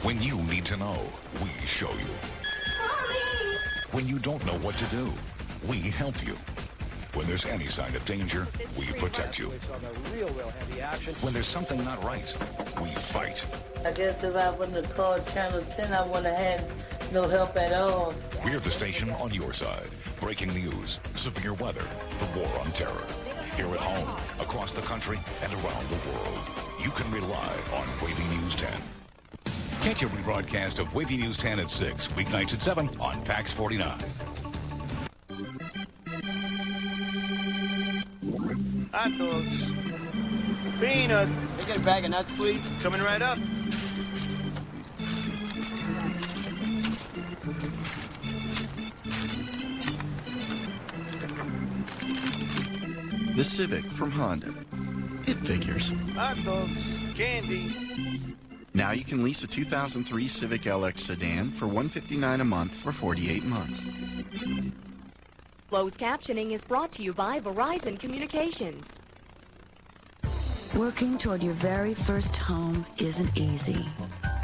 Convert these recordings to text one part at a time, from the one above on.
When you need to know, we show you. Mommy! When you don't know what to do, we help you. When there's any sign of danger, we protect you. When there's something not right, we fight. I guess if I wouldn't have called Channel 10, I wouldn't have had no help at all. We're the station on your side. Breaking news, severe weather, the war on terror. Here at home, across the country, and around the world. You can rely on WAVY News 10. Catch a rebroadcast of WAVY News 10 at 6, weeknights at 7 on PAX 49. Hot dogs. Peanut. Can I get a bag of nuts, please? Coming right up. The Civic from Honda. It figures. Hot dogs. Candy. Now you can lease a 2003 Civic LX sedan for $159 a month for 48 months. Closed captioning is brought to you by Verizon Communications. Working toward your very first home isn't easy.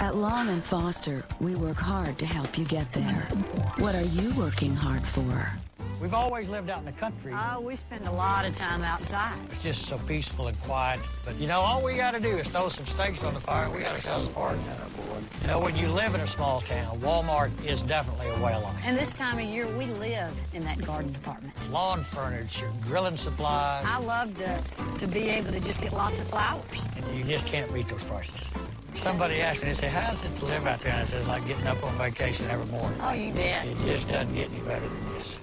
At Long & Foster, we work hard to help you get there. What are you working hard for? We've always lived out in the country. Oh, we spend a lot of time outside. It's just so peaceful and quiet. But, you know, all we got to do is throw some steaks on the fire. We got ourselves a party. You know, when you live in a small town, Walmart is definitely a way of life. And this time of year, we live in that garden department. Lawn furniture, grilling supplies. I love to be able to just get lots of flowers. And you just can't beat those prices. Somebody asked me, they said, how's it to live out there? And I said, it's like getting up on vacation every morning. Oh, you bet. It just doesn't get any better than this.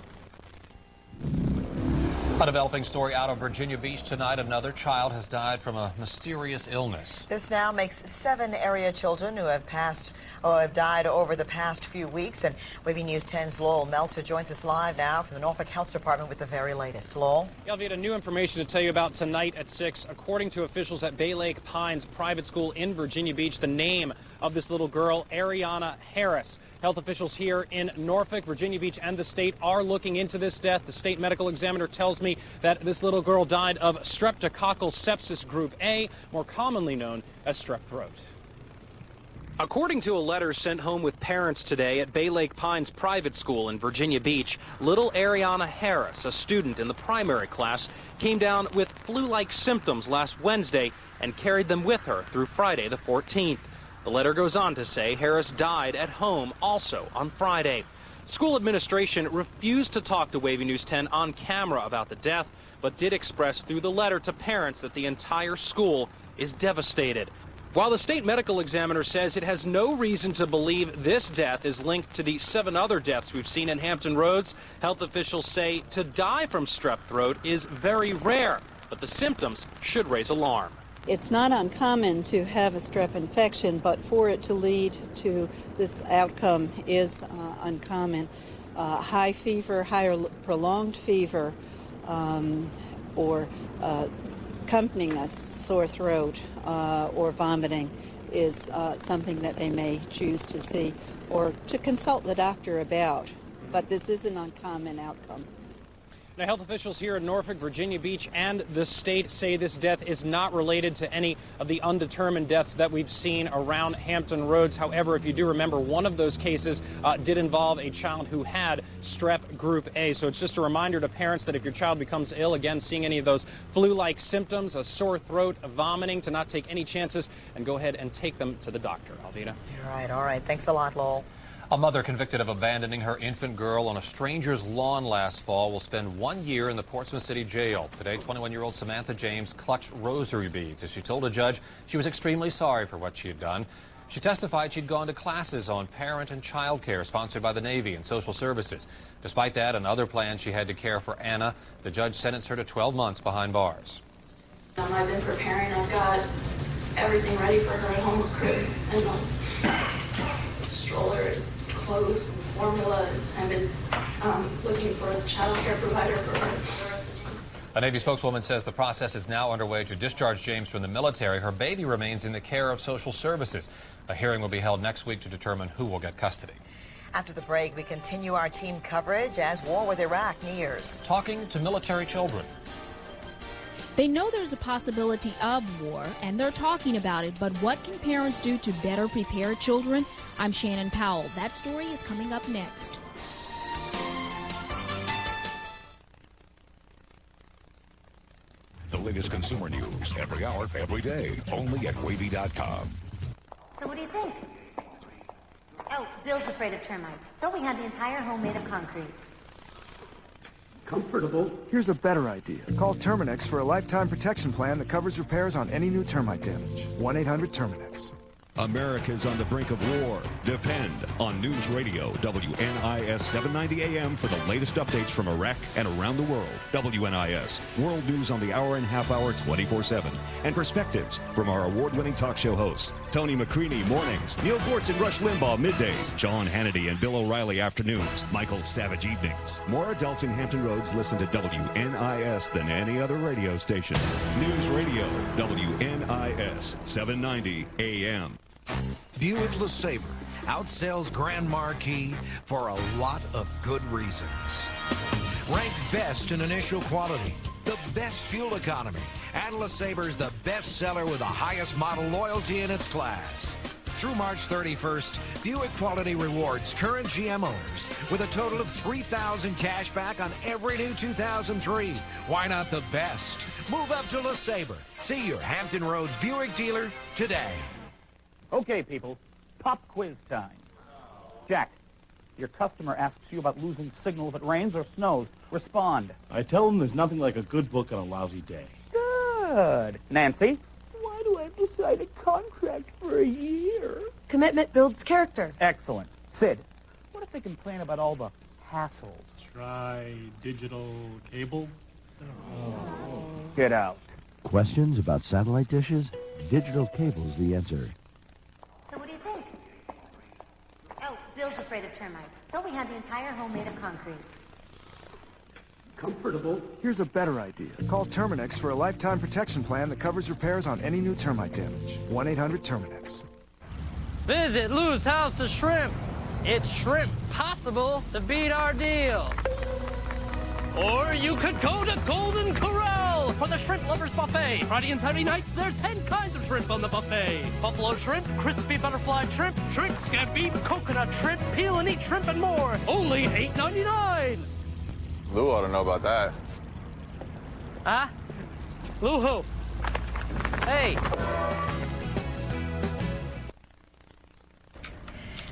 A developing story out of Virginia Beach tonight. Another child has died from a mysterious illness. This now makes 7 area children who have died over the past few weeks. And WAVY News 10's Lowell Meltzer joins us live now from the Norfolk Health Department with the very latest. Lowell? Yeah, we had new information to tell you about tonight at 6. According to officials at Bay Lake Pines Private School in Virginia Beach, the name of this little girl, Ariana Harris. Health officials here in Norfolk, Virginia Beach, and the state are looking into this death. The state medical examiner tells me that this little girl died of streptococcal sepsis group A, more commonly known as strep throat. According to a letter sent home with parents today at Bay Lake Pines Private School in Virginia Beach, little Ariana Harris, a student in the primary class, came down with flu-like symptoms last Wednesday and carried them with her through Friday the 14th. The letter goes on to say Harris died at home also on Friday. School administration refused to talk to WAVY News 10 on camera about the death, but did express through the letter to parents that the entire school is devastated. While the state medical examiner says it has no reason to believe this death is linked to the 7 other deaths we've seen in Hampton Roads, health officials say to die from strep throat is very rare, but the symptoms should raise alarm. It's not uncommon to have a strep infection, but for it to lead to this outcome is uncommon. High fever, higher prolonged fever, or accompanying a sore throat or vomiting is something that they may choose to see or to consult the doctor about. But this is an uncommon outcome. Now, health officials here in Norfolk, Virginia Beach, and the state say this death is not related to any of the undetermined deaths that we've seen around Hampton Roads. However, if you do remember, one of those cases did involve a child who had strep group A. So it's just a reminder to parents that if your child becomes ill, again, seeing any of those flu-like symptoms, a sore throat, a vomiting, to not take any chances and go ahead and take them to the doctor. Alvina? All right. Thanks a lot, Lowell. A mother convicted of abandoning her infant girl on a stranger's lawn last fall will spend 1 year in the Portsmouth City Jail. Today, 21-year-old Samantha James clutched rosary beads as she told a judge she was extremely sorry for what she had done. She testified she'd gone to classes on parent and child care sponsored by the Navy and Social Services. Despite that and other plans she had to care for Anna, the judge sentenced her to 12 months behind bars. I've been preparing. I've got everything ready for her at home, crib and stroller, clothes, and formula. I've been looking for a child care provider for her. A Navy spokeswoman says the process is now underway to discharge James from the military. Her baby remains in the care of Social Services. A hearing will be held next week to determine who will get custody. After the break, we continue our team coverage as war with Iraq nears. Talking to military children. They know there's a possibility of war, and they're talking about it, but what can parents do to better prepare children? I'm Shannon Powell. That story is coming up next. The latest consumer news every hour, every day, only at WAVY.com. So what do you think? Oh, Bill's afraid of termites. So we had the entire home made of concrete. Comfortable. Here's a better idea. Call Terminix for a lifetime protection plan that covers repairs on any new termite damage. 1-800-TERMINIX. America's on the brink of war. Depend on News Radio WNIS 790 AM for the latest updates from Iraq and around the world. WNIS, world news on the hour and half hour 24/7. And perspectives from our award-winning talk show hosts. Tony McCreaney mornings, Neil Bortz and Rush Limbaugh middays, Sean Hannity and Bill O'Reilly afternoons, Michael Savage evenings. More adults in Hampton Roads listen to WNIS than any other radio station. News Radio WNIS 790 AM. Buick LeSabre outsells Grand Marquis for a lot of good reasons. Ranked best in initial quality, the best fuel economy, and LeSabre's the best seller with the highest model loyalty in its class. Through March 31st, Buick Quality rewards current GM owners with a total of $3,000 cash back on every new 2003. Why not the best? Move up to LeSabre. See your Hampton Roads Buick dealer today. Okay, people, pop quiz time. Jack, your customer asks you about losing signal if it rains or snows. Respond. I tell them there's nothing like a good book on a lousy day. Good. Nancy? Why do I have to sign a contract for a year? Commitment builds character. Excellent. Sid, what if they complain about all the hassles? Try digital cable. Get out. Questions about satellite dishes? Digital cable's the answer. So what do you think? Oh, Bill's afraid of termites. So we had the entire home made of concrete. Comfortable. Here's a better idea. Call Terminix for a lifetime protection plan that covers repairs on any new termite damage. 1-800-TERMINIX. Visit Lou's House of Shrimp. It's shrimp possible to beat our deal. Or you could go to Golden Corral for the Shrimp Lovers Buffet. Friday and Saturday nights, there's 10 kinds of shrimp on the buffet. Buffalo shrimp, crispy butterfly shrimp, shrimp scampi, coconut shrimp, peel and eat shrimp, and more. Only $8.99. Lou ought to know about that. Huh? Lou who? Hey.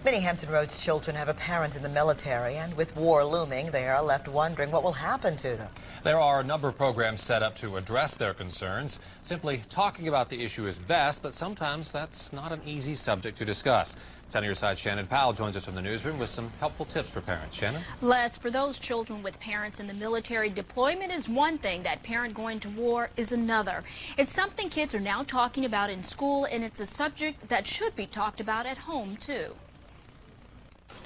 Many Hampton Roads children have a parent in the military, and with war looming, they are left wondering what will happen to them. There are a number of programs set up to address their concerns. Simply talking about the issue is best, but sometimes that's not an easy subject to discuss. On your side, Shannon Powell joins us from the newsroom with some helpful tips for parents. Shannon? Les, for those children with parents in the military, deployment is one thing. That parent going to war is another. It's something kids are now talking about in school, and it's a subject that should be talked about at home, too.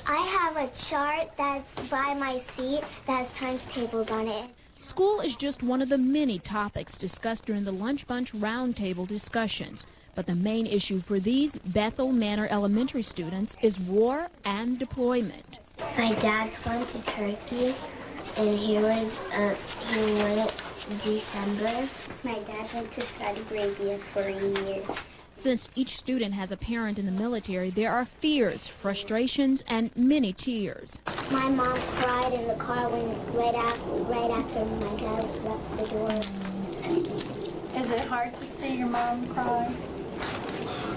I have a chart that's by my seat that has times tables on it. School is just one of the many topics discussed during the Lunch Bunch roundtable discussions. But the main issue for these Bethel Manor Elementary students is war and deployment. My dad's going to Turkey, and he went in December. My dad went to Saudi Arabia for a year. Since each student has a parent in the military, there are fears, frustrations, and many tears. My mom cried in the car right after my dad left the door. Is it hard to see your mom cry?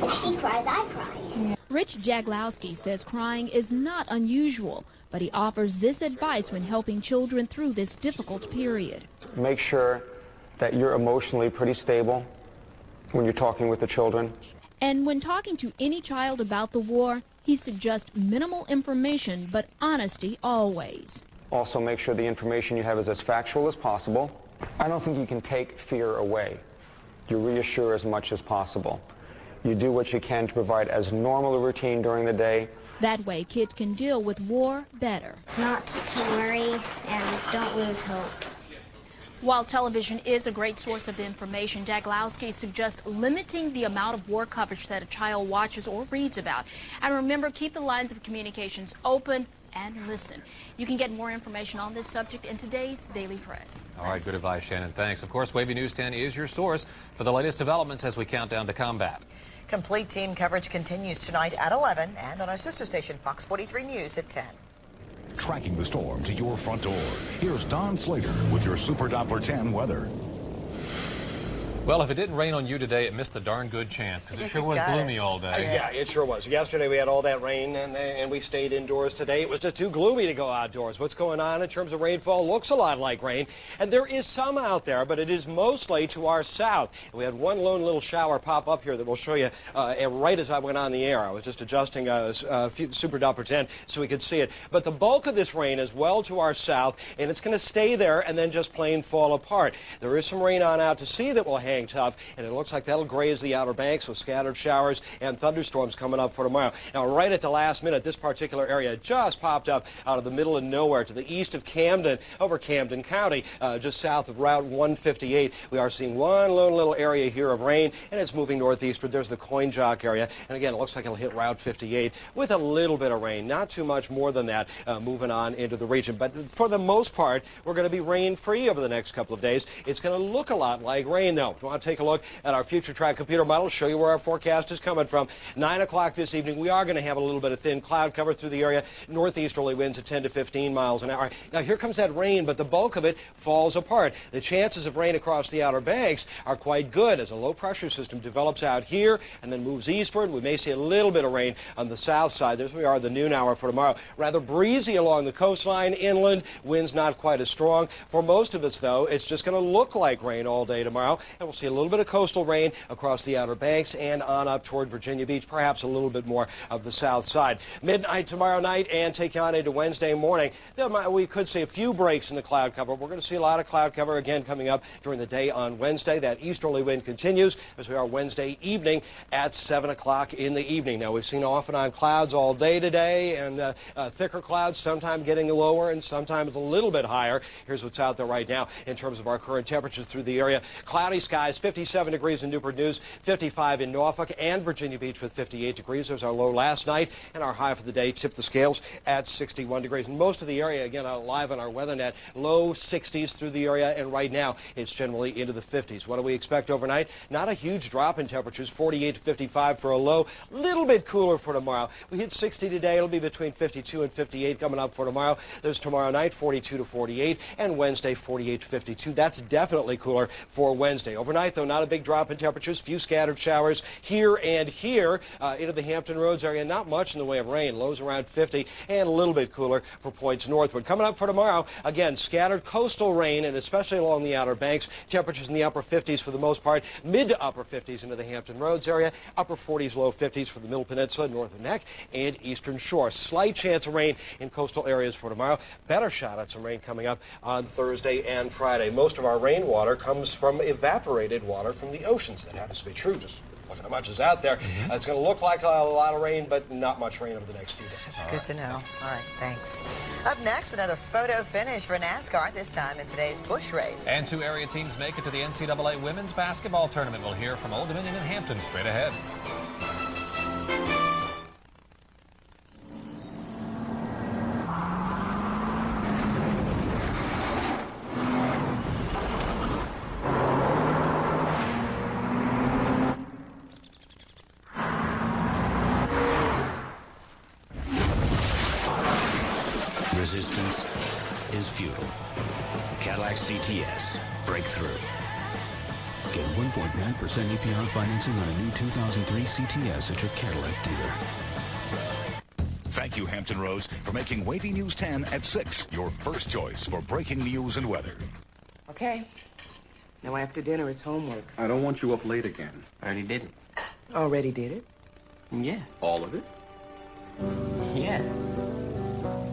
If she cries, I cry. Rich Jaglowski says crying is not unusual, but he offers this advice when helping children through this difficult period. Make sure that you're emotionally pretty stable when you're talking with the children. And when talking to any child about the war, he suggests minimal information, but honesty always. Also, make sure the information you have is as factual as possible. I don't think you can take fear away. You reassure as much as possible. You do what you can to provide as normal a routine during the day. That way, kids can deal with war better. Not to worry and don't lose hope. While television is a great source of information, Jaglowski suggests limiting the amount of war coverage that a child watches or reads about. And remember, keep the lines of communications open and listen. You can get more information on this subject in today's Daily Press. All right, good advice, Shannon. Thanks. Of course, Wavy News 10 is your source for the latest developments as we count down to combat. Complete team coverage continues tonight at 11 and on our sister station, Fox 43 News at 10. Tracking the storm to your front door. Here's Don Slater with your Super Doppler 10 weather. Well, if it didn't rain on you today, it missed a darn good chance because it sure was gloomy all day. Yeah, it sure was. Yesterday we had all that rain and we stayed indoors. Today it was just too gloomy to go outdoors. What's going on in terms of rainfall looks a lot like rain, and there is some out there, but it is mostly to our south. We had one lone little shower pop up here that we'll show you right as I went on the air. I was just adjusting Super Doppler 10 so we could see it. But the bulk of this rain is well to our south, and it's going to stay there and then just plain fall apart. There is some rain on out to sea that will hang tough, and it looks like that'll graze the Outer Banks with scattered showers and thunderstorms coming up for tomorrow. Now, right at the last minute, this particular area just popped up out of the middle of nowhere to the east of Camden, over Camden County, just south of Route 158. We are seeing one lone little area here of rain, and it's moving northeastward. There's the Coin Jock area, and again, it looks like it'll hit Route 58 with a little bit of rain, not too much more than that, moving on into the region. But for the most part, we're going to be rain-free over the next couple of days. It's going to look a lot like rain, though. If you want to take a look at our future track computer model, show you where our forecast is coming from. 9 o'clock this evening, we are going to have a little bit of thin cloud cover through the area. Northeasterly winds at 10 to 15 miles an hour. Now, here comes that rain, but the bulk of it falls apart. The chances of rain across the Outer Banks are quite good as a low-pressure system develops out here and then moves eastward. We may see a little bit of rain on the south side. There we are, the noon hour for tomorrow. Rather breezy along the coastline, inland, winds not quite as strong. For most of us, though, it's just going to look like rain all day tomorrow, and we'll see a little bit of coastal rain across the Outer Banks and on up toward Virginia Beach, perhaps a little bit more of the south side. Midnight tomorrow night and take on into Wednesday morning, we could see a few breaks in the cloud cover. We're going to see a lot of cloud cover again coming up during the day on Wednesday. That easterly wind continues as we are Wednesday evening at 7 o'clock in the evening. Now, we've seen off and on clouds all day today, and thicker clouds, sometimes getting lower and sometimes a little bit higher. Here's what's out there right now in terms of our current temperatures through the area. Cloudy skies, 57 degrees in Newport News, 55 in Norfolk and Virginia Beach with 58 degrees. There's our low last night, and our high for the day tipped the scales at 61 degrees. And most of the area, again, live on our WeatherNet, low 60s through the area, and right now it's generally into the 50s. What do we expect overnight? Not a huge drop in temperatures, 48 to 55 for a low. A little bit cooler for tomorrow. We hit 60 today. It'll be between 52 and 58 coming up for tomorrow. There's tomorrow night, 42 to 48, and Wednesday, 48 to 52. That's definitely cooler for Wednesday. Overnight, though, not a big drop in temperatures. Few scattered showers here and here into the Hampton Roads area. Not much in the way of rain. Lows around 50 and a little bit cooler for points northward. Coming up for tomorrow, again, scattered coastal rain, and especially along the Outer Banks. Temperatures in the upper 50s for the most part. Mid to upper 50s into the Hampton Roads area. Upper 40s, low 50s for the Middle Peninsula, Northern Neck, and Eastern Shore. Slight chance of rain in coastal areas for tomorrow. Better shot at some rain coming up on Thursday and Friday. Most of our rainwater comes from evaporated water from the oceans. That happens to be true. Just look at how much is out there. It's going to look like a lot of rain, but not much rain over the next few days. That's good to know. All right, thanks. Up next, another photo finish for NASCAR, this time in today's Busch race. And 2 area teams make it to the NCAA Women's Basketball Tournament. We'll hear from Old Dominion and Hampton straight ahead. Resistance is futile. Cadillac CTS, breakthrough. Get 1.9% APR financing on a new 2003 CTS at your Cadillac dealer. Thank you, Hampton Roads, for making Wavy News 10 at 6 your first choice for breaking news and weather. Okay. Now after dinner, it's homework. I don't want you up late again. I already did it. Already did it? Yeah. All of it? Yeah.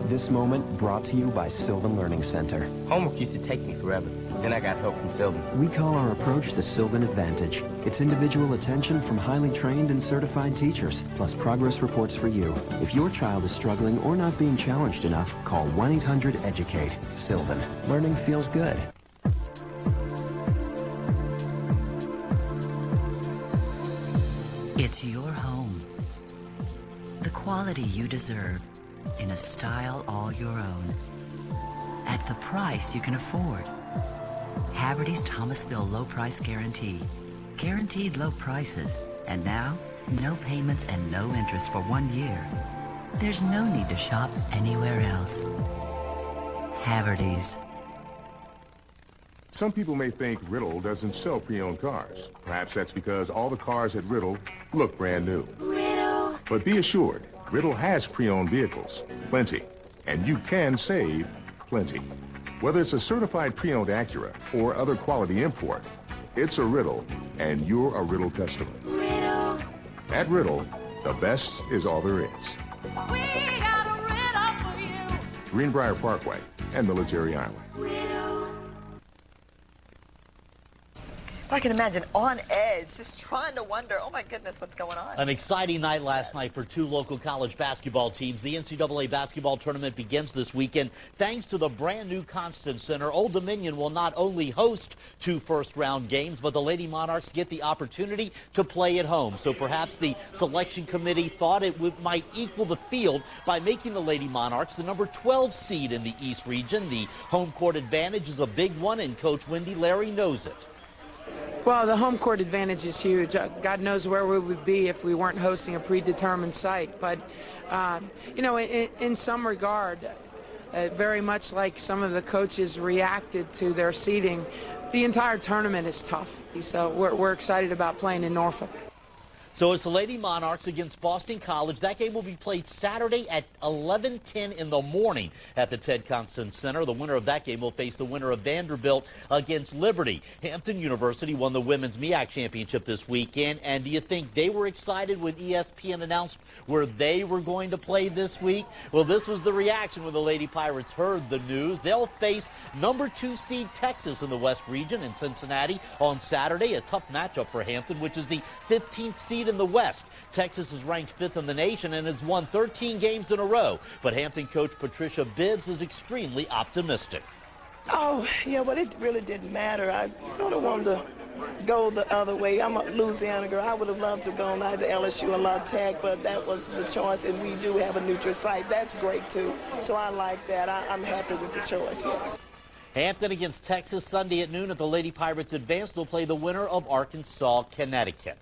This moment brought to you by Sylvan Learning Center. Homework used to take me forever. Then I got help from Sylvan. We call our approach the Sylvan Advantage. It's individual attention from highly trained and certified teachers, plus progress reports for you. If your child is struggling or not being challenged enough, call 1-800-EDUCATE. Sylvan. Learning feels good. It's your home. The quality you deserve. in a style all your own. At the price you can afford. Haverty's Thomasville Low Price Guarantee. Guaranteed low prices. And now, no payments and no interest for 1 year. There's no need to shop anywhere else. Haverty's. Some people may think Riddle doesn't sell pre-owned cars. Perhaps that's because all the cars at Riddle look brand new. Riddle! But be assured, Riddle has pre-owned vehicles. Plenty. And you can save plenty. Whether it's a certified pre-owned Acura or other quality import, it's a Riddle, and you're a Riddle customer. Riddle! At Riddle, the best is all there is. We got a riddle for you. Greenbrier Parkway and Military Island. Riddle! I can imagine on edge, just trying to wonder, oh my goodness, what's going on? An exciting night last night for two local college basketball teams. The NCAA basketball tournament begins this weekend. Thanks to the brand new Constant Center, Old Dominion will not only host two first-round games, but the Lady Monarchs get the opportunity to play at home. So perhaps the selection committee thought it might equal the field by making the Lady Monarchs the number 12 seed in the East region. The home court advantage is a big one, and Coach Wendy Larry knows it. Well, the home court advantage is huge. God knows where we would be if we weren't hosting a predetermined site. But, you know, in some regard, very much like some of the coaches reacted to their seeding, the entire tournament is tough. So we're excited about playing in Norfolk. So it's the Lady Monarchs against Boston College. That game will be played Saturday at 11:10 in the morning at the Ted Constant Center. The winner of that game will face the winner of Vanderbilt against Liberty. Hampton University won the Women's MEAC Championship this weekend. And do you think they were excited when ESPN announced where they were going to play this week? Well, this was the reaction when the Lady Pirates heard the news. They'll face number 2 seed Texas in the West region in Cincinnati on Saturday. A tough matchup for Hampton, which is the 15th seed in the West. Texas is ranked 5th in the nation and has won 13 games in a row. But Hampton coach Patricia Bibbs is extremely optimistic. Oh, yeah, but it really didn't matter. I sort of wanted to go the other way. I'm a Louisiana girl. I would have loved to go on either LSU or La Tech, but that was the choice, and we do have a neutral site. That's great, too. So I like that. I'm happy with the choice, yes. Hampton against Texas Sunday at noon at the Lady Pirates Advance. They'll play the winner of Arkansas, Connecticut.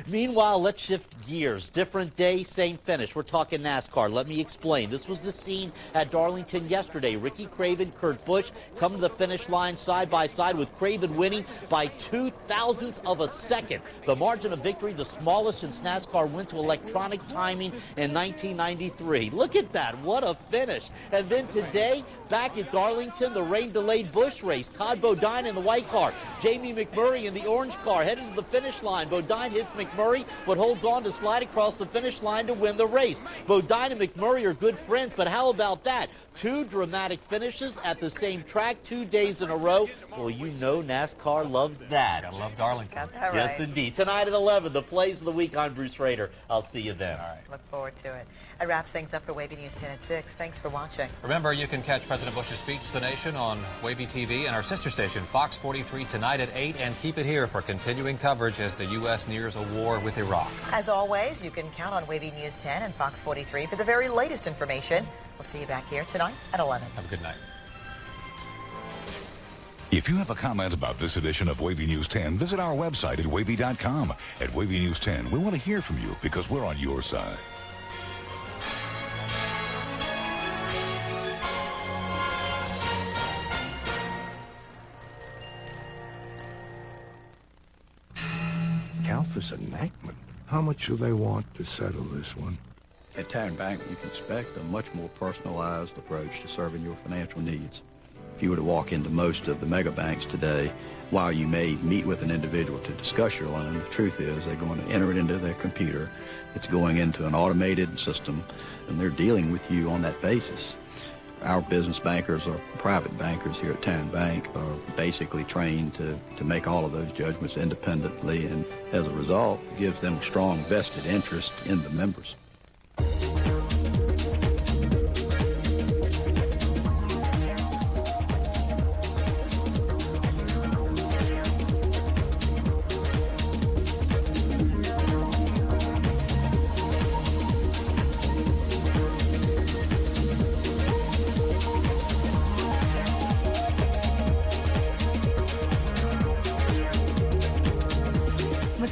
Meanwhile, let's shift gears. Different day, same finish. We're talking NASCAR. Let me explain. This was the scene at Darlington yesterday. Ricky Craven, Kurt Busch come to the finish line side by side, with Craven winning by 0.02 of a second. The margin of victory, the smallest since NASCAR went to electronic timing in 1993. Look at that. What a finish. And then today, back at Darlington, the rain-delayed Busch race. Todd Bodine in the white car. Jamie McMurray in the orange car headed to the finish line. Bodine hits McMurray, but holds on to slide across the finish line to win the race. Bodine and McMurray are good friends, but how about that? 2 dramatic finishes at the same track 2 days in a row. Well, you know NASCAR loves that. Gotta love Darlington. Got that right. Yes, indeed. Tonight at 11, the plays of the week. I'm Bruce Rader. I'll see you then. All right. Look forward to it. It wraps things up for Wavy News 10 at 6. Thanks for watching. Remember, you can catch President Bush's speech to the nation on WAVY-TV and our sister station, Fox 43, tonight at 8. And keep it here for continuing coverage as the U.S. nears a war with Iraq. As always, you can count on Wavy News 10 and Fox 43 for the very latest information. We'll see you back here tonight at 11. Have a good night. If you have a comment about this edition of Wavy News 10, visit our website at wavy.com. At Wavy News 10, we want to hear from you because we're on your side. Countess Enactment? How much do they want to settle this one? At Tarrant Bank, you can expect a much more personalized approach to serving your financial needs. If you were to walk into most of the mega banks today, while you may meet with an individual to discuss your loan, the truth is they're going to enter it into their computer. It's going into an automated system, and they're dealing with you on that basis. Our business bankers or private bankers here at Tarrant Bank are basically trained to make all of those judgments independently, and as a result, it gives them a strong vested interest in the members.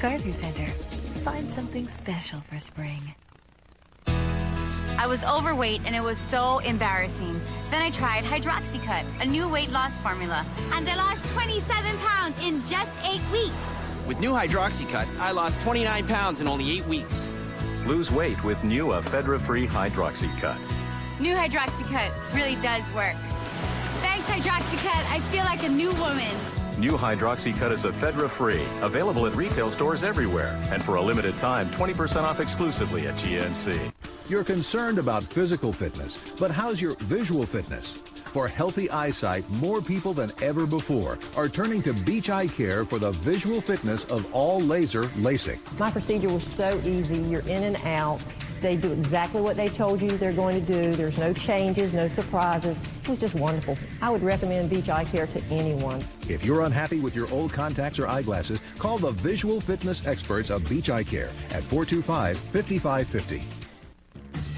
Garden Center. Find something special for spring. I was overweight and it was so embarrassing. Then I tried Hydroxycut, a new weight loss formula, and I lost 27 pounds in just 8 weeks. With new Hydroxycut, I lost 29 pounds in only 8 weeks. Lose weight with new ephedra-free Hydroxycut. New Hydroxycut really does work. Thanks, Hydroxycut. I feel like a new woman. New Hydroxycut is ephedra-free, available at retail stores everywhere, and for a limited time, 20% off exclusively at GNC. You're concerned about physical fitness, but how's your visual fitness? For healthy eyesight, more people than ever before are turning to Beach Eye Care for the visual fitness of all laser LASIK. My procedure was so easy. You're in and out. They do exactly what they told you they're going to do. There's no changes, no surprises. It was just wonderful. I would recommend Beach Eye Care to anyone. If you're unhappy with your old contacts or eyeglasses, call the visual fitness experts of Beach Eye Care at 425-5550.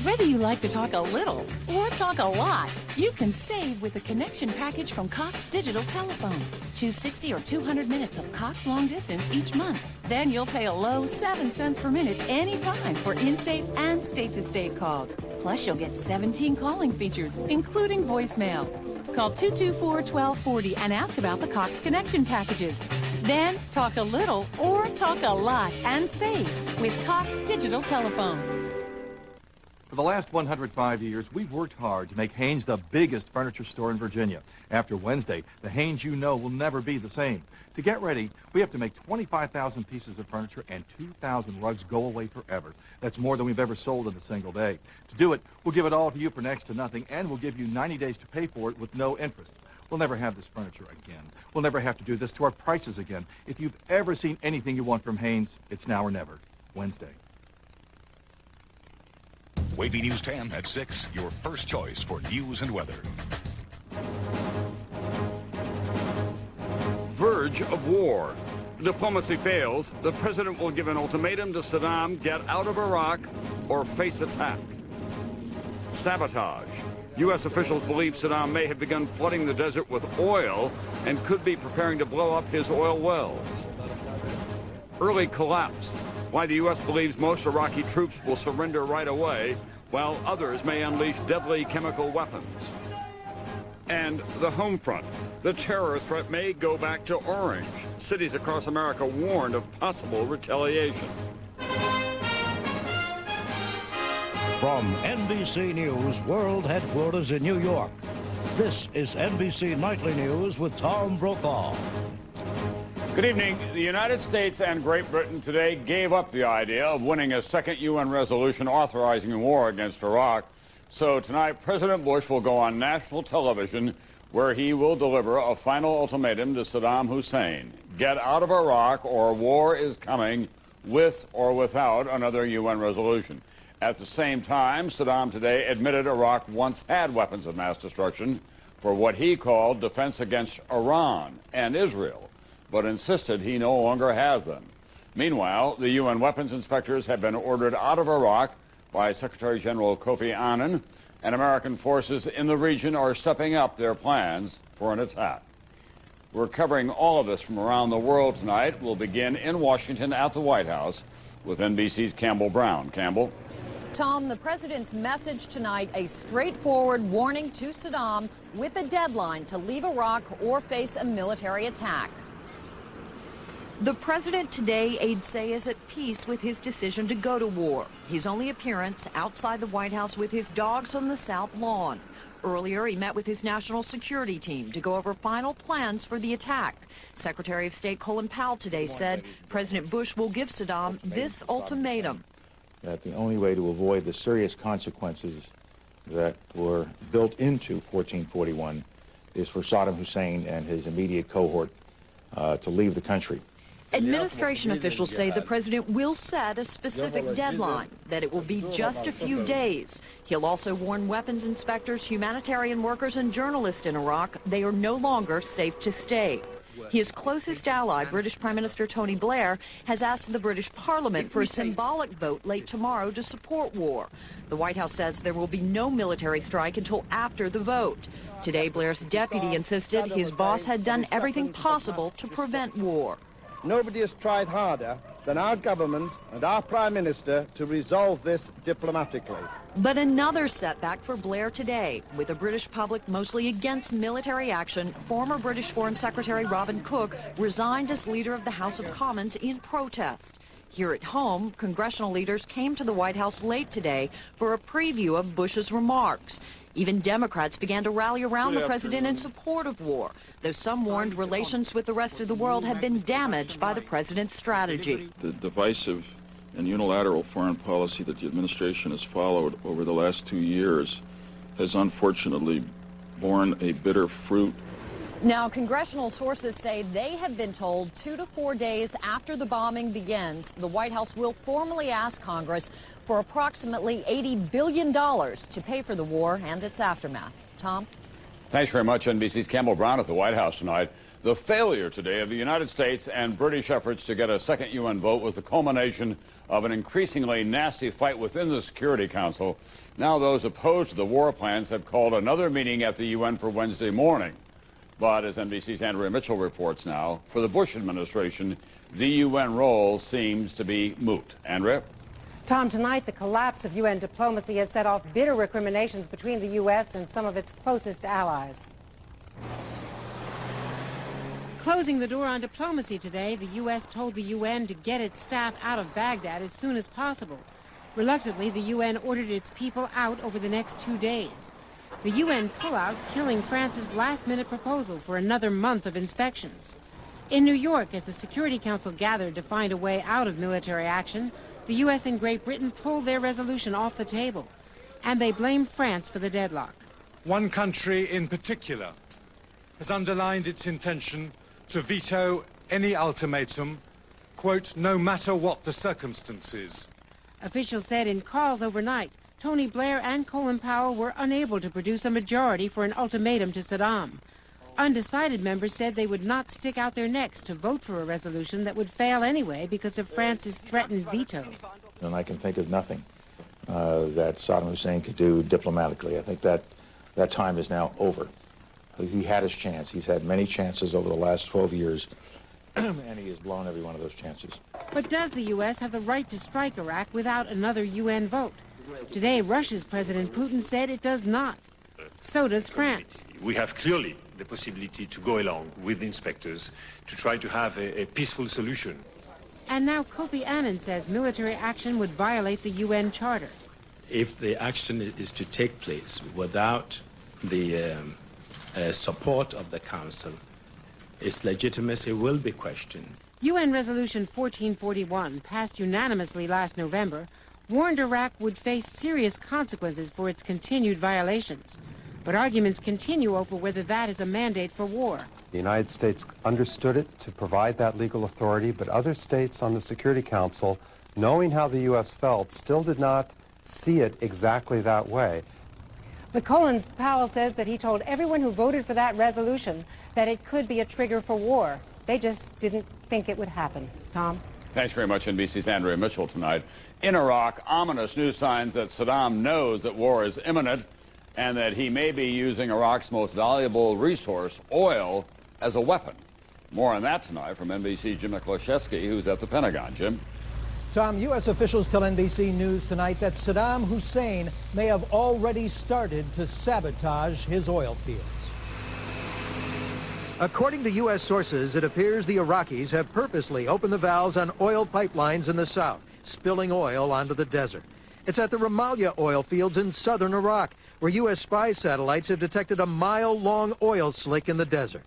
Whether you like to talk a little or talk a lot, you can save with the connection package from Cox Digital Telephone. Choose 60 or 200 minutes of Cox Long Distance each month. Then you'll pay a low 7 cents per minute anytime for in-state and state-to-state calls. Plus, you'll get 17 calling features, including voicemail. Call 224-1240 and ask about the Cox connection packages. Then talk a little or talk a lot and save with Cox Digital Telephone. For the last 105 years, we've worked hard to make Haynes the biggest furniture store in Virginia. After Wednesday, the Haynes you know will never be the same. To get ready, we have to make 25,000 pieces of furniture and 2,000 rugs go away forever. That's more than we've ever sold in a single day. To do it, we'll give it all to you for next to nothing, and we'll give you 90 days to pay for it with no interest. We'll never have this furniture again. We'll never have to do this to our prices again. If you've ever seen anything you want from Haynes, it's now or never. Wednesday. Wavy News 10 at 6, your first choice for news and weather. Verge of war. Diplomacy fails. The president will give an ultimatum to Saddam: get out of Iraq or face attack. Sabotage. U.S. officials believe Saddam may have begun flooding the desert with oil and could be preparing to blow up his oil wells. Early collapse. Why the U.S. believes most Iraqi troops will surrender right away, while others may unleash deadly chemical weapons. And the home front. The terror threat may go back to orange. Cities across America warned of possible retaliation. From NBC News World Headquarters in New York, this is NBC Nightly News with Tom Brokaw. Good evening. The United States and Great Britain today gave up the idea of winning a second UN resolution authorizing a war against Iraq. So tonight, President Bush will go on national television where he will deliver a final ultimatum to Saddam Hussein. Get out of Iraq or war is coming, with or without another UN resolution. At the same time, Saddam today admitted Iraq once had weapons of mass destruction for what he called defense against Iran and Israel, but insisted he no longer has them. Meanwhile, the UN weapons inspectors have been ordered out of Iraq by Secretary General Kofi Annan, and American forces in the region are stepping up their plans for an attack. We're covering all of this from around the world tonight. We'll begin in Washington at the White House with NBC's Campbell Brown. Campbell? Tom, the president's message tonight, a straightforward warning to Saddam with a deadline to leave Iraq or face a military attack. The president today, aides say, is at peace with his decision to go to war. His only appearance outside the White House with his dogs on the South Lawn. Earlier, he met with his national security team to go over final plans for the attack. Secretary of State Colin Powell today said President Bush will give Saddam this ultimatum. That the only way to avoid the serious consequences that were built into 1441 is for Saddam Hussein and his immediate cohort to leave the country. Administration officials say the president will set a specific deadline, that it will be just a few days. He'll also warn weapons inspectors, humanitarian workers, and journalists in Iraq they are no longer safe to stay. His closest ally, British Prime Minister Tony Blair, has asked the British Parliament for a symbolic vote late tomorrow to support war. The White House says there will be no military strike until after the vote. Today, Blair's deputy insisted his boss had done everything possible to prevent war. Nobody has tried harder than our government and our Prime Minister to resolve this diplomatically. But another setback for Blair today. With a British public mostly against military action, former British Foreign Secretary Robin Cook resigned as leader of the House of Commons in protest. Here at home, congressional leaders came to the White House late today for a preview of Bush's remarks. Even Democrats began to rally around the president in support of war, though some warned relations with the rest of the world have been damaged by the president's strategy. The divisive and unilateral foreign policy that the administration has followed over the last 2 years has unfortunately borne a bitter fruit. Now, congressional sources say they have been told 2 to 4 days after the bombing begins, the White House will formally ask Congress for approximately $80 billion to pay for the war and its aftermath. Tom? Thanks very much, NBC's Campbell Brown at the White House tonight. The failure today of the United States and British efforts to get a second UN vote was the culmination of an increasingly nasty fight within the Security Council. Now those opposed to the war plans have called another meeting at the UN for Wednesday morning. But as NBC's Andrea Mitchell reports now, for the Bush administration, the UN role seems to be moot. Andrea? Tom, tonight the collapse of UN diplomacy has set off bitter recriminations between the U.S. and some of its closest allies. Closing the door on diplomacy today, the U.S. told the UN to get its staff out of Baghdad as soon as possible. Reluctantly, the UN ordered its people out over the next 2 days. The UN pullout killing France's last-minute proposal for another month of inspections. In New York, as the Security Council gathered to find a way out of military action, the U.S. and Great Britain pulled their resolution off the table, and they blamed France for the deadlock. One country in particular has underlined its intention to veto any ultimatum, quote, no matter what the circumstances. Officials said in calls overnight, Tony Blair and Colin Powell were unable to produce a majority for an ultimatum to Saddam. Undecided members said they would not stick out their necks to vote for a resolution that would fail anyway because of France's threatened veto. And I can think of nothing that Saddam Hussein could do diplomatically. I think that time is now over. He had his chance. He's had many chances over the last 12 years, and he has blown every one of those chances. But does the U.S. have the right to strike Iraq without another UN vote? Today, Russia's President Putin said it does not. So does France. We have clearly the possibility to go along with the inspectors to try to have a peaceful solution. And now Kofi Annan says military action would violate the UN Charter. If the action is to take place without the support of the Council, its legitimacy will be questioned. UN Resolution 1441, passed unanimously last November, warned Iraq would face serious consequences for its continued violations. But arguments continue over whether that is a mandate for war. The United States understood it to provide that legal authority, but other states on the Security Council, knowing how the U.S. felt, still did not see it exactly that way. But Colin Powell says that he told everyone who voted for that resolution that it could be a trigger for war. They just didn't think it would happen. Tom? Thanks very much, NBC's Andrea Mitchell tonight. In Iraq, ominous news signs that Saddam knows that war is imminent and that he may be using Iraq's most valuable resource, oil, as a weapon. More on that tonight from NBC's Jim Miklaszewski, who's at the Pentagon. Jim? Tom, U.S. officials tell NBC News tonight that Saddam Hussein may have already started to sabotage his oil fields. According to U.S. sources, it appears the Iraqis have purposely opened the valves on oil pipelines in the south, spilling oil onto the desert. It's at the Ramallah oil fields in southern Iraq, where U.S. spy satellites have detected a mile-long oil slick in the desert.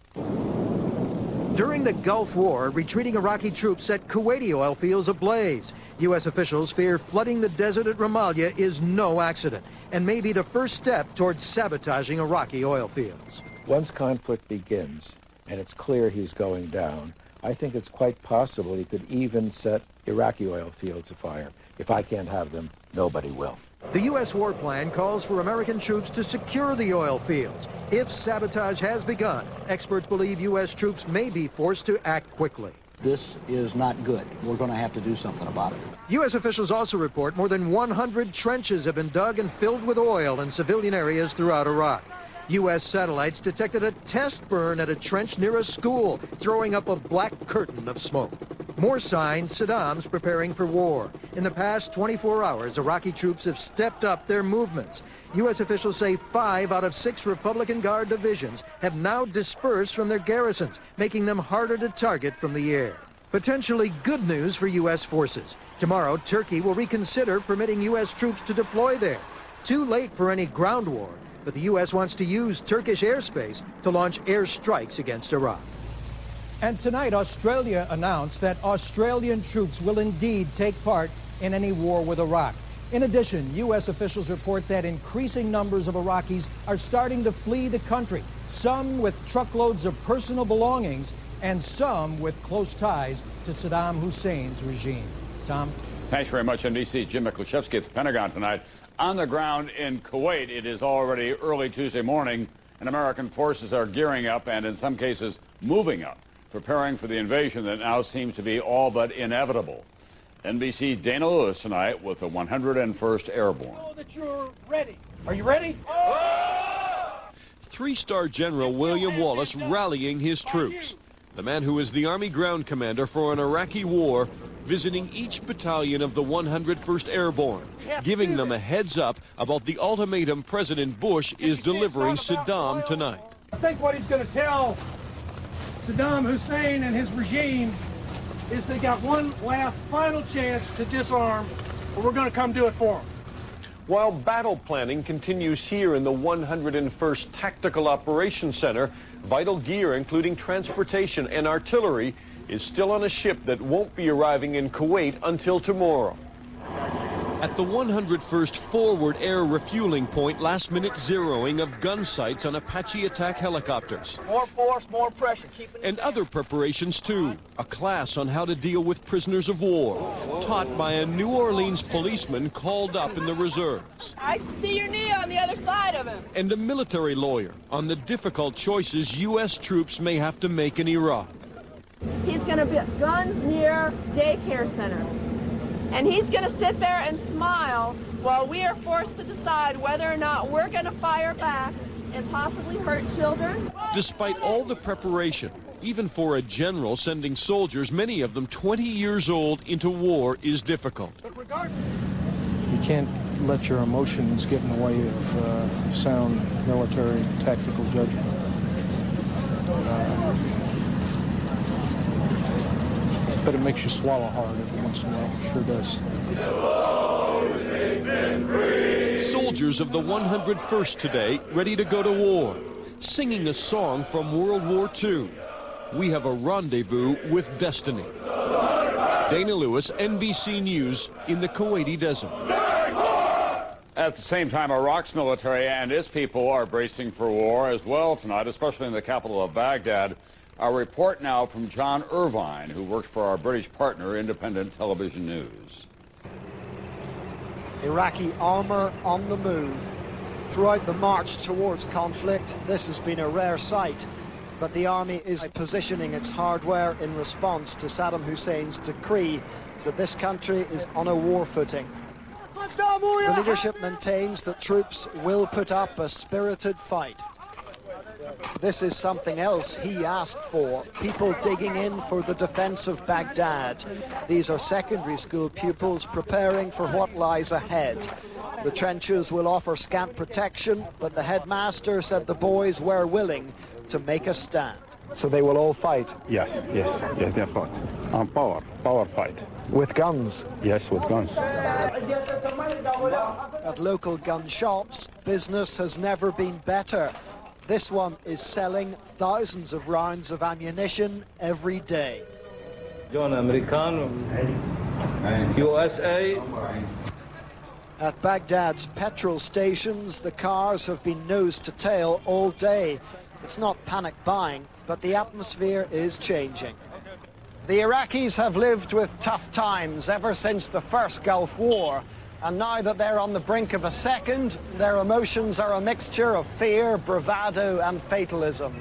During the Gulf War, retreating Iraqi troops set Kuwaiti oil fields ablaze. U.S. officials fear flooding the desert at Ramallah is no accident and may be the first step towards sabotaging Iraqi oil fields. Once conflict begins, and it's clear he's going down, I think it's quite possible he could even set Iraqi oil fields afire. If I can't have them, nobody will. The U.S. war plan calls for American troops to secure the oil fields. If sabotage has begun, experts believe U.S. troops may be forced to act quickly. This is not good. We're going to have to do something about it. U.S. officials also report more than 100 trenches have been dug and filled with oil in civilian areas throughout Iraq. U.S. satellites detected a test burn at a trench near a school, throwing up a black curtain of smoke. More signs Saddam's preparing for war. In the past 24 hours, Iraqi troops have stepped up their movements. U.S. officials say 5 out of 6 Republican Guard divisions have now dispersed from their garrisons, making them harder to target from the air. Potentially good news for U.S. forces. Tomorrow, Turkey will reconsider permitting U.S. troops to deploy there. Too late for any ground war, but the U.S. wants to use Turkish airspace to launch air strikes against Iraq. And tonight, Australia announced that Australian troops will indeed take part in any war with Iraq. In addition, U.S. officials report that increasing numbers of Iraqis are starting to flee the country, some with truckloads of personal belongings and some with close ties to Saddam Hussein's regime. Tom? Thanks very much, NBC's Jim Miklaszewski at the Pentagon tonight. On the ground in Kuwait, it is already early Tuesday morning, and American forces are gearing up and in some cases moving up, preparing for the invasion that now seems to be all but inevitable. NBC's Dana Lewis tonight with the 101st Airborne. Know that you're ready. Are you ready? Three-star General William Wallace rallying his troops. The man who is the Army ground commander for an Iraqi war, visiting each battalion of the 101st Airborne, giving them a heads up about the ultimatum President Bush is delivering Saddam tonight. I think what he's going to tell Saddam Hussein and his regime is they got one last final chance to disarm, or we're going to come do it for them. While battle planning continues here in the 101st Tactical Operations Center, vital gear, including transportation and artillery, is still on a ship that won't be arriving in Kuwait until tomorrow. At the 101st Forward Air Refueling Point, last-minute zeroing of gun sights on Apache attack helicopters. More force, more pressure. And other preparations, too. A class on how to deal with prisoners of war, taught by a New Orleans policeman called up in the reserves. I see your knee on the other side of him. And a military lawyer on the difficult choices U.S. troops may have to make in Iraq. He's going to put guns near daycare centers. And he's going to sit there and smile while we are forced to decide whether or not we're going to fire back and possibly hurt children. Despite all the preparation, even for a general sending soldiers, many of them 20 years old, into war is difficult. You can't let your emotions get in the way of sound military tactical judgment. But it makes you swallow hard every once in a while. It sure does. Soldiers of the 101st today, ready to go to war, singing a song from World War II. We have a rendezvous with destiny. Dana Lewis, NBC News, in the Kuwaiti desert. At the same time, Iraq's military and its people are bracing for war as well tonight, especially in the capital of Baghdad. Our report now from John Irvine, who worked for our British partner, Independent Television News. Iraqi armor on the move. Throughout the march towards conflict, this has been a rare sight, but the army is positioning its hardware in response to Saddam Hussein's decree that this country is on a war footing. The leadership maintains that troops will put up a spirited fight. This is something else he asked for, people digging in for the defense of Baghdad. These are secondary school pupils preparing for what lies ahead. The trenches will offer scant protection, but the headmaster said the boys were willing to make a stand. So they will all fight? Yes, they fight. On power fight. With guns? Yes, with guns. At local gun shops, business has never been better. This one is selling thousands of rounds of ammunition every day. John Americano, USA. At Baghdad's petrol stations, the cars have been nose to tail all day. It's not panic buying, but the atmosphere is changing. The Iraqis have lived with tough times ever since the first Gulf War. And now that they're on the brink of a second, their emotions are a mixture of fear, bravado, and fatalism.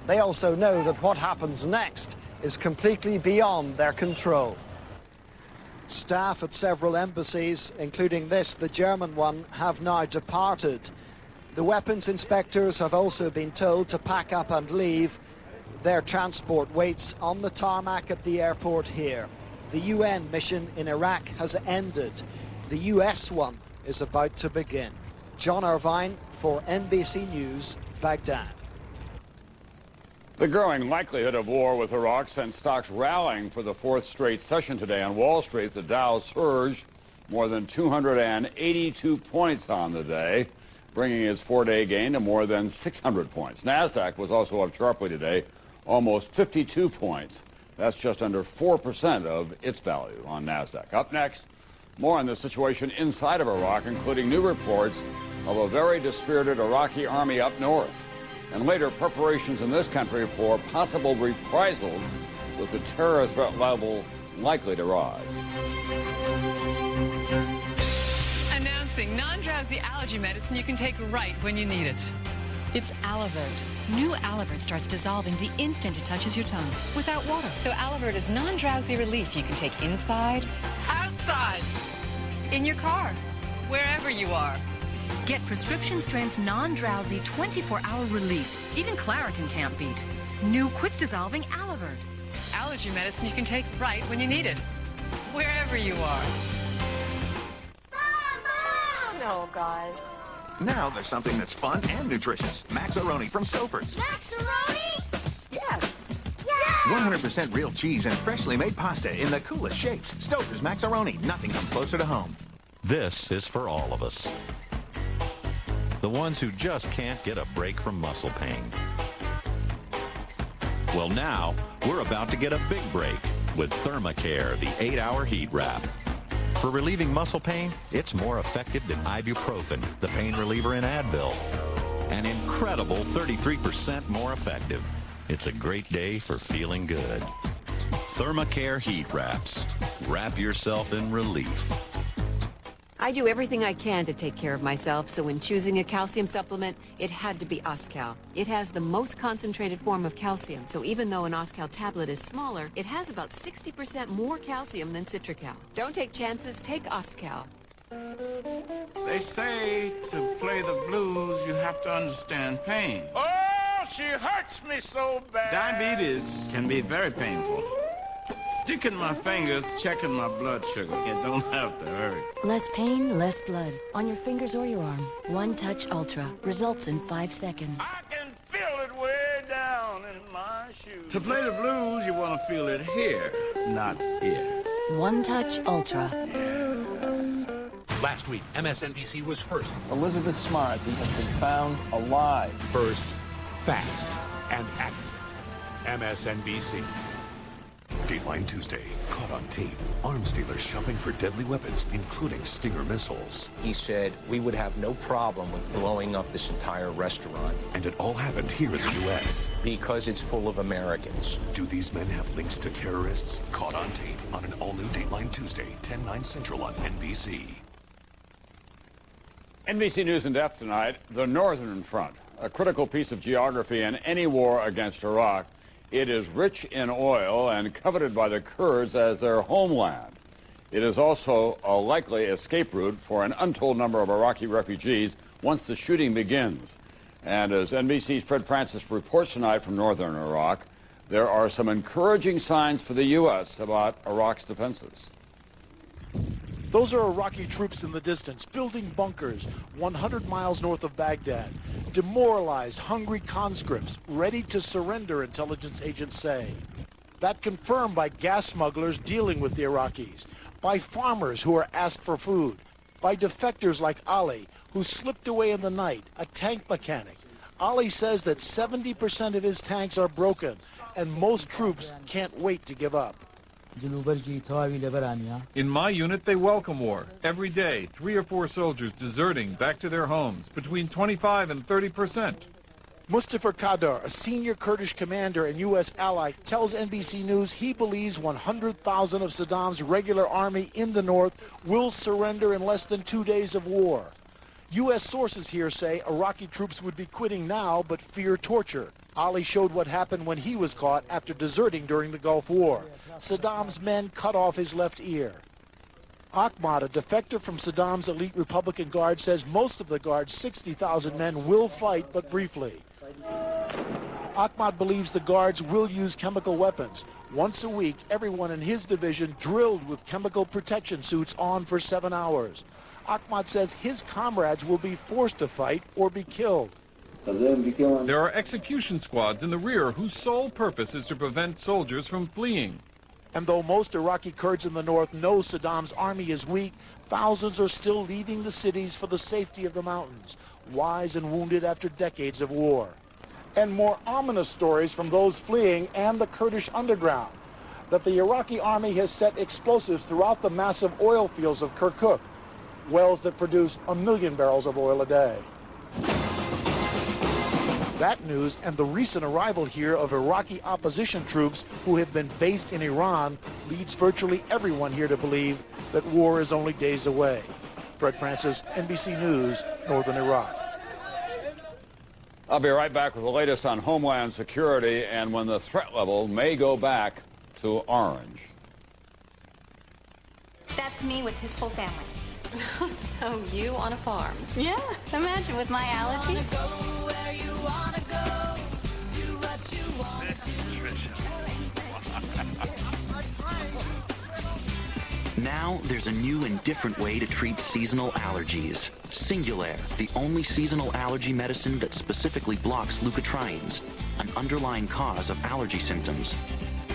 They also know that what happens next is completely beyond their control. Staff at several embassies, including this, the German one, have now departed. The weapons inspectors have also been told to pack up and leave. Their transport waits on the tarmac at the airport here. The UN mission in Iraq has ended. The US one is about to begin. John Irvine for NBC News, Baghdad. The growing likelihood of war with Iraq sent stocks rallying for the fourth straight session today on Wall Street. The Dow surged more than 282 points on the day, bringing its four-day gain to more than 600 points. NASDAQ was also up sharply today, almost 52 points. That's just under 4% of its value on NASDAQ. Up next, more on the situation inside of Iraq, including new reports of a very dispirited Iraqi army up north, and later preparations in this country for possible reprisals with the terrorist threat level likely to rise. Announcing non-drowsy allergy medicine you can take right when you need it. It's Alavert. New Alavert starts dissolving the instant it touches your tongue without water. So Alavert is non-drowsy relief you can take inside, outside, in your car, wherever you are. Get prescription-strength, non-drowsy, 24-hour relief. Even Claritin can't beat. New quick-dissolving Alavert. Allergy medicine you can take right when you need it, wherever you are. No, guys. Now there's something that's fun and nutritious. Maxaroni from Stouffer's. Maxaroni? Yes. 100% real cheese and freshly made pasta in the coolest shapes. Stouffer's Maxaroni. Nothing comes closer to home. This is for all of us. The ones who just can't get a break from muscle pain. Well, now we're about to get a big break with ThermaCare, the 8-hour heat wrap. For relieving muscle pain, it's more effective than ibuprofen, the pain reliever in Advil. An incredible 33% more effective. It's a great day for feeling good. ThermaCare heat wraps. Wrap yourself in relief. I do everything I can to take care of myself, so when choosing a calcium supplement, it had to be Oscal. It has the most concentrated form of calcium, so even though an Oscal tablet is smaller, it has about 60% more calcium than Citracal. Don't take chances, take Oscal. They say to play the blues, you have to understand pain. Oh, she hurts me so bad. Diabetes can be very painful. Sticking my fingers, checking my blood sugar. You don't have to hurry. Less pain, less blood. On your fingers or your arm. One Touch Ultra. Results in 5 seconds. I can feel it way down in my shoes. To play the blues, you want to feel it here, not here. One Touch Ultra. Last week, MSNBC was first. Elizabeth Smart has been found alive. First, fast, and accurate. MSNBC. Dateline Tuesday. Caught on tape. Arms dealers shopping for deadly weapons, including Stinger missiles. He said we would have no problem with blowing up this entire restaurant. And it all happened here in the U.S. Because it's full of Americans. Do these men have links to terrorists? Caught on tape on an all-new Dateline Tuesday, 10/9 Central on NBC. NBC News in depth tonight. The Northern Front, a critical piece of geography in any war against Iraq. It is rich in oil and coveted by the Kurds as their homeland. It is also a likely escape route for an untold number of Iraqi refugees once the shooting begins. And as NBC's Fred Francis reports tonight from northern Iraq, there are some encouraging signs for the U.S. about Iraq's defenses. Those are Iraqi troops in the distance, building bunkers 100 miles north of Baghdad. Demoralized, hungry conscripts, ready to surrender, intelligence agents say. That confirmed by gas smugglers dealing with the Iraqis, by farmers who are asked for food, by defectors like Ali, who slipped away in the night, a tank mechanic. Ali says that 70% of his tanks are broken, and most troops can't wait to give up. In my unit, they welcome war. Every day, 3 or 4 soldiers deserting back to their homes, between 25 and 30%. Mustafa Kadar, a senior Kurdish commander and U.S. ally, tells NBC News he believes 100,000 of Saddam's regular army in the north will surrender in less than 2 days of war. U.S. sources here say Iraqi troops would be quitting now but fear torture. Ali showed what happened when he was caught after deserting during the Gulf War. Saddam's men cut off his left ear. Ahmad, a defector from Saddam's elite Republican Guard, says most of the Guard's 60,000 men will fight, but briefly. Ahmad believes the Guards will use chemical weapons. Once a week, everyone in his division drilled with chemical protection suits on for 7 hours. Ahmad says his comrades will be forced to fight or be killed. There are execution squads in the rear whose sole purpose is to prevent soldiers from fleeing. And though most Iraqi Kurds in the north know Saddam's army is weak, thousands are still leaving the cities for the safety of the mountains, wise and wounded after decades of war. And more ominous stories from those fleeing and the Kurdish underground, that the Iraqi army has set explosives throughout the massive oil fields of Kirkuk, wells that produce 1 million barrels of oil a day. That news and the recent arrival here of Iraqi opposition troops who have been based in Iran leads virtually everyone here to believe that war is only days away. Fred Francis, NBC News, Northern Iraq. I'll be right back with the latest on Homeland Security and when the threat level may go back to orange. That's me with his whole family. So you on a farm? Yeah, imagine with my allergies. This is Trisha. Now there's a new and different way to treat seasonal allergies. Singulair, the only seasonal allergy medicine that specifically blocks leukotrienes, an underlying cause of allergy symptoms.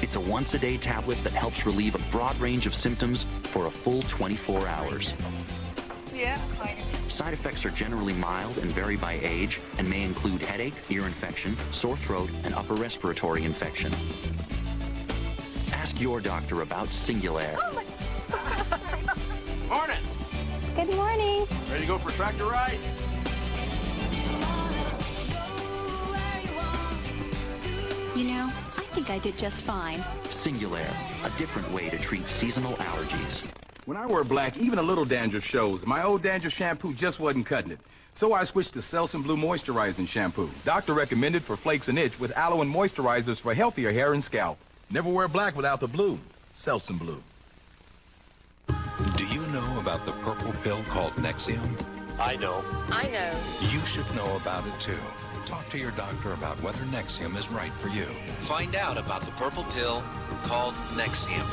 It's a once-a-day tablet that helps relieve a broad range of symptoms for a full 24 hours. Yeah. Side effects are generally mild and vary by age and may include headache, ear infection, sore throat, and upper respiratory infection. Ask your doctor about Singulair. Morning. Good morning. Ready to go for a tractor ride? You know, I think I did just fine. Singulair, a different way to treat seasonal allergies. When I wear black, even a little dandruff shows. My old dandruff shampoo just wasn't cutting it. So I switched to Selsun Blue Moisturizing Shampoo. Doctor recommended for flakes and itch with aloe and moisturizers for healthier hair and scalp. Never wear black without the blue. Selsun Blue. Do you know about the purple pill called Nexium? I know. I know. You should know about it too. Talk to your doctor about whether Nexium is right for you. Find out about the purple pill called Nexium.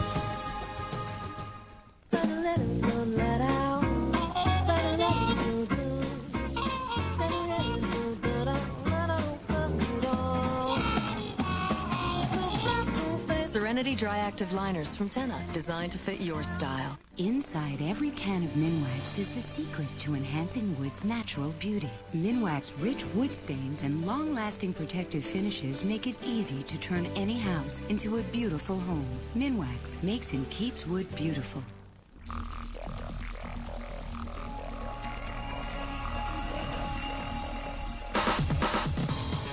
Serenity Dry Active Liners from Tenna, designed to fit your style. Inside every can of Minwax is the secret to enhancing wood's natural beauty. Minwax's rich wood stains and long-lasting protective finishes make it easy to turn any house into a beautiful home. Minwax makes and keeps wood beautiful.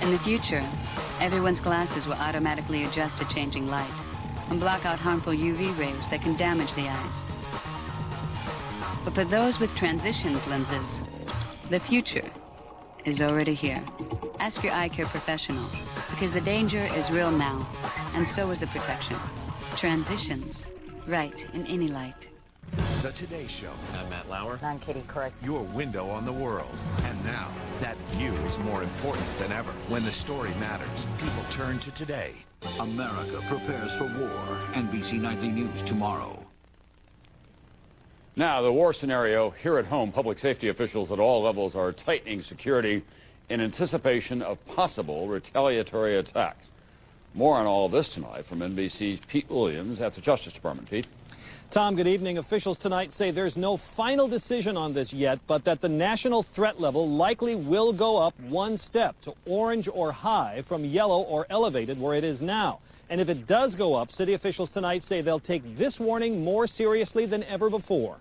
In the future, everyone's glasses will automatically adjust to changing light and block out harmful UV rays that can damage the eyes. But for those with transitions lenses, the future is already here. Ask your eye care professional, because the danger is real now, and so is the protection. Transitions, right in any light. The Today Show. I'm Matt Lauer. I'm Kitty Correct. Your window on the world. And now, that view is more important than ever. When the story matters, people turn to Today. America prepares for war. NBC Nightly News tomorrow. Now, the war scenario here at home, public safety officials at all levels are tightening security in anticipation of possible retaliatory attacks. More on all of this tonight from NBC's Pete Williams at the Justice Department. Pete. Tom, good evening. Officials tonight say there's no final decision on this yet, but that the national threat level likely will go up one step to orange or high from yellow or elevated where it is now. And if it does go up, city officials tonight say they'll take this warning more seriously than ever before.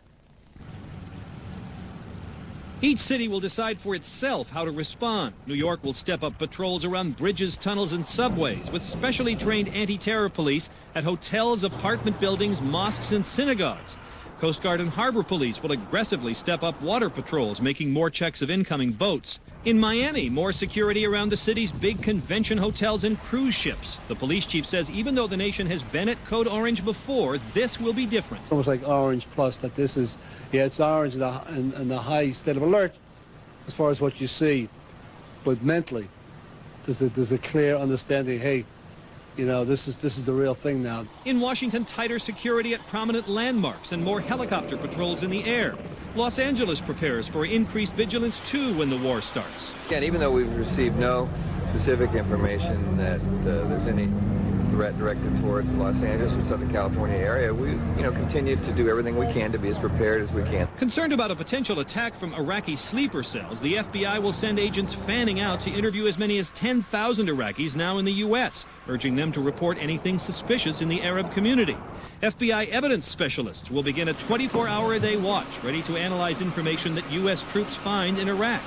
Each city will decide for itself how to respond. New York will step up patrols around bridges, tunnels, and subways with specially trained anti-terror police at hotels, apartment buildings, mosques, and synagogues. Coast Guard and Harbor Police will aggressively step up water patrols, making more checks of incoming boats. In Miami, more security around the city's big convention hotels and cruise ships. The police chief says even though the nation has been at Code Orange before, this will be different. It's almost like Orange Plus, that this is, yeah, it's orange and the high state of alert as far as what you see. But mentally, there's a clear understanding, hey, You know, this is the real thing now. In Washington, tighter security at prominent landmarks and more helicopter patrols in the air. Los Angeles prepares for increased vigilance, too, when the war starts. And even though we've received no specific information that there's any threat directed towards Los Angeles or Southern California area, we, continue to do everything we can to be as prepared as we can. Concerned about a potential attack from Iraqi sleeper cells, the FBI will send agents fanning out to interview as many as 10,000 Iraqis now in the U.S., urging them to report anything suspicious in the Arab community. FBI evidence specialists will begin a 24-hour-a-day watch, ready to analyze information that U.S. troops find in Iraq.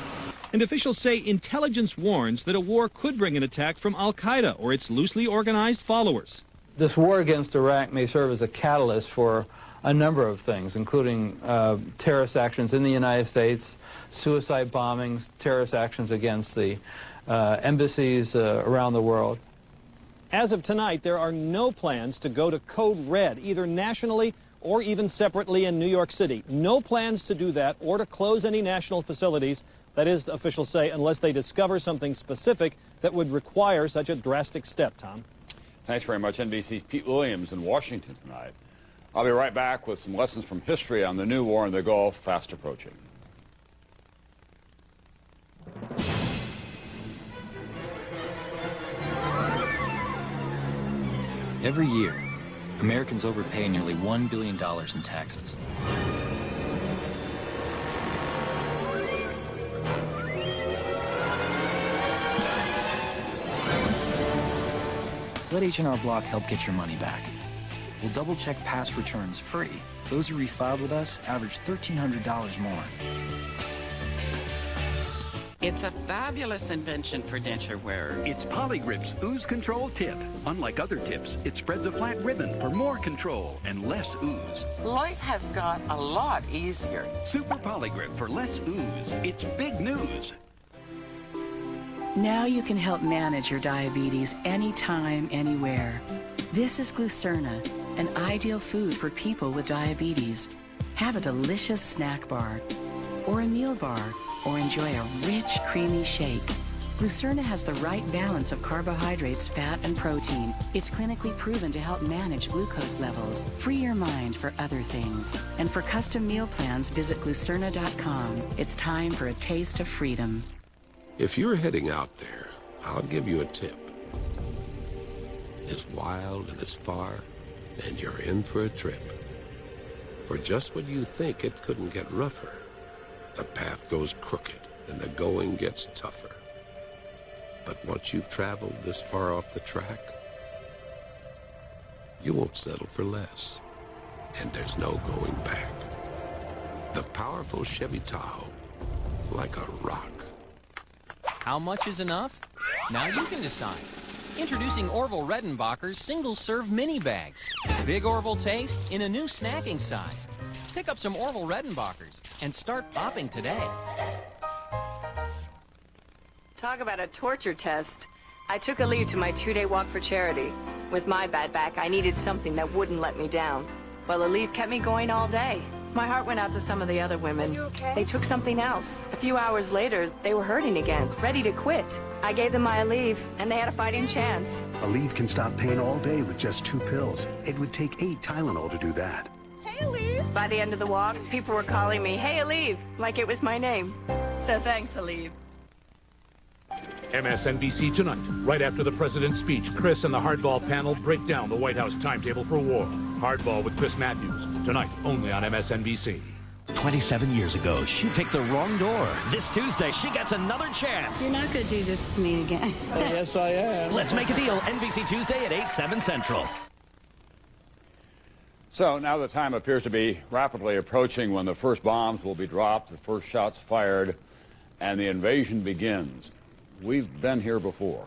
And officials say intelligence warns that a war could bring an attack from al-Qaeda or its loosely organized followers. This war against Iraq may serve as a catalyst for a number of things, including terrorist actions in the United States, suicide bombings, terrorist actions against the embassies around the world. As of tonight, there are no plans to go to Code Red, either nationally or even separately in New York City. No plans to do that or to close any national facilities. That is, officials say, unless they discover something specific that would require such a drastic step, Tom. Thanks very much, NBC's Pete Williams in Washington tonight. I'll be right back with some lessons from history on the new war in the Gulf, fast approaching. Every year, Americans overpay nearly $1 billion in taxes. Let H&R Block help get your money back. We'll double-check past returns free. Those who refiled with us average $1,300 more. It's a fabulous invention for denture wearers. It's Polygrip's Ooze Control Tip. Unlike other tips, it spreads a flat ribbon for more control and less ooze. Life has got a lot easier. Super Polygrip for less ooze. It's big news. Now you can help manage your diabetes anytime, anywhere. This is Glucerna, an ideal food for people with diabetes. Have a delicious snack bar, or a meal bar, or enjoy a rich, creamy shake. Glucerna has the right balance of carbohydrates, fat, and protein. It's clinically proven to help manage glucose levels. Free your mind for other things. And for custom meal plans, visit Glucerna.com. It's time for a taste of freedom. If you're heading out there, I'll give you a tip. It's wild and it's far, and you're in for a trip. For just when you think it couldn't get rougher, the path goes crooked and the going gets tougher. But once you've traveled this far off the track, you won't settle for less. And there's no going back. The powerful Chevy Tahoe, like a rock. How much is enough? Now you can decide. Introducing Orville Redenbacher's single-serve mini bags. Big Orville taste in a new snacking size. Pick up some Orville Redenbachers and start bopping today. Talk about a torture test. I took Aleve to my 2-day walk for charity. With my bad back, I needed something that wouldn't let me down. Well, Aleve kept me going all day. My heart went out to some of the other women. Are you okay? They took something else. A few hours later, they were hurting again, ready to quit. I gave them my Aleve, and they had a fighting chance. Aleve can stop pain all day with just 2 pills. It would take 8 Tylenol to do that. Hey, Aleve! By the end of the walk, people were calling me, Hey, Aleve, like it was my name. So thanks, Aleve. MSNBC tonight. Right after the president's speech, Chris and the Hardball panel break down the White House timetable for war. Hardball with Chris Matthews. Tonight, only on MSNBC. 27 years ago, she picked the wrong door. This Tuesday, she gets another chance. You're not going to do this to me again. Yes, I am. Let's make a deal. NBC Tuesday at 8, 7 Central. So now the time appears to be rapidly approaching when the first bombs will be dropped, the first shots fired, and the invasion begins. We've been here before.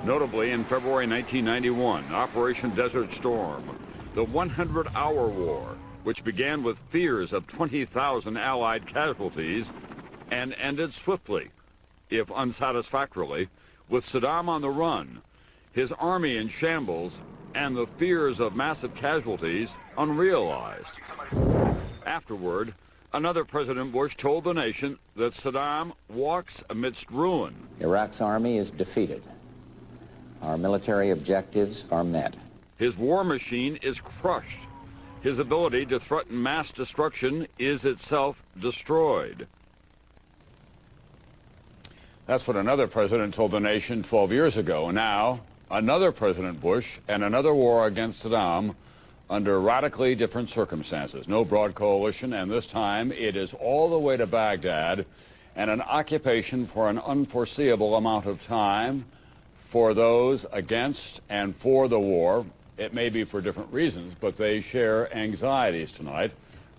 Notably, in February 1991, Operation Desert Storm, the 100-hour war, which began with fears of 20,000 Allied casualties and ended swiftly, if unsatisfactorily, with Saddam on the run, his army in shambles, and the fears of massive casualties unrealized. Afterward, Another President Bush told the nation that Saddam walks amidst ruin. Iraq's army is defeated. Our military objectives are met. His war machine is crushed. His ability to threaten mass destruction is itself destroyed. That's what another president told the nation 12 years ago. Now, another President Bush and another war against Saddam under radically different circumstances. No broad coalition, and this time it is all the way to Baghdad and an occupation for an unforeseeable amount of time for those against and for the war. It may be for different reasons, but they share anxieties tonight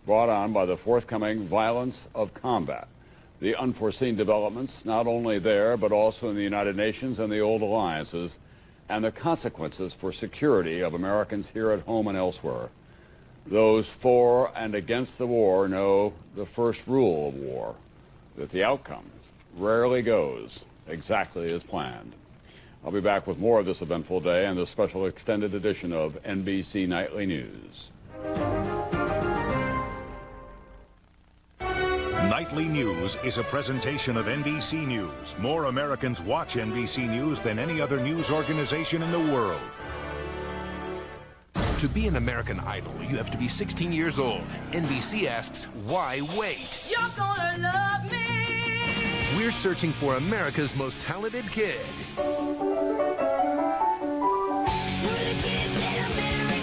brought on by the forthcoming violence of combat. The unforeseen developments, not only there, but also in the United Nations and the old alliances, and the consequences for security of Americans here at home and elsewhere. Those for and against the war know the first rule of war, that the outcome rarely goes exactly as planned. I'll be back with more of this eventful day and this special extended edition of NBC Nightly News. Nightly News is a presentation of NBC News. More Americans watch NBC News than any other news organization in the world. To be an American Idol, you have to be 16 years old. NBC asks, why wait? You're gonna love me. We're searching for America's most talented kid.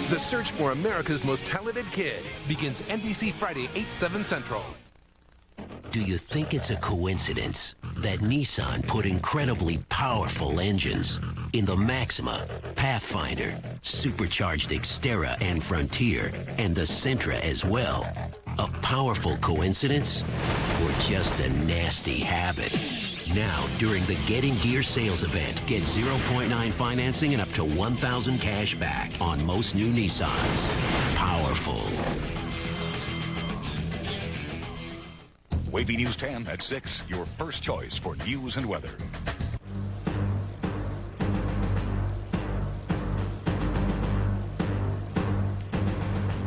The search for America's most talented kid begins NBC Friday, 8/7 Central. Do you think it's a coincidence that Nissan put incredibly powerful engines in the Maxima, Pathfinder, supercharged Xterra and Frontier, and the Sentra as well? A powerful coincidence or just a nasty habit? Now, during the Getting Gear sales event, get 0.9 financing and up to $1,000 cash back on most new Nissans. Powerful. WAVY News 10 at 6, your first choice for news and weather.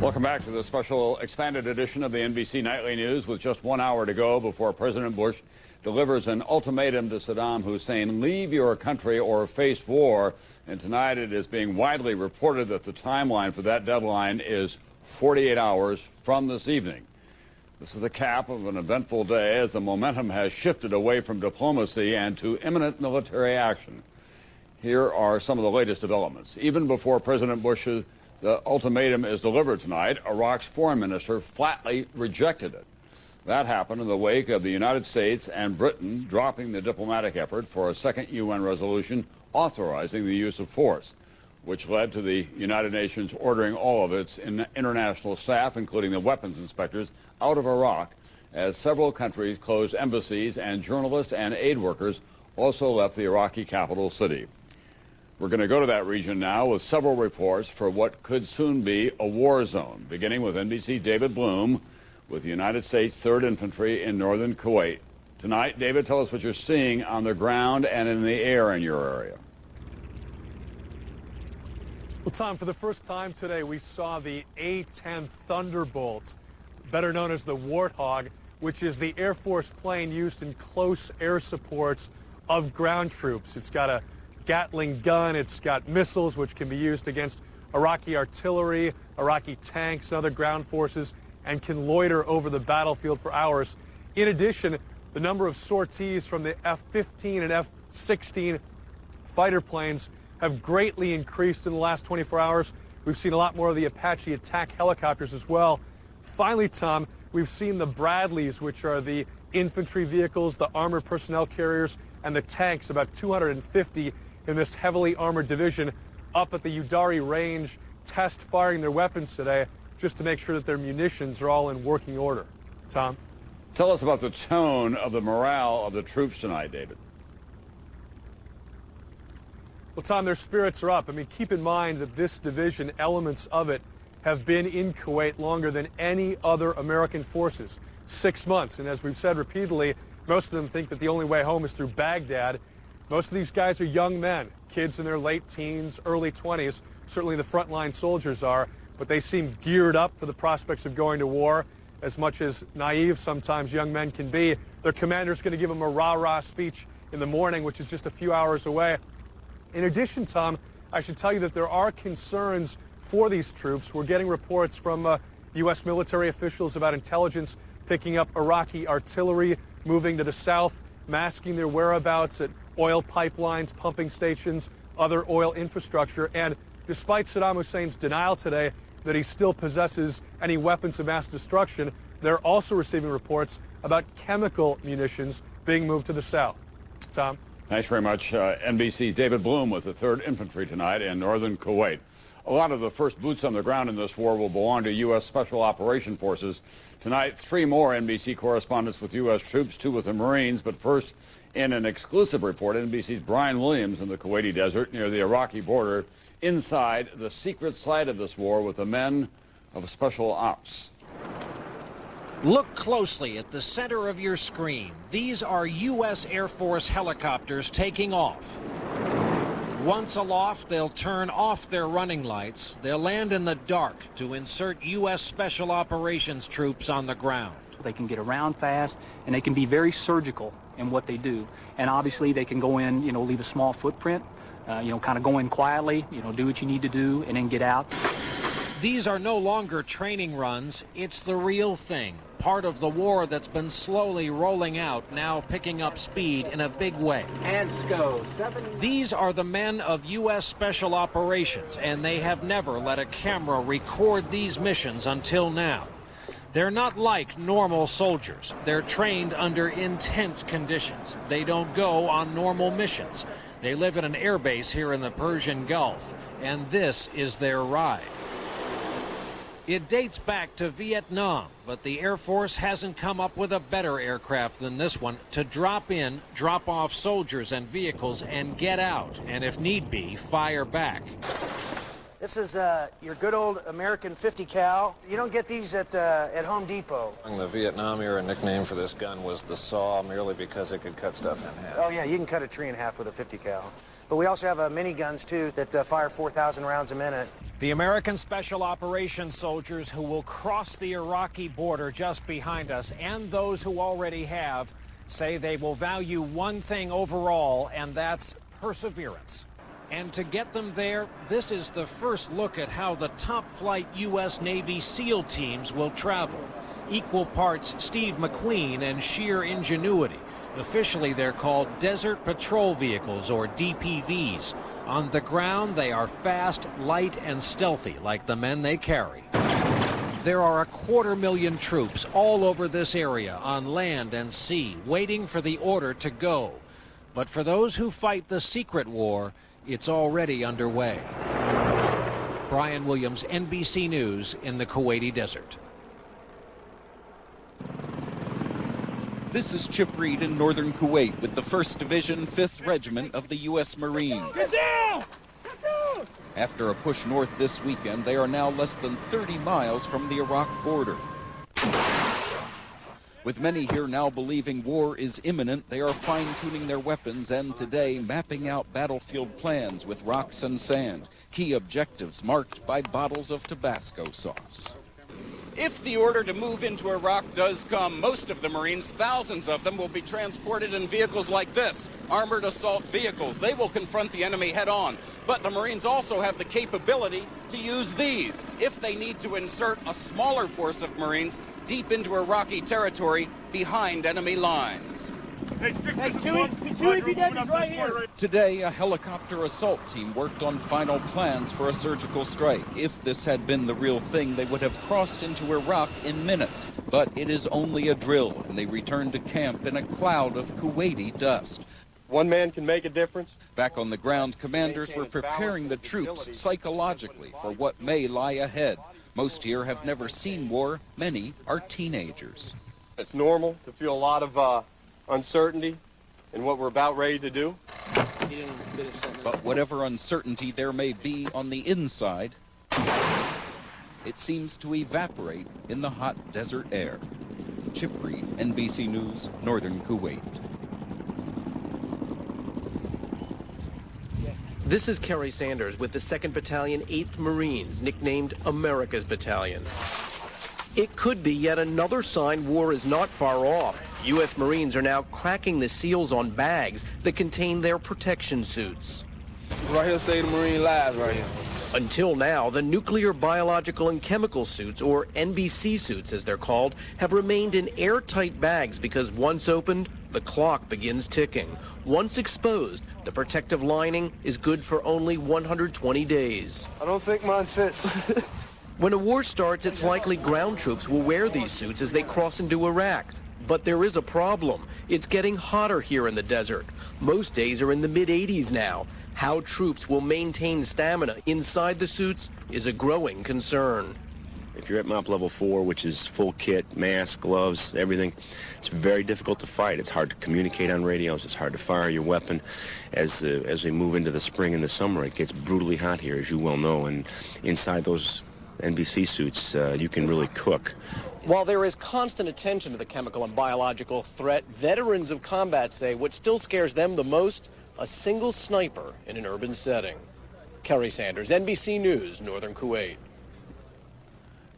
Welcome back to the special expanded edition of the NBC Nightly News with just 1 hour to go before President Bush delivers an ultimatum to Saddam Hussein, leave your country or face war. And tonight it is being widely reported that the timeline for that deadline is 48 hours from this evening. This is the cap of an eventful day as the momentum has shifted away from diplomacy and to imminent military action. Here are some of the latest developments. Even before President Bush's ultimatum is delivered tonight, Iraq's foreign minister flatly rejected it. That happened in the wake of the United States and Britain dropping the diplomatic effort for a second UN resolution authorizing the use of force, which led to the United Nations ordering all of its international staff, including the weapons inspectors, out of Iraq, as several countries closed embassies and journalists and aid workers also left the Iraqi capital city. We're going to go to that region now with several reports for what could soon be a war zone, beginning with NBC's David Bloom with the United States 3rd Infantry in northern Kuwait. Tonight, David, tell us what you're seeing on the ground and in the air in your area. Well, Tom, for the first time today, we saw the A-10 Thunderbolt, better known as the Warthog, which is the Air Force plane used in close air supports of ground troops. It's got a Gatling gun, it's got missiles which can be used against Iraqi artillery, Iraqi tanks, and other ground forces, and can loiter over the battlefield for hours. In addition, the number of sorties from the F-15 and F-16 fighter planes have greatly increased in the last 24 hours. We've seen a lot more of the Apache attack helicopters as well. Finally, Tom, we've seen the Bradleys, which are the infantry vehicles, the armored personnel carriers, and the tanks, about 250 in this heavily armored division, up at the Udari range, test firing their weapons today, just to make sure that their munitions are all in working order. Tom? Tell us about the tone of the morale of the troops tonight, David. Well, Tom, their spirits are up. I mean, keep in mind that this division, elements of it, have been in Kuwait longer than any other American forces, 6 months. And as we've said repeatedly, most of them think that the only way home is through Baghdad. Most of these guys are young men, kids in their late teens, early 20s. Certainly the frontline soldiers are, but they seem geared up for the prospects of going to war. as much as naive sometimes young men can be. Their commander's going to give them a rah-rah speech in the morning, which is just a few hours away. In addition, Tom, I should tell you that there are concerns for these troops. We're getting reports from U.S. military officials about intelligence picking up Iraqi artillery moving to the south, masking their whereabouts at oil pipelines, pumping stations, other oil infrastructure. And despite Saddam Hussein's denial today that he still possesses any weapons of mass destruction, they're also receiving reports about chemical munitions being moved to the south. Tom? Thanks very much. NBC's David Bloom with the 3rd Infantry tonight in northern Kuwait. A lot of the first boots on the ground in this war will belong to U.S. Special Operation Forces. Tonight, 3 more NBC correspondents with U.S. troops, 2 with the Marines. But first, in an exclusive report, NBC's Brian Williams in the Kuwaiti desert near the Iraqi border, inside the secret site of this war with the men of Special Ops. Look closely at the center of your screen. These are U.S. Air Force helicopters taking off. Once aloft, they'll turn off their running lights. They'll land in the dark to insert U.S. Special Operations troops on the ground. They can get around fast, and they can be very surgical in what they do. And obviously, they can go in, leave a small footprint, kind of go in quietly, do what you need to do, and then get out. These are no longer training runs. It's the real thing. Part of the war that's been slowly rolling out, now picking up speed in a big way. Hands go. These are the men of U.S. Special Operations, and they have never let a camera record these missions until now. They're not like normal soldiers. They're trained under intense conditions. They don't go on normal missions. They live at an airbase here in the Persian Gulf, and this is their ride. It dates back to Vietnam, but the Air Force hasn't come up with a better aircraft than this one to drop in, drop off soldiers and vehicles, and get out, and if need be, fire back. This is your good old American 50 cal. You don't get these at Home Depot. The Vietnam era nickname for this gun was the Saw, merely because it could cut stuff in half. Oh yeah, you can cut a tree in half with a 50 cal. But we also have miniguns too that fire 4,000 rounds a minute. The American Special Operations soldiers who will cross the Iraqi border just behind us, and those who already have, say they will value one thing overall, and that's perseverance. And to get them there, this is the first look at how the top-flight U.S. Navy SEAL teams will travel. Equal parts Steve McQueen and sheer ingenuity. Officially, they're called Desert Patrol Vehicles, or DPVs. On the ground, they are fast, light, and stealthy, like the men they carry. There are 250,000 troops all over this area, on land and sea, waiting for the order to go. But for those who fight the secret war, it's already underway. Brian Williams, NBC News, in the Kuwaiti desert. This is Chip Reed in northern Kuwait with the 1st Division, 5th Regiment of the U.S. Marines. Get down! After a push north this weekend, they are now less than 30 miles from the Iraq border. With many here now believing war is imminent, they are fine-tuning their weapons and today mapping out battlefield plans with rocks and sand, key objectives marked by bottles of Tabasco sauce. If the order to move into Iraq does come, most of the Marines, thousands of them, will be transported in vehicles like this, armored assault vehicles. They will confront the enemy head-on. But the Marines also have the capability to use these if they need to insert a smaller force of Marines deep into Iraqi territory behind enemy lines. Today, a helicopter assault team worked on final plans for a surgical strike. If this had been the real thing, they would have crossed into Iraq in minutes. But it is only a drill, and they return to camp in a cloud of Kuwaiti dust. One man can make a difference. Back on the ground, commanders were preparing the troops psychologically for what may lie ahead. Most here have never seen war. Many are teenagers. It's normal to feel a lot of uncertainty in what we're about ready to do. But whatever uncertainty there may be on the inside, it seems to evaporate in the hot desert air. Chip Reed, NBC News, Northern Kuwait. This is Kerry Sanders with the 2nd Battalion, 8th Marines, nicknamed America's Battalion. It could be yet another sign war is not far off. U.S. Marines are now cracking the seals on bags that contain their protection suits. Right here say the Marine lives right here. Until now, the nuclear, biological, and chemical suits, or NBC suits as they're called, have remained in airtight bags because once opened, the clock begins ticking. Once exposed, the protective lining is good for only 120 days. I don't think mine fits. When a war starts, it's likely ground troops will wear these suits as they cross into Iraq. But there is a problem. It's getting hotter here in the desert. Most days are in the mid-80s now. How troops will maintain stamina inside the suits is a growing concern. If you're at MOP level 4, which is full kit, mask, gloves, everything, it's very difficult to fight. It's hard to communicate on radios. It's hard to fire your weapon. As we move into the spring and the summer, it gets brutally hot here, as you well know. And inside those NBC suits, you can really cook. While there is constant attention to the chemical and biological threat, veterans of combat say what still scares them the most, a single sniper in an urban setting. Kerry Sanders, NBC News, Northern Kuwait.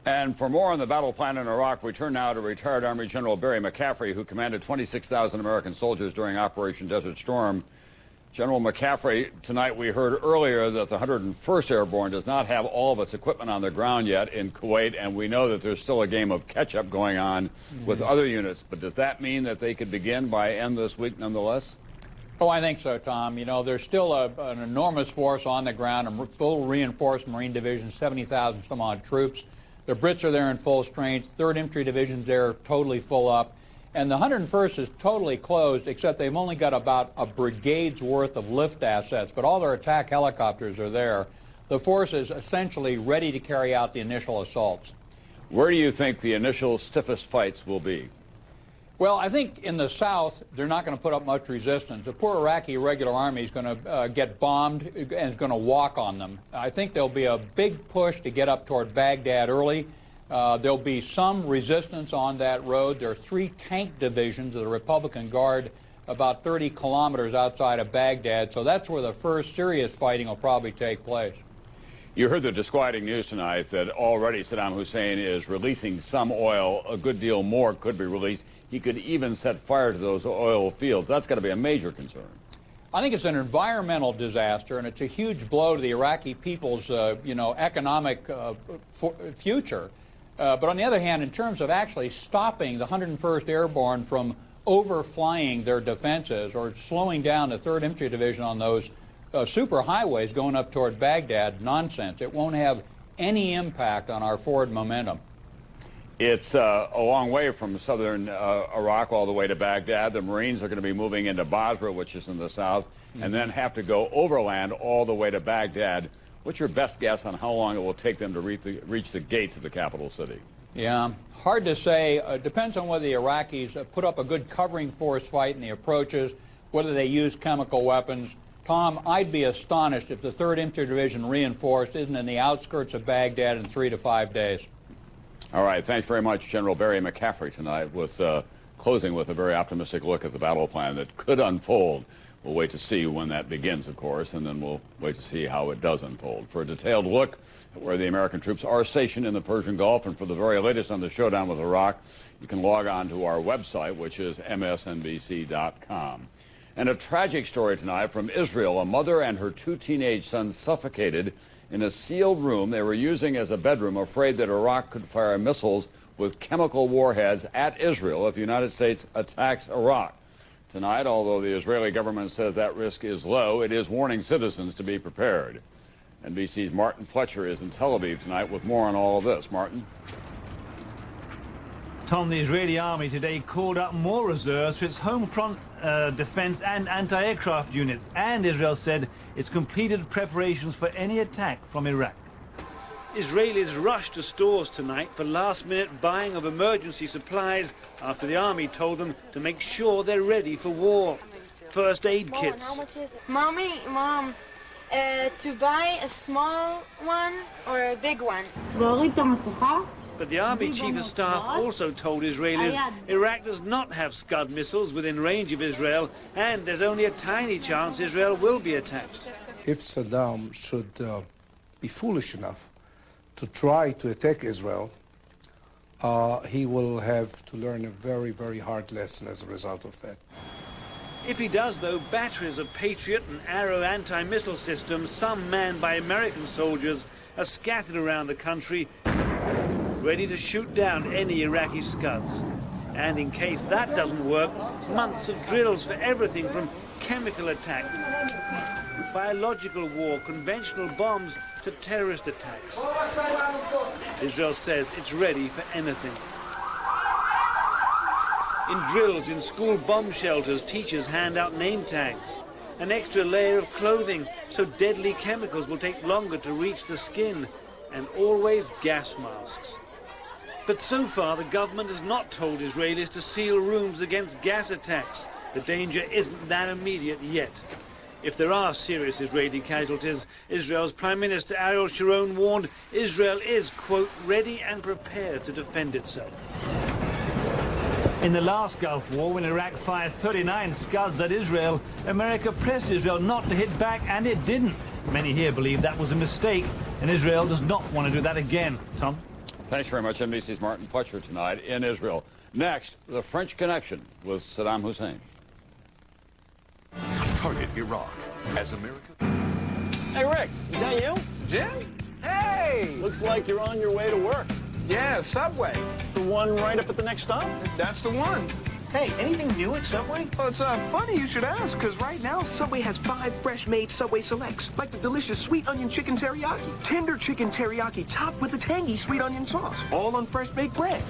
And for more on the battle plan in Iraq, we turn now to retired Army General Barry McCaffrey, who commanded 26,000 American soldiers during Operation Desert Storm. General McCaffrey, tonight we heard earlier that the 101st Airborne does not have all of its equipment on the ground yet in Kuwait, and we know that there's still a game of catch-up going on with other units. But does that mean that they could begin by end this week nonetheless? Oh, I think so, Tom. You know, there's still an enormous force on the ground, a full reinforced Marine Division, 70,000 some odd troops. The Brits are there in full strength. 3rd Infantry Division's there totally full up. And the 101st is totally closed, except they've only got about a brigade's worth of lift assets, but all their attack helicopters are there. The force is essentially ready to carry out the initial assaults. Where do you think the initial stiffest fights will be? Well, I think in the south, they're not going to put up much resistance. The poor Iraqi regular army is going to get bombed and is going to walk on them. I think there'll be a big push to get up toward Baghdad early. There'll be some resistance on that road. There are 3 tank divisions of the Republican Guard about 30 kilometers outside of Baghdad, so that's where the first serious fighting will probably take place. You heard the disquieting news tonight that already Saddam Hussein is releasing some oil. A good deal more could be released. He could even set fire to those oil fields. That's got to be a major concern. I think it's an environmental disaster, and it's a huge blow to the Iraqi people's, economic future. But on the other hand, in terms of actually stopping the 101st Airborne from overflying their defenses or slowing down the 3rd Infantry Division on those super highways going up toward Baghdad, nonsense. It won't have any impact on our forward momentum. It's a long way from southern Iraq all the way to Baghdad. The Marines are going to be moving into Basra, which is in the south, and then have to go overland all the way to Baghdad. What's your best guess on how long it will take them to reach the gates of the capital city? Yeah, hard to say. Depends on whether the Iraqis put up a good covering force fight in the approaches, whether they use chemical weapons. Tom, I'd be astonished if the 3rd Infantry Division reinforced isn't in the outskirts of Baghdad in 3 to 5 days. All right, thanks very much, General Barry McCaffrey, tonight, with closing with a very optimistic look at the battle plan that could unfold. We'll wait to see when that begins, of course, and then we'll wait to see how it does unfold. For a detailed look at where the American troops are stationed in the Persian Gulf, and for the very latest on the showdown with Iraq, you can log on to our website, which is msnbc.com. And a tragic story tonight from Israel. A mother and her 2 teenage sons suffocated in a sealed room they were using as a bedroom, afraid that Iraq could fire missiles with chemical warheads at Israel if the United States attacks Iraq. Tonight, although the Israeli government says that risk is low, it is warning citizens to be prepared. NBC's Martin Fletcher is in Tel Aviv tonight with more on all of this. Martin? Tom, the Israeli army today called up more reserves for its home front defense and anti-aircraft units, and Israel said it's completed preparations for any attack from Iraq. Israelis rushed to stores tonight for last-minute buying of emergency supplies after the army told them to make sure they're ready for war. First aid kits. How much is it? Mom, to buy a small one or a big one? But the Army Chief of Staff also told Israelis Iraq does not have Scud missiles within range of Israel, and there's only a tiny chance Israel will be attacked. If Saddam should be foolish enough to try to attack Israel, he will have to learn a very, very hard lesson as a result of that. If he does, though, batteries of Patriot and Arrow anti-missile systems, some manned by American soldiers, are scattered around the country, ready to shoot down any Iraqi Scuds. And in case that doesn't work, months of drills for everything from chemical attack, biological war, conventional bombs, to terrorist attacks. Israel says it's ready for anything. In drills, in school bomb shelters, teachers hand out name tags. An extra layer of clothing, so deadly chemicals will take longer to reach the skin. And always gas masks. But so far, the government has not told Israelis to seal rooms against gas attacks. The danger isn't that immediate yet. If there are serious Israeli casualties, Israel's Prime Minister Ariel Sharon warned Israel is, quote, ready and prepared to defend itself. In the last Gulf War, when Iraq fired 39 Scuds at Israel, America pressed Israel not to hit back, and it didn't. Many here believe that was a mistake, and Israel does not want to do that again. Tom? Thanks very much, NBC's Martin Fletcher tonight in Israel. Next, the French connection with Saddam Hussein. Target Iraq as America. Hey, Rick, is that you? Jim? Hey! Looks like you're on your way to work. Yeah, Subway. The one right up at the next stop? That's the one. Hey, anything new at Subway? Well, it's funny you should ask, because right now, Subway has 5 fresh-made Subway Selects, like the delicious sweet onion chicken teriyaki, tender chicken teriyaki topped with the tangy sweet onion sauce, all on fresh-baked bread.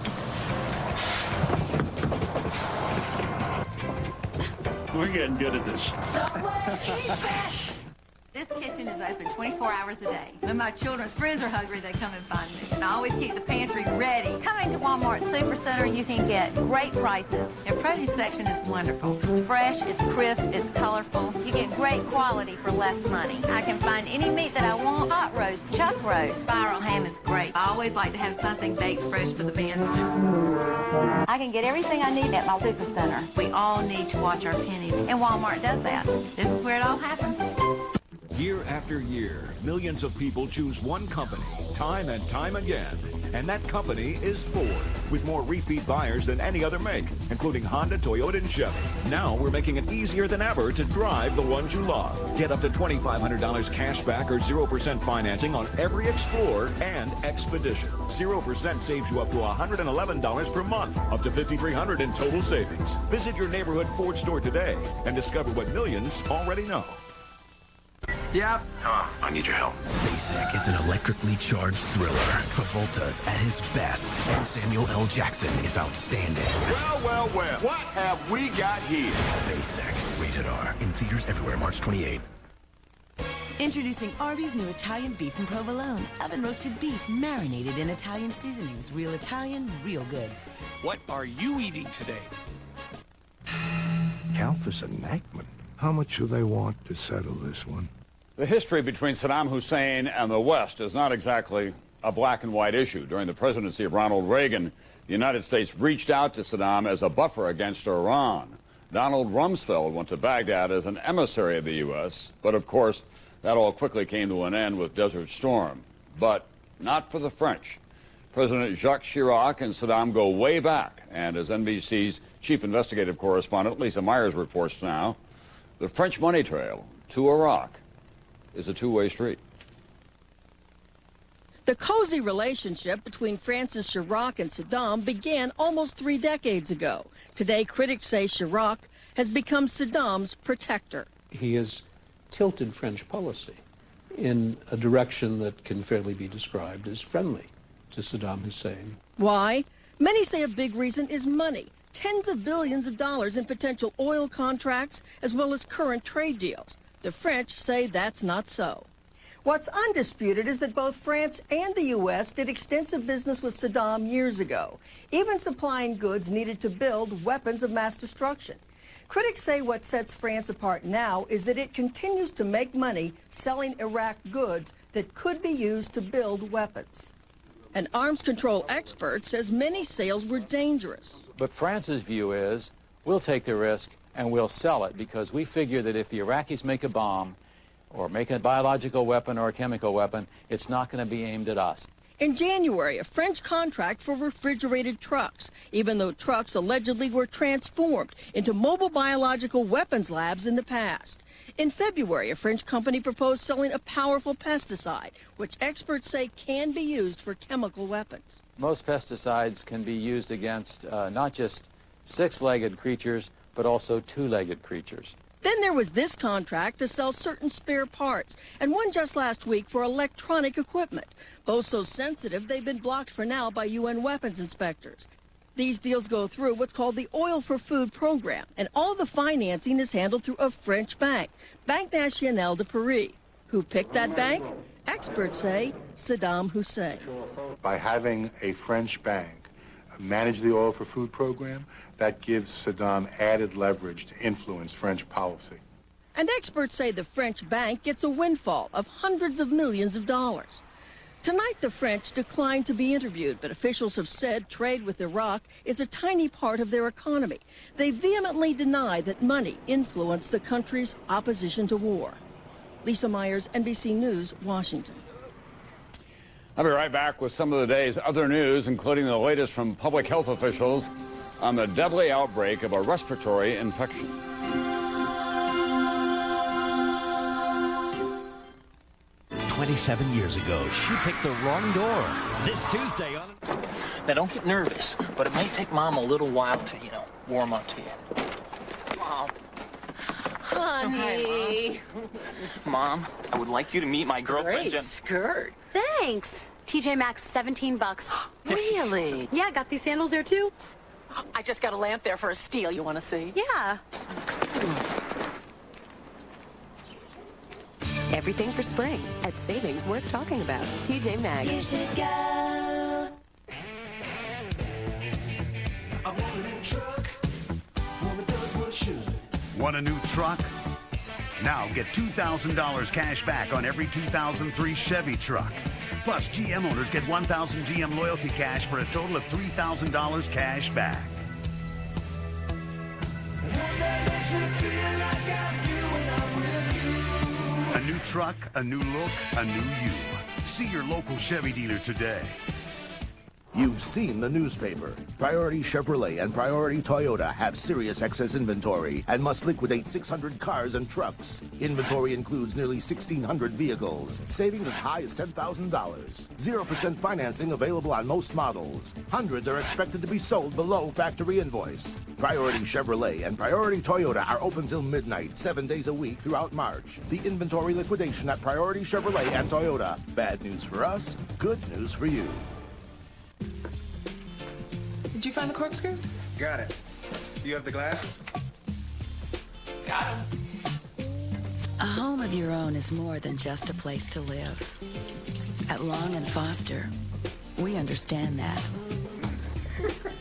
We're getting good at this. Subway, eat fresh! This kitchen is open 24 hours a day. When my children's friends are hungry, they come and find me. And I always keep the pantry ready. Coming to Walmart Supercenter, you can get great prices. Their produce section is wonderful. It's fresh, it's crisp, it's colorful. You get great quality for less money. I can find any meat that I want. Hot roast, chuck roast, spiral ham is great. I always like to have something baked fresh for the band. I can get everything I need at my Supercenter. We all need to watch our pennies, and Walmart does that. This is where it all happens. Year after year, millions of people choose one company, time and time again. And that company is Ford, with more repeat buyers than any other make, including Honda, Toyota, and Chevy. Now we're making it easier than ever to drive the ones you love. Get up to $2,500 cash back or 0% financing on every Explorer and Expedition. 0% saves you up to $111 per month, up to $5,300 in total savings. Visit your neighborhood Ford store today and discover what millions already know. Yep. I need your help. Basic is an electrically charged thriller. Travolta's at his best, and Samuel L. Jackson is outstanding. Well. What have we got here? Basic. Rated R. In theaters everywhere, March 28th. Introducing Arby's new Italian beef from provolone. Oven-roasted beef marinated in Italian seasonings. Real Italian, real good. What are you eating today? Countess enactment. How much do they want to settle this one? The history between Saddam Hussein and the West is not exactly a black and white issue. During the presidency of Ronald Reagan, the United States reached out to Saddam as a buffer against Iran. Donald Rumsfeld went to Baghdad as an emissary of the U.S., but of course, that all quickly came to an end with Desert Storm. But not for the French. President Jacques Chirac and Saddam go way back, and as NBC's chief investigative correspondent Lisa Myers reports now, the French money trail to Iraq is a two-way street. The cozy relationship between Francis Chirac and Saddam began almost 3 decades ago. Today, critics say Chirac has become Saddam's protector. He has tilted French policy in a direction that can fairly be described as friendly to Saddam Hussein. Why? Many say a big reason is money. Tens of billions of dollars in potential oil contracts, as well as current trade deals. The French say that's not so. What's undisputed is that both France and the U.S. did extensive business with Saddam years ago, even supplying goods needed to build weapons of mass destruction. Critics say what sets France apart now is that it continues to make money selling Iraq goods that could be used to build weapons. An arms control expert says many sales were dangerous. But France's view is, we'll take the risk and we'll sell it because we figure that if the Iraqis make a bomb or make a biological weapon or a chemical weapon, it's not going to be aimed at us. In January, a French contract for refrigerated trucks, even though trucks allegedly were transformed into mobile biological weapons labs in the past. In February, a French company proposed selling a powerful pesticide, which experts say can be used for chemical weapons. Most pesticides can be used against not just six-legged creatures, but also two-legged creatures. Then there was this contract to sell certain spare parts, and one just last week for electronic equipment, both so sensitive they've been blocked for now by UN weapons inspectors. These deals go through what's called the Oil for Food program, and all the financing is handled through a French bank, Banque Nationale de Paris. Who picked that bank? Experts say Saddam Hussein. By having a French bank manage the Oil for Food program, that gives Saddam added leverage to influence French policy. And experts say the French bank gets a windfall of hundreds of millions of dollars. Tonight, the French declined to be interviewed, but officials have said trade with Iraq is a tiny part of their economy. They vehemently deny that money influenced the country's opposition to war. Lisa Myers, NBC News, Washington. I'll be right back with some of the day's other news, including the latest from public health officials on the deadly outbreak of a respiratory infection. "27 years ago, she picked the wrong door. This Tuesday on... Now, don't get nervous, but it may take Mom a little while to, warm up to you. Mom. Honey. Mom, I would like you to meet my girlfriend, Great skirt. Thanks. TJ Maxx, $17. Really? Yeah, got these sandals there too. I just got a lamp there for a steal. You want to see? Yeah. Everything for spring at savings worth talking about. TJ Maxx. You should go. I want a new truck. One that does what it should. Want a new truck? Now get $2,000 cash back on every 2003 Chevy truck. Plus, GM owners get 1,000 GM loyalty cash for a total of $3,000 cash back. A new truck, a new look, a new you. See your local Chevy dealer today. You've seen the newspaper. Priority Chevrolet and Priority Toyota have serious excess inventory and must liquidate 600 cars and trucks. Inventory includes nearly 1,600 vehicles, saving as high as $10,000. 0% financing available on most models. Hundreds are expected to be sold below factory invoice. Priority Chevrolet and Priority Toyota are open till midnight, 7 days a week throughout March. The inventory liquidation at Priority Chevrolet and Toyota. Bad news for us, good news for you. Did you find the corkscrew? Got it. You have the glasses? Got him. A home of your own is more than just a place to live. At Long & Foster, we understand that.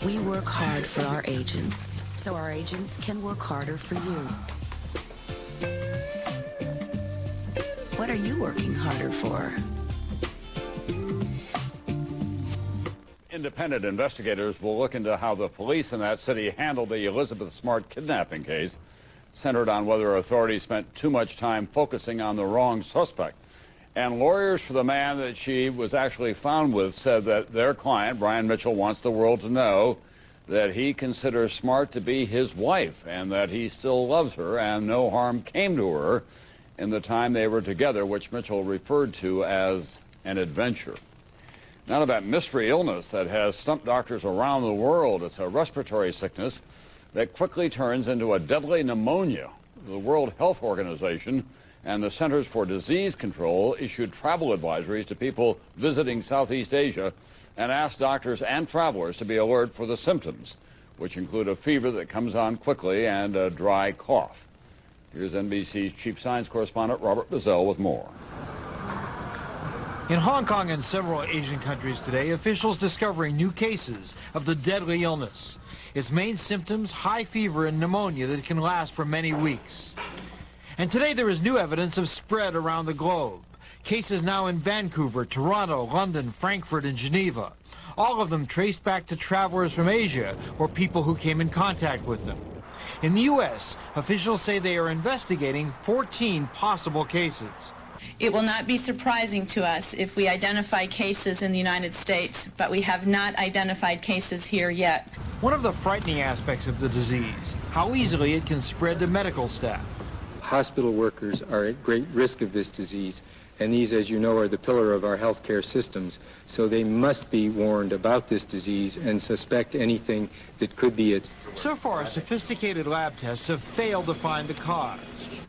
We work hard for our agents, so our agents can work harder for you. What are you working harder for? Independent investigators will look into how the police in that city handled the Elizabeth Smart kidnapping case, centered on whether authorities spent too much time focusing on the wrong suspect. And lawyers for the man that she was actually found with said that their client, Brian Mitchell, wants the world to know that he considers Smart to be his wife and that he still loves her and no harm came to her in the time they were together, which Mitchell referred to as an adventure. Now to that mystery illness that has stumped doctors around the world. It's a respiratory sickness that quickly turns into a deadly pneumonia. The World Health Organization and the Centers for Disease Control issued travel advisories to people visiting Southeast Asia and asked doctors and travelers to be alert for the symptoms, which include a fever that comes on quickly and a dry cough. Here's NBC's chief science correspondent Robert Bazell with more. In Hong Kong and several Asian countries today, officials discovering new cases of the deadly illness. Its main symptoms, high fever and pneumonia that can last for many weeks. And today there is new evidence of spread around the globe. Cases now in Vancouver, Toronto, London, Frankfurt, and Geneva. All of them traced back to travelers from Asia or people who came in contact with them. In the U.S., officials say they are investigating 14 possible cases. It will not be surprising to us if we identify cases in the United States, but we have not identified cases here yet. One of the frightening aspects of the disease, how easily it can spread to medical staff. Hospital workers are at great risk of this disease, and these, as you know, are the pillar of our healthcare systems. So they must be warned about this disease and suspect anything that could be it. So far, sophisticated lab tests have failed to find the cause.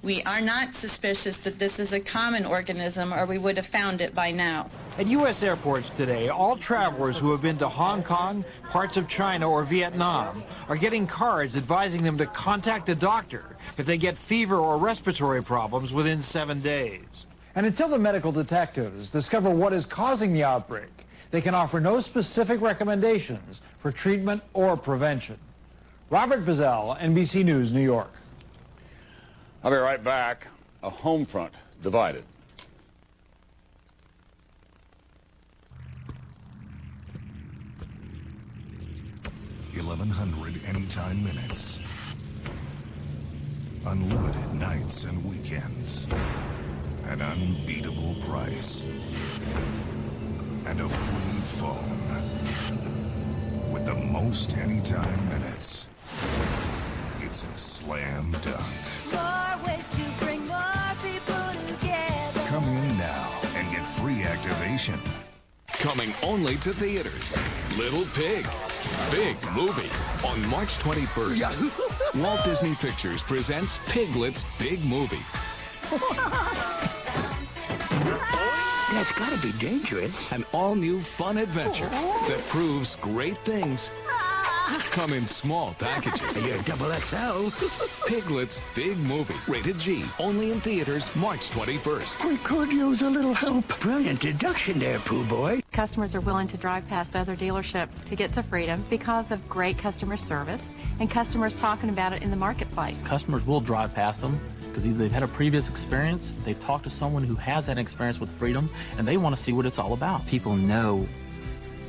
We are not suspicious that this is a common organism, or we would have found it by now. At U.S. airports today, all travelers who have been to Hong Kong, parts of China, or Vietnam are getting cards advising them to contact a doctor if they get fever or respiratory problems within 7 days. And until the medical detectives discover what is causing the outbreak, they can offer no specific recommendations for treatment or prevention. Robert Bazell, NBC News, New York. I'll be right back. A home front divided. $1,100 anytime minutes. Unlimited nights and weekends. An unbeatable price. And a free phone. With the most anytime minutes. It's a slam dunk. More ways to bring more people together. Come in now and get free activation. Coming only to theaters. Little Pig. Big movie on March 21st. Walt Disney Pictures presents Piglet's Big Movie. That's gotta be dangerous. An all-new fun adventure that proves great things come in small packages. You're double XL. Piglet's Big Movie. Rated G. Only in theaters March 21st. We could use a little help. Brilliant deduction there, Pooh Boy. Customers are willing to drive past other dealerships to get to Freedom because of great customer service and customers talking about it in the marketplace. Customers will drive past them because either they've had a previous experience, they've talked to someone who has had an experience with Freedom, and they want to see what it's all about. People know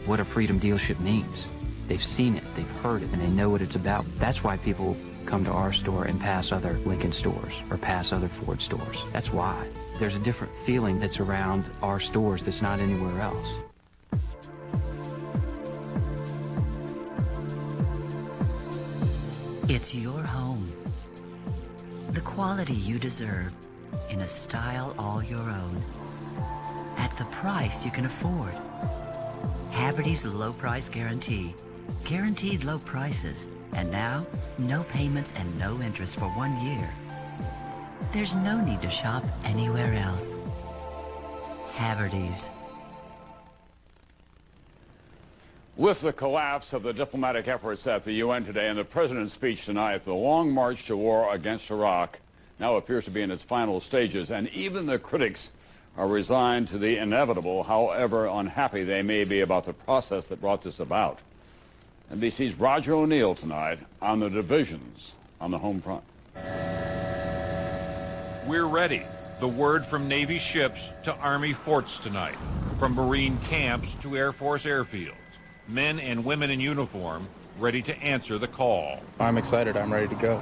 what a Freedom dealership means. They've seen it, they've heard it, and they know what it's about. That's why people come to our store and pass other Lincoln stores or pass other Ford stores. That's why. There's a different feeling that's around our stores that's not anywhere else. It's your home. The quality you deserve in a style all your own. At the price you can afford. Haverty's low price guarantee. Guaranteed low prices. And now, no payments and no interest for 1 year. There's no need to shop anywhere else. Haverty's. With the collapse of the diplomatic efforts at the UN today and the president's speech tonight, the long march to war against Iraq now appears to be in its final stages, and even the critics are resigned to the inevitable, however unhappy they may be about the process that brought this about. NBC's Roger O'Neill tonight on the divisions on the home front. We're ready. The word from Navy ships to Army forts tonight, from Marine camps to Air Force airfields. Men and women in uniform ready to answer the call. I'm excited. I'm ready to go.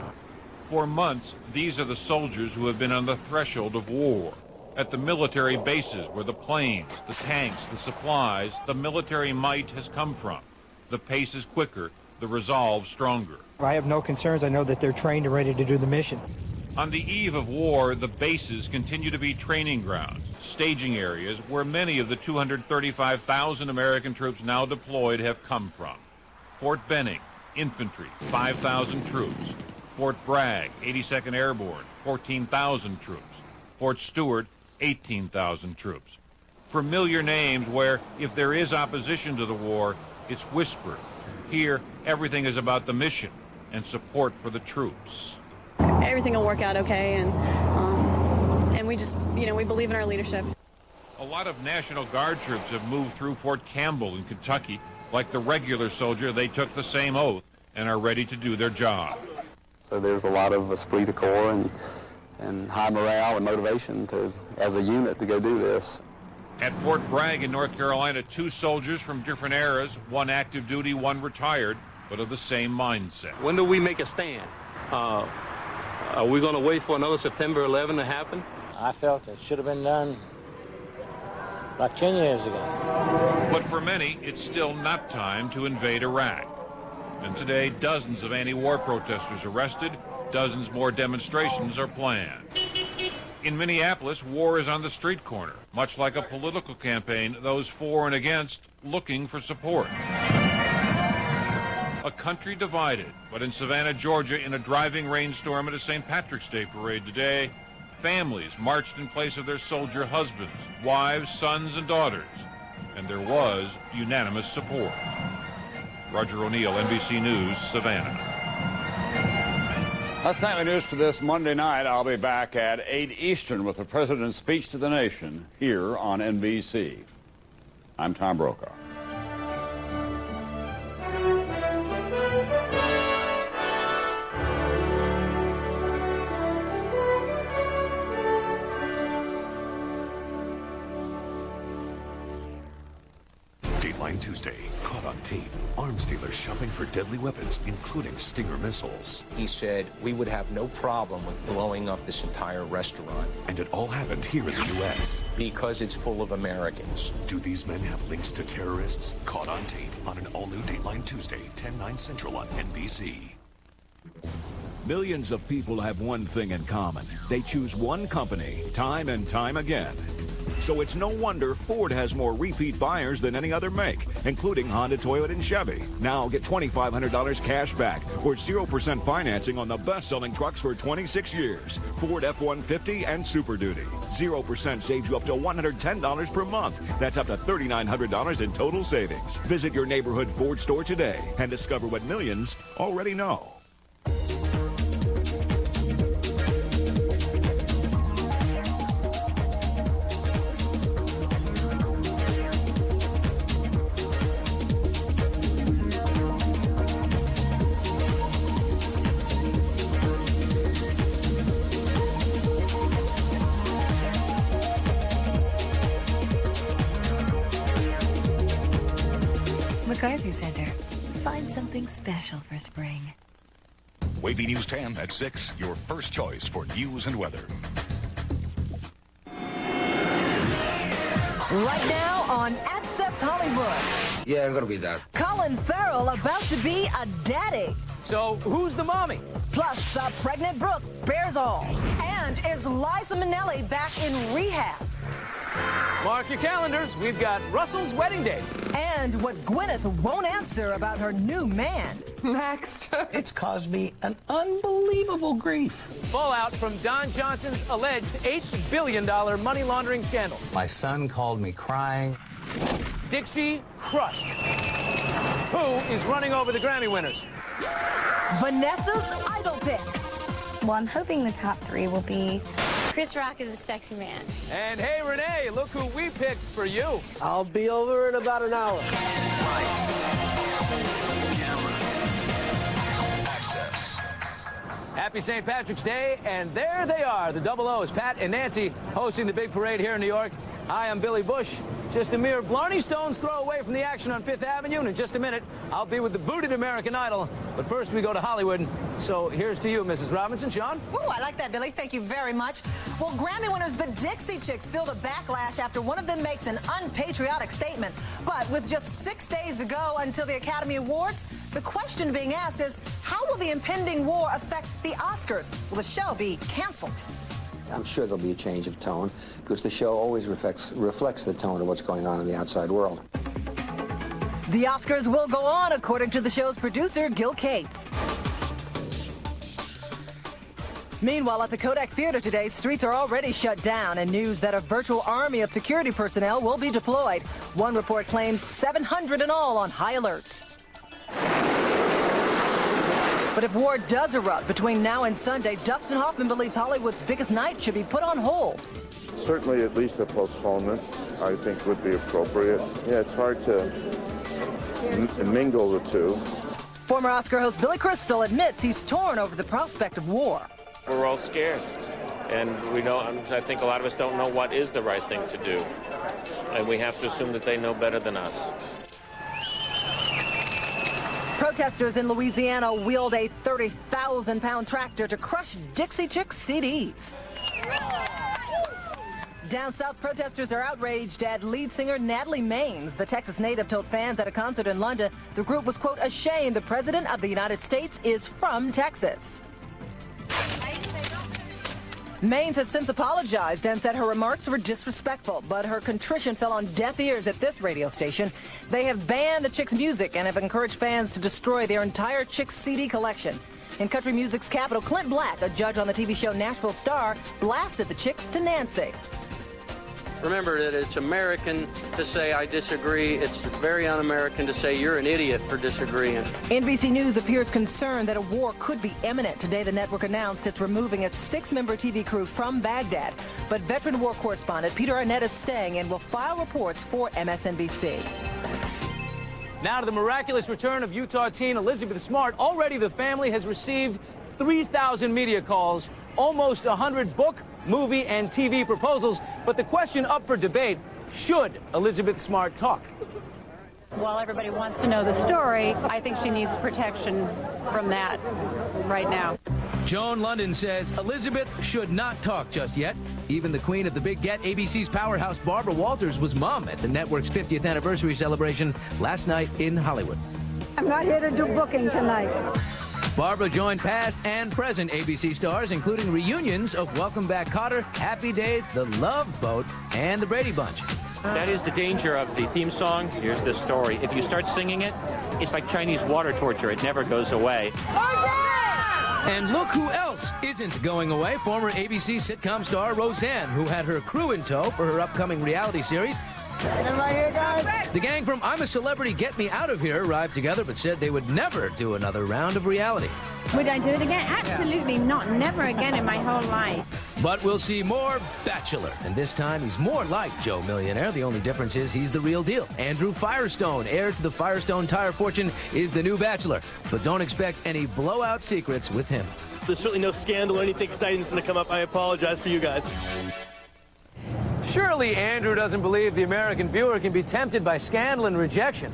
For months, these are the soldiers who have been on the threshold of war. At the military bases where the planes, the tanks, the supplies, the military might has come from. The pace is quicker, the resolve stronger. I have no concerns. I know that they're trained and ready to do the mission. On the eve of war, the bases continue to be training grounds, staging areas where many of the 235,000 American troops now deployed have come from. Fort Benning, infantry, 5,000 troops. Fort Bragg, 82nd Airborne, 14,000 troops. Fort Stewart, 18,000 troops. Familiar names where, if there is opposition to the war, it's whispered. Here, everything is about the mission and support for the troops. Everything will work out okay, and we just, we believe in our leadership. A lot of National Guard troops have moved through Fort Campbell in Kentucky. Like the regular soldier, they took the same oath and are ready to do their job. So there's a lot of esprit de corps and high morale and motivation as a unit to go do this. At Fort Bragg in North Carolina, 2 soldiers from different eras, one active duty, one retired, but of the same mindset. When do we make a stand? Are we going to wait for another September 11 to happen? I felt it should have been done about 10 years ago. But for many, it's still not time to invade Iraq. And today, dozens of anti-war protesters arrested, dozens more demonstrations are planned. In Minneapolis, war is on the street corner, much like a political campaign, those for and against looking for support. A country divided, but in Savannah, Georgia, in a driving rainstorm at a St. Patrick's Day parade today, families marched in place of their soldier husbands, wives, sons, and daughters, and there was unanimous support. Roger O'Neill, NBC News, Savannah. That's nightly news for this Monday night. I'll be back at 8 Eastern with the President's speech to the nation here on NBC. I'm Tom Brokaw. Dateline Tuesday, caught on tape. Arms dealers shopping for deadly weapons, including Stinger missiles. He said we would have no problem with blowing up this entire restaurant. And it all happened here in the U.S. Because it's full of Americans. Do these men have links to terrorists? Caught on tape on an all-new Dateline Tuesday, 10/9 Central on NBC. Millions of people have one thing in common. They choose one company time and time again. So it's no wonder Ford has more repeat buyers than any other make, including Honda, Toyota, and Chevy. Now get $2,500 cash back or 0% financing on the best-selling trucks for 26 years. Ford F-150 and Super Duty. 0% saves you up to $110 per month. That's up to $3,900 in total savings. Visit your neighborhood Ford store today and discover what millions already know. MacArthur Center. Find something special for spring. WAVY News 10 at 6, your first choice for news and weather. Right now on Access Hollywood. Yeah, I'm gonna be there. Colin Farrell about to be a daddy. So, who's the mommy? Plus, a pregnant Brooke bears all. And is Liza Minnelli back in rehab? Mark your calendars. We've got Russell's wedding date. And what Gwyneth won't answer about her new man. Next. It's caused me an unbelievable grief. Fallout from Don Johnson's alleged $8 billion money laundering scandal. My son called me crying. Dixie crushed. Who is running over the Grammy winners? Vanessa's Idol Picks. Well, I'm hoping the top 3 will be Chris Rock is a sexy man. And hey, Renee, look who we picked for you. I'll be over in about an hour. Lights, camera, access. Happy St. Patrick's Day, and there they are, the Double O's, Pat and Nancy, hosting the big parade here in New York. Hi, I'm Billy Bush. Just a mere Blarney Stone's throw away from the action on Fifth Avenue, and in just a minute, I'll be with the booted American Idol. But first, we go to Hollywood. So here's to you, Mrs. Robinson. Sean? Ooh, I like that, Billy. Thank you very much. Well, Grammy winners, the Dixie Chicks, feel the backlash after one of them makes an unpatriotic statement. But with just 6 days to go until the Academy Awards, the question being asked is, how will the impending war affect the Oscars? Will the show be canceled? I'm sure there'll be a change of tone because the show always reflects the tone of what's going on in the outside world. The Oscars will go on, according to the show's producer, Gil Cates. Meanwhile, at the Kodak Theater today, streets are already shut down and news that a virtual army of security personnel will be deployed. One report claims 700 in all on high alert. But if war does erupt between now and Sunday, Dustin Hoffman believes Hollywood's biggest night should be put on hold. Certainly at least a postponement, I think, would be appropriate. Yeah, it's hard to mingle the two. Former Oscar host Billy Crystal admits he's torn over the prospect of war. We're all scared, and I think a lot of us don't know what is the right thing to do, and we have to assume that they know better than us. Protesters in Louisiana wheeled a 30,000-pound tractor to crush Dixie Chicks CDs. Down south, protesters are outraged at lead singer Natalie Maines. The Texas native told fans at a concert in London the group was, quote, ashamed the president of the United States is from Texas. Maines has since apologized and said her remarks were disrespectful, but her contrition fell on deaf ears at this radio station. They have banned the Chicks' music and have encouraged fans to destroy their entire Chicks CD collection. In country music's capital, Clint Black, a judge on the TV show Nashville Star, blasted the Chicks to Nancy. Remember that it's American to say I disagree. It's very un-American to say you're an idiot for disagreeing. NBC News appears concerned that a war could be imminent. Today, the network announced it's removing its 6-member TV crew from Baghdad. But veteran war correspondent Peter Arnett is staying and will file reports for MSNBC. Now to the miraculous return of Utah teen Elizabeth Smart. Already the family has received 3,000 media calls, almost 100 book, movie, and TV proposals. But the question up for debate, should Elizabeth Smart talk? While everybody wants to know the story, I think she needs protection from that right now. Joan London says Elizabeth should not talk just yet. Even the queen of the big get, ABC's powerhouse Barbara Walters, was mum at the network's 50th anniversary celebration last night in Hollywood. I'm not here to do booking tonight. Barbara joined past and present ABC stars, including reunions of Welcome Back Kotter, Happy Days, The Love Boat, and The Brady Bunch. That is the danger of the theme song. Here's the story. If you start singing it, it's like Chinese water torture. It never goes away. And look who else isn't going away. Former ABC sitcom star Roseanne, who had her crew in tow for her upcoming reality series. Right here, guys. The gang from I'm a Celebrity, Get Me Out of Here arrived together but said they would never do another round of reality. Would I do it again? Absolutely not. Never again in my whole life. But we'll see more Bachelor, and this time he's more like Joe Millionaire. The only difference is he's the real deal. Andrew Firestone, heir to the Firestone tire fortune, is the new Bachelor. But don't expect any blowout secrets with him. There's certainly no scandal or anything exciting that's going to come up. I apologize for you guys. Surely Andrew doesn't believe the American viewer can be tempted by scandal and rejection.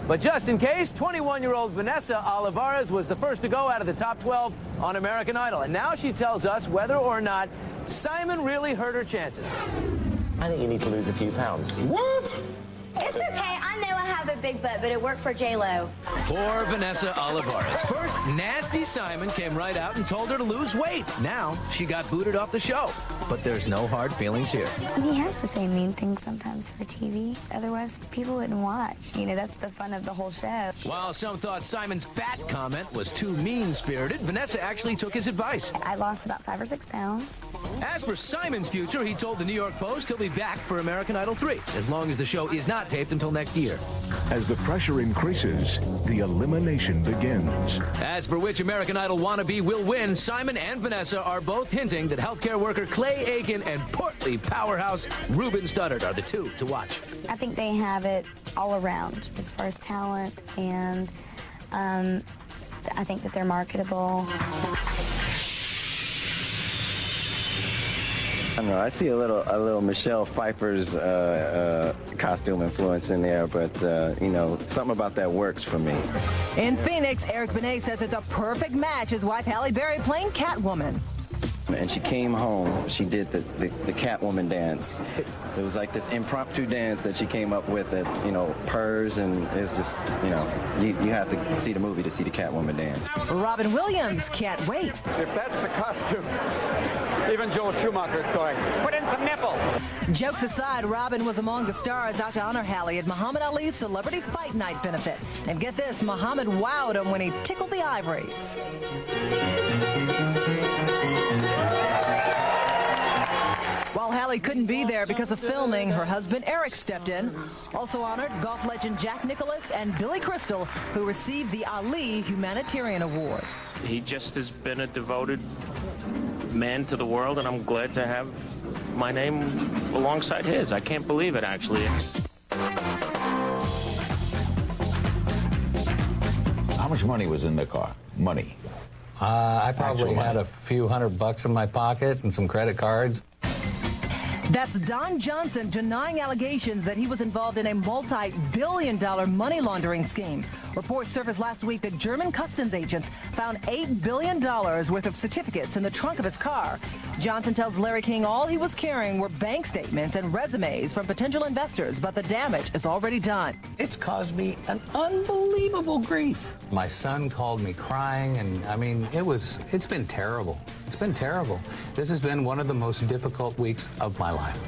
But just in case, 21-year-old Vanessa Olivares was the first to go out of the top 12 on American Idol. And now she tells us whether or not Simon really hurt her chances. I think you need to lose a few pounds. What? It's okay. I know I have a big butt, but it worked for J-Lo. Poor Vanessa Olivares. First, nasty Simon came right out and told her to lose weight. Now, she got booted off the show. But there's no hard feelings here. He has to say mean things sometimes for TV. Otherwise, people wouldn't watch. You know, that's the fun of the whole show. While some thought Simon's fat comment was too mean-spirited, Vanessa actually took his advice. I lost about 5 or 6 pounds. As for Simon's future, he told the New York Post he'll be back for American Idol 3, as long as the show is not taped until next year. As the pressure increases, the elimination begins. As for which American Idol wannabe will win, Simon and Vanessa are both hinting that healthcare worker Clay Aiken and portly powerhouse Ruben Studdard are the two to watch. I think they have it all around as far as talent, and I think that they're marketable. I don't know. I see a little Michelle Pfeiffer's costume influence in there, but you know, something about that works for me. In Phoenix, Eric Benet says it's a perfect match. His wife Halle Berry playing Catwoman. And she came home. She did the Catwoman dance. It was like this impromptu dance that she came up with. That's, you know, purrs, and it's just, you know, you have to see the movie to see the Catwoman dance. Robin Williams can't wait. If that's the costume, even Joel Schumacher's going, put in some nipple. Jokes aside, Robin was among the stars out to honor Halle at Muhammad Ali's Celebrity Fight Night benefit. And get this, Muhammad wowed him when he tickled the ivories. While Halle couldn't be there because of filming, her husband Eric stepped in. Also honored, golf legend Jack Nicklaus and Billy Crystal, who received the Ali Humanitarian Award. He just has been a devoted man to the world, and I'm glad to have my name alongside his. I can't believe it, actually. How much money was in the car? Money? I probably had a few $100 in my pocket and some credit cards. That's Don Johnson denying allegations that he was involved in a multi-billion-dollar money laundering scheme. Reports surfaced last week that German customs agents found $8 billion worth of certificates in the trunk of his car. Johnson tells Larry King all he was carrying were bank statements and resumes from potential investors, but the damage is already done. It's caused me an unbelievable grief. My son called me crying, and I mean, it's been terrible. It's been terrible. This has been one of the most difficult weeks of my life.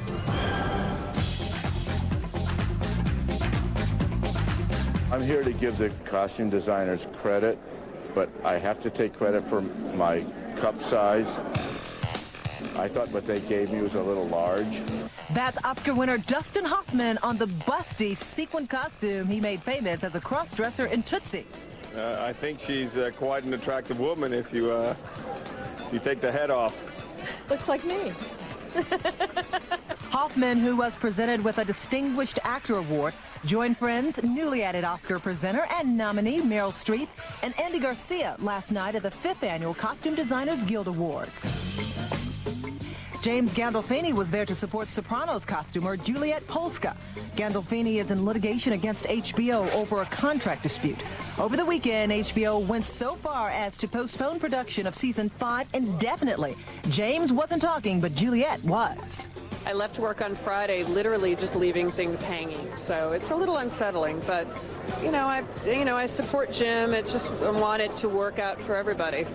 I'm here to give the costume designers credit, but I have to take credit for my cup size. I thought what they gave me was a little large. That's Oscar winner Dustin Hoffman on the busty sequin costume he made famous as a cross-dresser in Tootsie. I think she's quite an attractive woman if you take the head off. Looks like me. Hoffman, who was presented with a Distinguished Actor Award, joined Friends' newly added Oscar presenter and nominee Meryl Streep and Andy Garcia last night at the 5th Annual Costume Designers Guild Awards. James Gandolfini was there to support Sopranos costumer Juliet Polska. Gandolfini is in litigation against HBO over a contract dispute. Over the weekend, HBO went so far as to postpone production of season 5 indefinitely. James wasn't talking, but Juliet was. I left work on Friday, literally just leaving things hanging. So it's a little unsettling, but I support Jim. I want it to work out for everybody.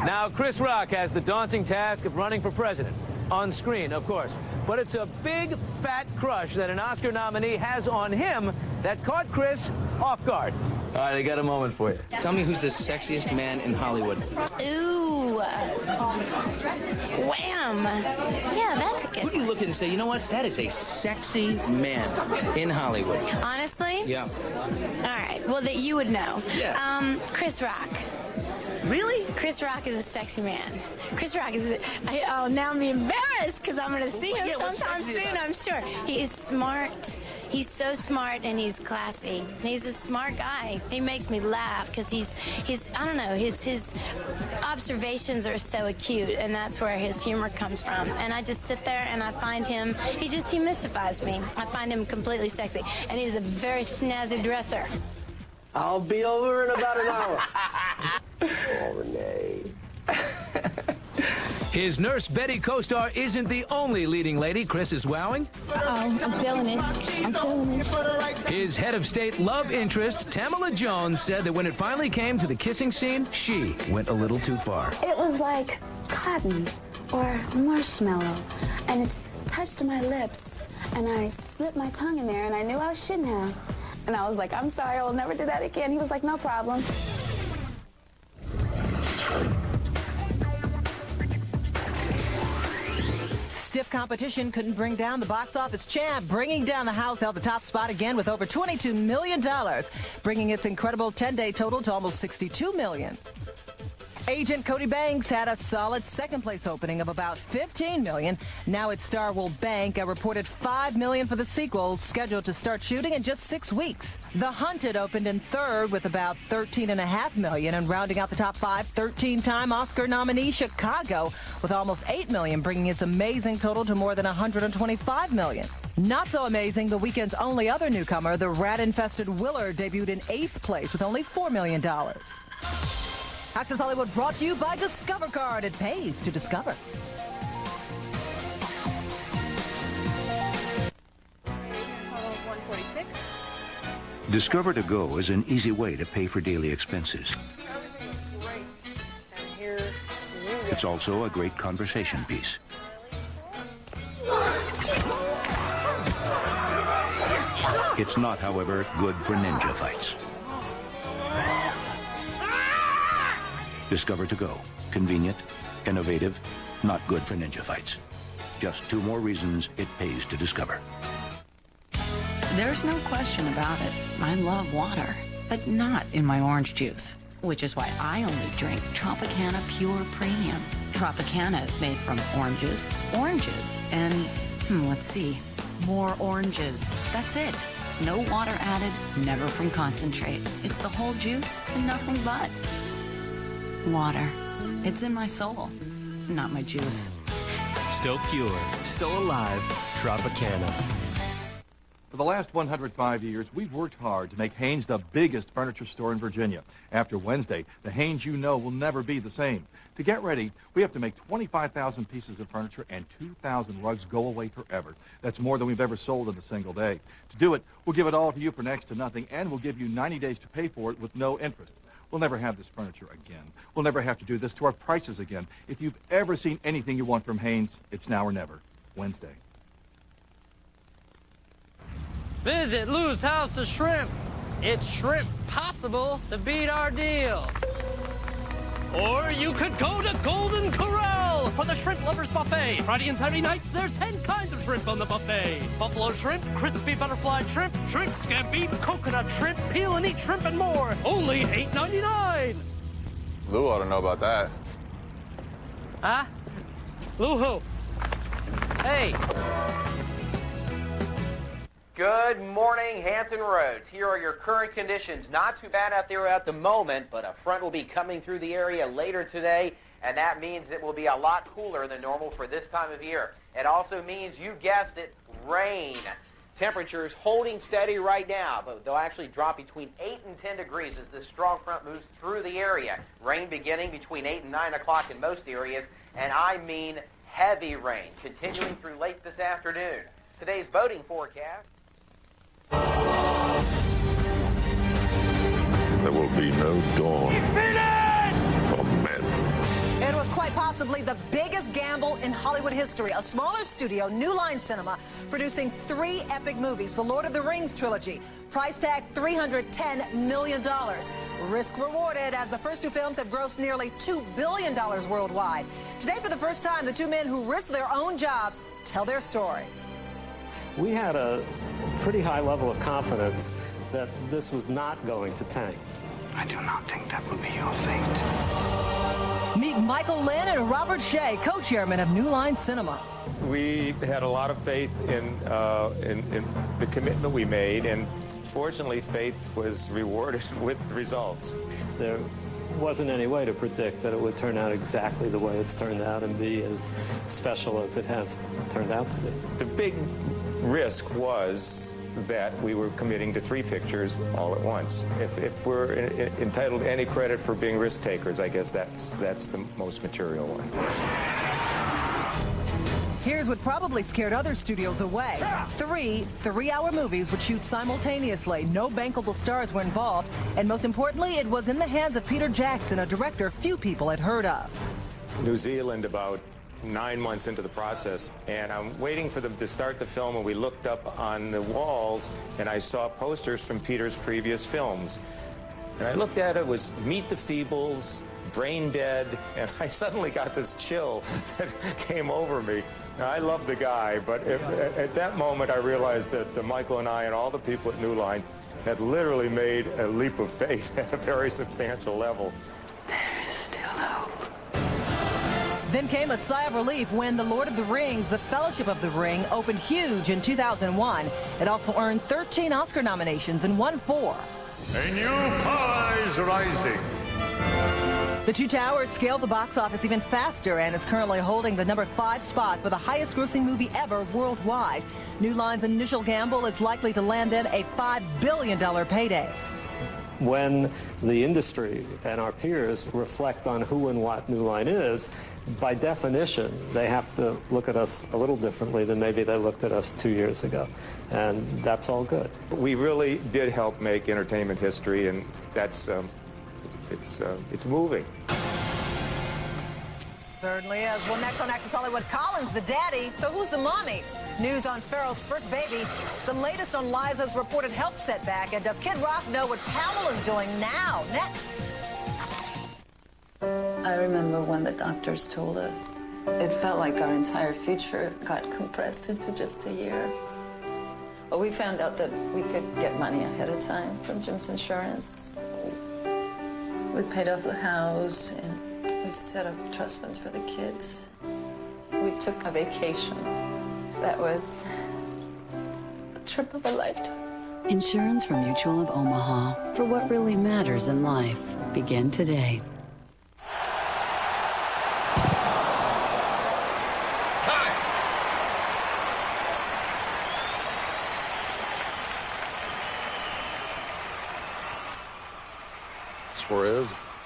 Now, Chris Rock has the daunting task of running for president. On screen, of course. But it's a big, fat crush that an Oscar nominee has on him that caught Chris off guard. All right, I got a moment for you. Tell me who's the sexiest man in Hollywood. Ooh. Wham. Yeah, that's a good Who do you look at and say, you know what? That is a sexy man in Hollywood. Honestly? Yeah. All right. Well, that you would know. Yeah. Chris Rock. Really? Chris Rock is a sexy man. Chris Rock is... I'll now be embarrassed because I'm going to see him sometime soon, I'm sure. He is smart. He's so smart and he's classy. He's a smart guy. He makes me laugh because he's I don't know, his observations are so acute, and that's where his humor comes from. And I just sit there and I find him, he mystifies me. I find him completely sexy. And he's a very snazzy dresser. I'll be over in about an hour. Oh, Renee. His Nurse Betty co-star isn't the only leading lady Chris is wowing. Uh-oh, I'm feeling it. I'm feeling it. His head of state love interest, Tamala Jones, said that when it finally came to the kissing scene, she went a little too far. It was like cotton or marshmallow, and it touched my lips, and I slipped my tongue in there, and I knew I shouldn't have. And I was like, I'm sorry, I will never do that again. He was like, no problem. Stiff competition couldn't bring down the box office champ. Bringing Down the House held the top spot again with over $22 million, bringing its incredible 10-day total to almost $62 million. Agent Cody Banks had a solid second-place opening of about $15 million. Now its star will bank a reported $5 million for the sequel, scheduled to start shooting in just 6 weeks. The Hunted opened in third with about $13.5 million, and rounding out the top 5, 13-time Oscar nominee Chicago with almost $8 million, bringing its amazing total to more than $125 million. Not so amazing, the weekend's only other newcomer, the rat-infested Willard, debuted in 8th place with only $4 million. Access Hollywood brought to you by Discover Card. It pays to discover. Discover to Go is an easy way to pay for daily expenses. It's also a great conversation piece. It's not, however, good for ninja fights. Discover to Go. Convenient, innovative, not good for ninja fights. Just 2 more reasons it pays to discover. There's no question about it. I love water, but not in my orange juice, which is why I only drink Tropicana Pure Premium. Tropicana is made from oranges, and, let's see, more oranges. That's it. No water added, never from concentrate. It's the whole juice and nothing but water. It's in my soul, not my juice. So pure, so alive, Tropicana. For the last 105 years, we've worked hard to make Haynes the biggest furniture store in Virginia. After Wednesday, the Haynes you know will never be the same. To get ready, we have to make 25,000 pieces of furniture and 2,000 rugs go away forever. That's more than we've ever sold in a single day. To do it, we'll give it all to you for next to nothing, and we'll give you 90 days to pay for it with no interest. We'll never have this furniture again. We'll never have to do this to our prices again. If you've ever seen anything you want from Haynes, it's now or never. Wednesday. Visit Lou's House of Shrimp. It's shrimp possible to beat our deal. Or you could go to Golden Corral for the Shrimp Lovers Buffet. Friday and Saturday nights, there's 10 kinds of shrimp on the buffet. Buffalo shrimp, crispy butterfly shrimp, shrimp scampi, coconut shrimp, peel and eat shrimp, and more. Only $8.99. Lou ought to know about that. Huh? Lou who? Hey. Good morning, Hampton Roads. Here are your current conditions. Not too bad out there at the moment, but a front will be coming through the area later today, and that means it will be a lot cooler than normal for this time of year. It also means, you guessed it, rain. Temperatures holding steady right now, but they'll actually drop between 8 and 10 degrees as this strong front moves through the area. Rain beginning between 8 and 9 o'clock in most areas, and I mean heavy rain, continuing through late this afternoon. Today's boating forecast. There will be no dawn for men. It was quite possibly the biggest gamble in Hollywood history. A smaller studio, New Line Cinema, producing 3 epic movies. The Lord of the Rings trilogy. Price tag $310 million. Risk rewarded, as the first 2 films have grossed nearly $2 billion worldwide. Today, for the first time, the 2 men who risked their own jobs tell their story. We had a pretty high level of confidence that this was not going to tank. I do not think that would be your fate. Meet Michael Lynn and Robert Shea, co-chairman of New Line Cinema. We had a lot of faith in the commitment we made, and fortunately, faith was rewarded with results. There wasn't any way to predict that it would turn out exactly the way it's turned out and be as special as it has turned out to be. The big risk was that we were committing to 3 pictures all at once. If we're entitled to any credit for being risk takers, I guess that's the most material one. Here's what probably scared other studios away. 3 3-hour movies would shoot simultaneously. No bankable stars were involved. And most importantly, it was in the hands of Peter Jackson, a director few people had heard of. New Zealand, about 9 months into the process, and I'm waiting for them to start the film, and we looked up on the walls, and I saw posters from Peter's previous films. And I looked at it, was Meet the Feebles, Brain Dead, and I suddenly got this chill that came over me. Now, I love the guy, but at that moment I realized that Michael and I and all the people at New Line had literally made a leap of faith at a very substantial level. There is still hope. Then came a sigh of relief when The Lord of the Rings, The Fellowship of the Ring, opened huge in 2001. It also earned 13 Oscar nominations and won 4. A new power is rising. The Two Towers scaled the box office even faster and is currently holding the number 5 spot for the highest grossing movie ever worldwide. New Line's initial gamble is likely to land them a $5 billion payday. When the industry and our peers reflect on who and what New Line is, by definition, they have to look at us a little differently than maybe they looked at us 2 years ago. And that's all good. We really did help make entertainment history, and that's it's moving. Certainly is. Well, next on Access Hollywood, Colin's the daddy. So who's the mommy? News on Farrell's first baby. The latest on Liza's reported health setback. And does Kid Rock know what Pamela's doing now? Next. I remember when the doctors told us. It felt like our entire future got compressed into just a year. But we found out that we could get money ahead of time from Jim's insurance. We paid off the house and we set up trust funds for the kids. We took a vacation. That was a trip of a lifetime. Insurance from Mutual of Omaha. For what really matters in life. Begin today.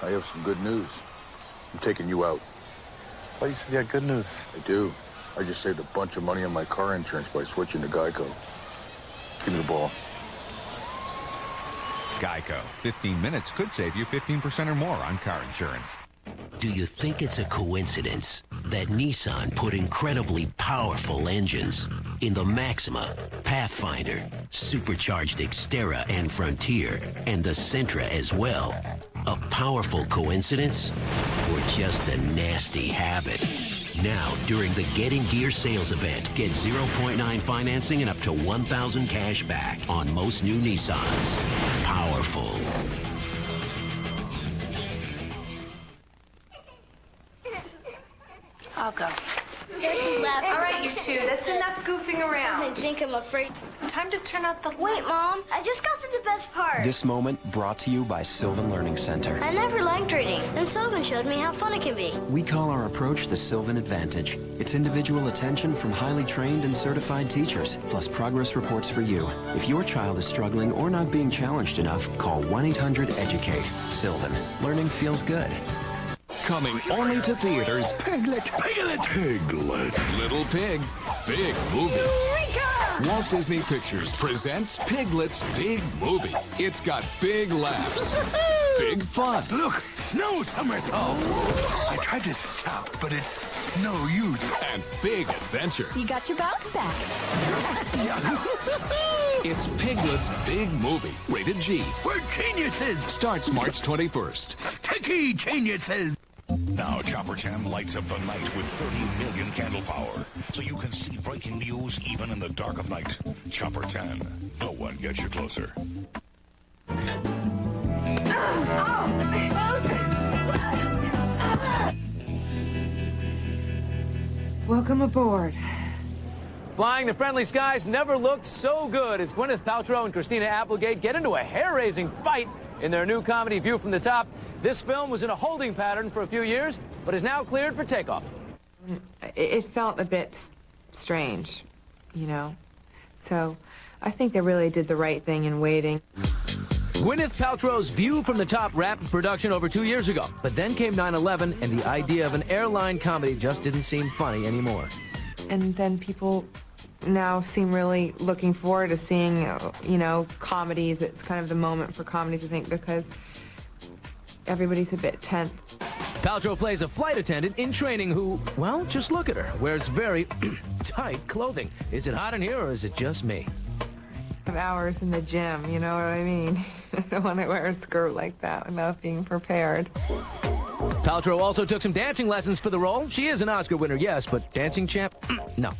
I have some good news. I'm taking you out. Oh, you said you had good news. I do. I just saved a bunch of money on my car insurance by switching to Geico. Give me the ball. Geico. 15 minutes could save you 15% or more on car insurance. Do you think it's a coincidence that Nissan put incredibly powerful engines in the Maxima, Pathfinder, supercharged Xterra and Frontier, and the Sentra as well? A powerful coincidence or just a nasty habit? Now, during the Get in Gear sales event, get 0.9 financing and up to $1,000 cash back on most new Nissans. Powerful. I'll go. There's some left. All right, you two. That's enough goofing around. I think I'm afraid. Time to turn out the light. Wait, Mom. I just got to the best part. This moment brought to you by Sylvan Learning Center. I never liked reading, and Sylvan showed me how fun it can be. We call our approach the Sylvan Advantage. It's individual attention from highly trained and certified teachers, plus progress reports for you. If your child is struggling or not being challenged enough, call 1-800-EDUCATE. Sylvan. Learning feels good. Coming only to theaters. Piglet. Piglet. Piglet. Little Pig. Big movie. Eureka! Walt Disney Pictures presents Piglet's Big Movie. It's got big laughs. Big fun. Look, snow somersaults. I tried to stop, but it's no use. And big adventure. You got your bounce back. It's Piglet's Big Movie. Rated G. We're geniuses. Starts March 21st. Sticky geniuses. Now, Chopper 10 lights up the night with 30 million candle power, so you can see breaking news even in the dark of night. Chopper 10. No one gets you closer. Welcome aboard. Flying the friendly skies never looked so good as Gwyneth Paltrow and Christina Applegate get into a hair-raising fight in their new comedy View from the Top. This film was in a holding pattern for a few years, but is now cleared for takeoff. It felt a bit strange, you know. So I think they really did the right thing in waiting. Gwyneth Paltrow's View from the Top wrapped production over 2 years ago, but then came 9/11, and the idea of an airline comedy just didn't seem funny anymore. And then people now seem really looking forward to seeing, you know, comedies. It's kind of the moment for comedies, I think, because everybody's a bit tense. Paltrow plays a flight attendant in training who, well, just look at her, wears very tight clothing. Is it hot in here, or is it just me? Hours in the gym, you know what I mean? I don't want to wear a skirt like that without being prepared. Paltrow also took some dancing lessons for the role. She is an Oscar winner, yes, but dancing champ, no.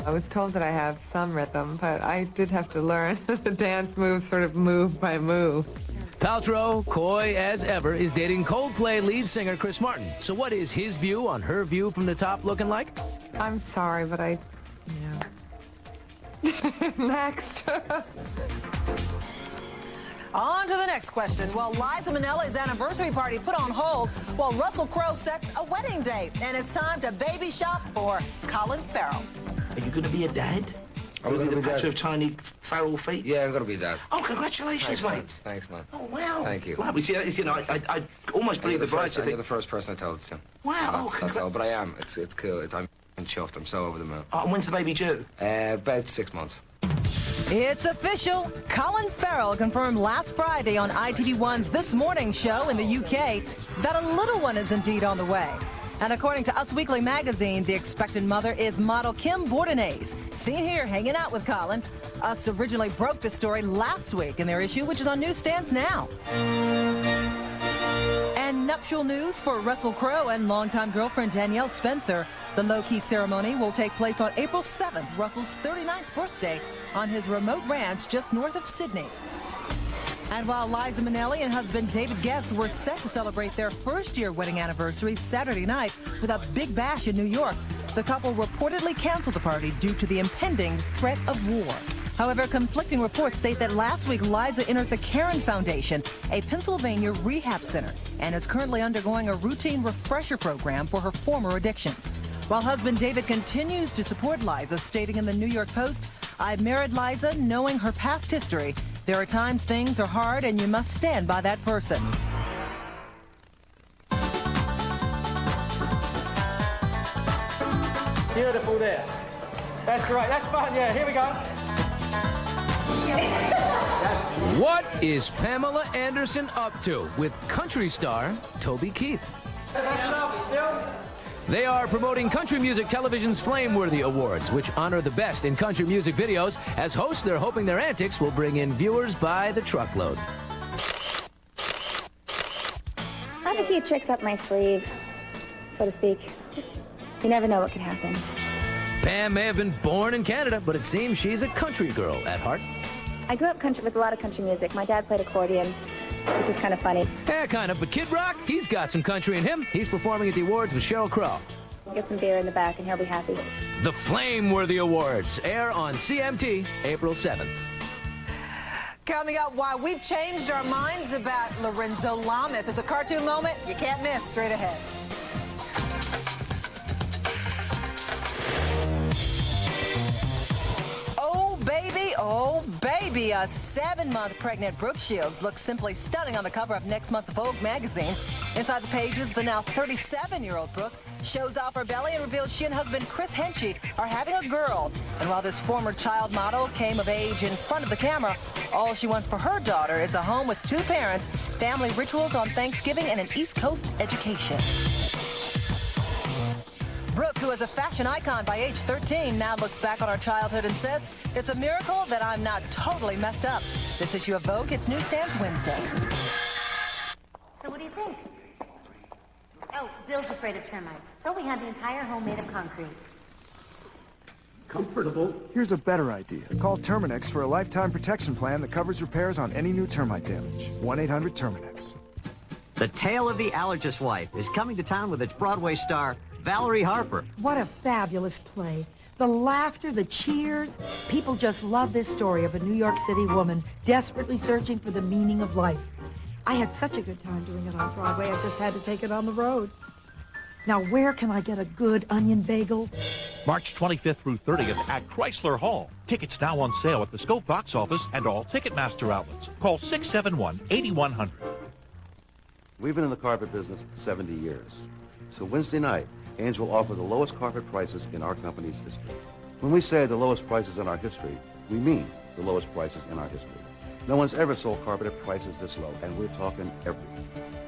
I was told that I have some rhythm, but I did have to learn the dance moves sort of move by move. Paltrow, coy as ever, is dating Coldplay lead singer Chris Martin. So what is his view on her View from the Top looking like? I'm sorry, but you know. Next. On to the next question. Well, Liza Minnelli's anniversary party put on hold while Russell Crowe sets a wedding date. And it's time to baby shop for Colin Farrell. Are you going to be a dad? I'm going to be the patch of tiny Farrell feet? Yeah, I'm going to be a dad. Oh, congratulations, mate. Thanks, man. Oh, wow. Thank you. Wow, you know, I almost believe the price. You're the first person I told it to. Wow. That's all, but I am. It's cool. I'm chuffed. I'm so over the moon. Oh, and when's the baby due? About 6 months. It's official. Colin Farrell confirmed last Friday on ITV1's This Morning show in the UK that a little one is indeed on the way. And according to Us Weekly magazine, the expectant mother is model Kim Bordenase, seen here hanging out with Colin. Us originally broke the story last week in their issue, which is on newsstands now. And nuptial news for Russell Crowe and longtime girlfriend Danielle Spencer. The low-key ceremony will take place on April 7th, Russell's 39th birthday, on his remote ranch just north of Sydney. And while Liza Minnelli and husband David Guest were set to celebrate their first-year wedding anniversary Saturday night with a big bash in New York, the couple reportedly canceled the party due to the impending threat of war. However, conflicting reports state that last week Liza entered the Caron Foundation, a Pennsylvania rehab center, and is currently undergoing a routine refresher program for her former addictions. While husband David continues to support Liza, stating in the New York Post, "I've married Liza knowing her past history. There are times things are hard and you must stand by that person." Beautiful there. That's right. That's fun. Yeah, here we go. What is Pamela Anderson up to with country star Toby Keith? They are promoting Country Music Television's Flameworthy Awards, which honor the best in country music videos. As hosts, they're hoping their antics will bring in viewers by the truckload. I have a few tricks up my sleeve, so to speak. You never know what could happen. Pam may have been born in Canada, but it seems she's a country girl at heart. I grew up country with a lot of country music. My dad played accordion, which is kind of funny. Yeah, kind of, but Kid Rock, he's got some country in him. He's performing at the awards with Sheryl Crow. Get some beer in the back and he'll be happy. The Flameworthy Awards air on CMT April 7th. Coming up, why we've changed our minds about Lorenzo Lamas. It's a cartoon moment you can't miss. Straight ahead. Oh, baby, a 7-month pregnant Brooke Shields looks simply stunning on the cover of next month's Vogue magazine. Inside the pages, the now 37-year-old Brooke shows off her belly and reveals she and husband Chris Henchy are having a girl. And while this former child model came of age in front of the camera, all she wants for her daughter is a home with 2 parents, family rituals on Thanksgiving, and an East Coast education. Brooke, who is a fashion icon by age 13, now looks back on her childhood and says, "It's a miracle that I'm not totally messed up." This issue of Vogue hits newsstands Wednesday. So what do you think? Oh, Bill's afraid of termites. So we had the entire home made of concrete. Comfortable. Here's a better idea. Call Terminex for a lifetime protection plan that covers repairs on any new termite damage. 1-800-TERMINEX. The Tale of the Allergist's Wife is coming to town with its Broadway star, Valerie Harper. What a fabulous play. The laughter, the cheers. People just love this story of a New York City woman desperately searching for the meaning of life. I had such a good time doing it on Broadway, I just had to take it on the road. Now, where can I get a good onion bagel? March 25th through 30th at Chrysler Hall. Tickets now on sale at the Scope box office and all Ticketmaster outlets. Call 671-8100. We've been in the carpet business 70 years. So Wednesday night, Ames will offer the lowest carpet prices in our company's history. When we say the lowest prices in our history, we mean the lowest prices in our history. No one's ever sold carpet at prices this low, and we're talking everything.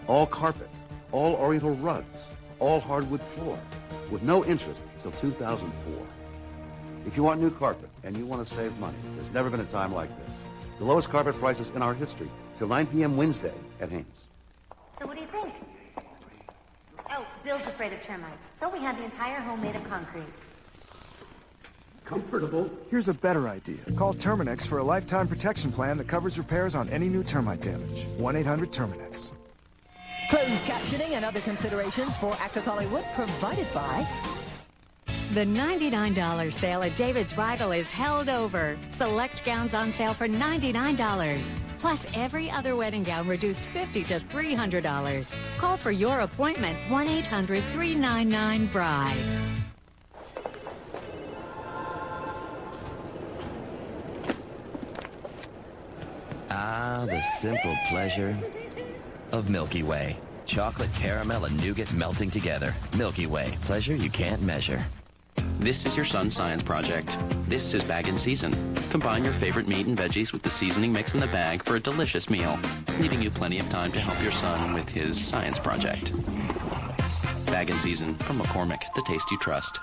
All carpet, all oriental rugs, all hardwood floor, with no interest until 2004. If you want new carpet and you want to save money, there's never been a time like this. The lowest carpet prices in our history, till 9 p.m. Wednesday at Haynes. So what do you think? Oh, Bill's afraid of termites. So we had the entire home made of concrete. Comfortable. Here's a better idea. Call Terminex for a lifetime protection plan that covers repairs on any new termite damage. 1-800-TERMINEX. Closed captioning and other considerations for Access Hollywood provided by... The $99 sale at David's Bridal is held over. Select gowns on sale for $99. Plus, every other wedding gown reduced $50 to $300. Call for your appointment, 1-800-399-BRIDE. Ah, the simple pleasure of Milky Way. Chocolate, caramel, and nougat melting together. Milky Way. Pleasure you can't measure. This is your son's science project. This is Bag in Season. Combine your favorite meat and veggies with the seasoning mix in the bag for a delicious meal, leaving you plenty of time to help your son with his science project. Bag in Season from McCormick, the taste you trust.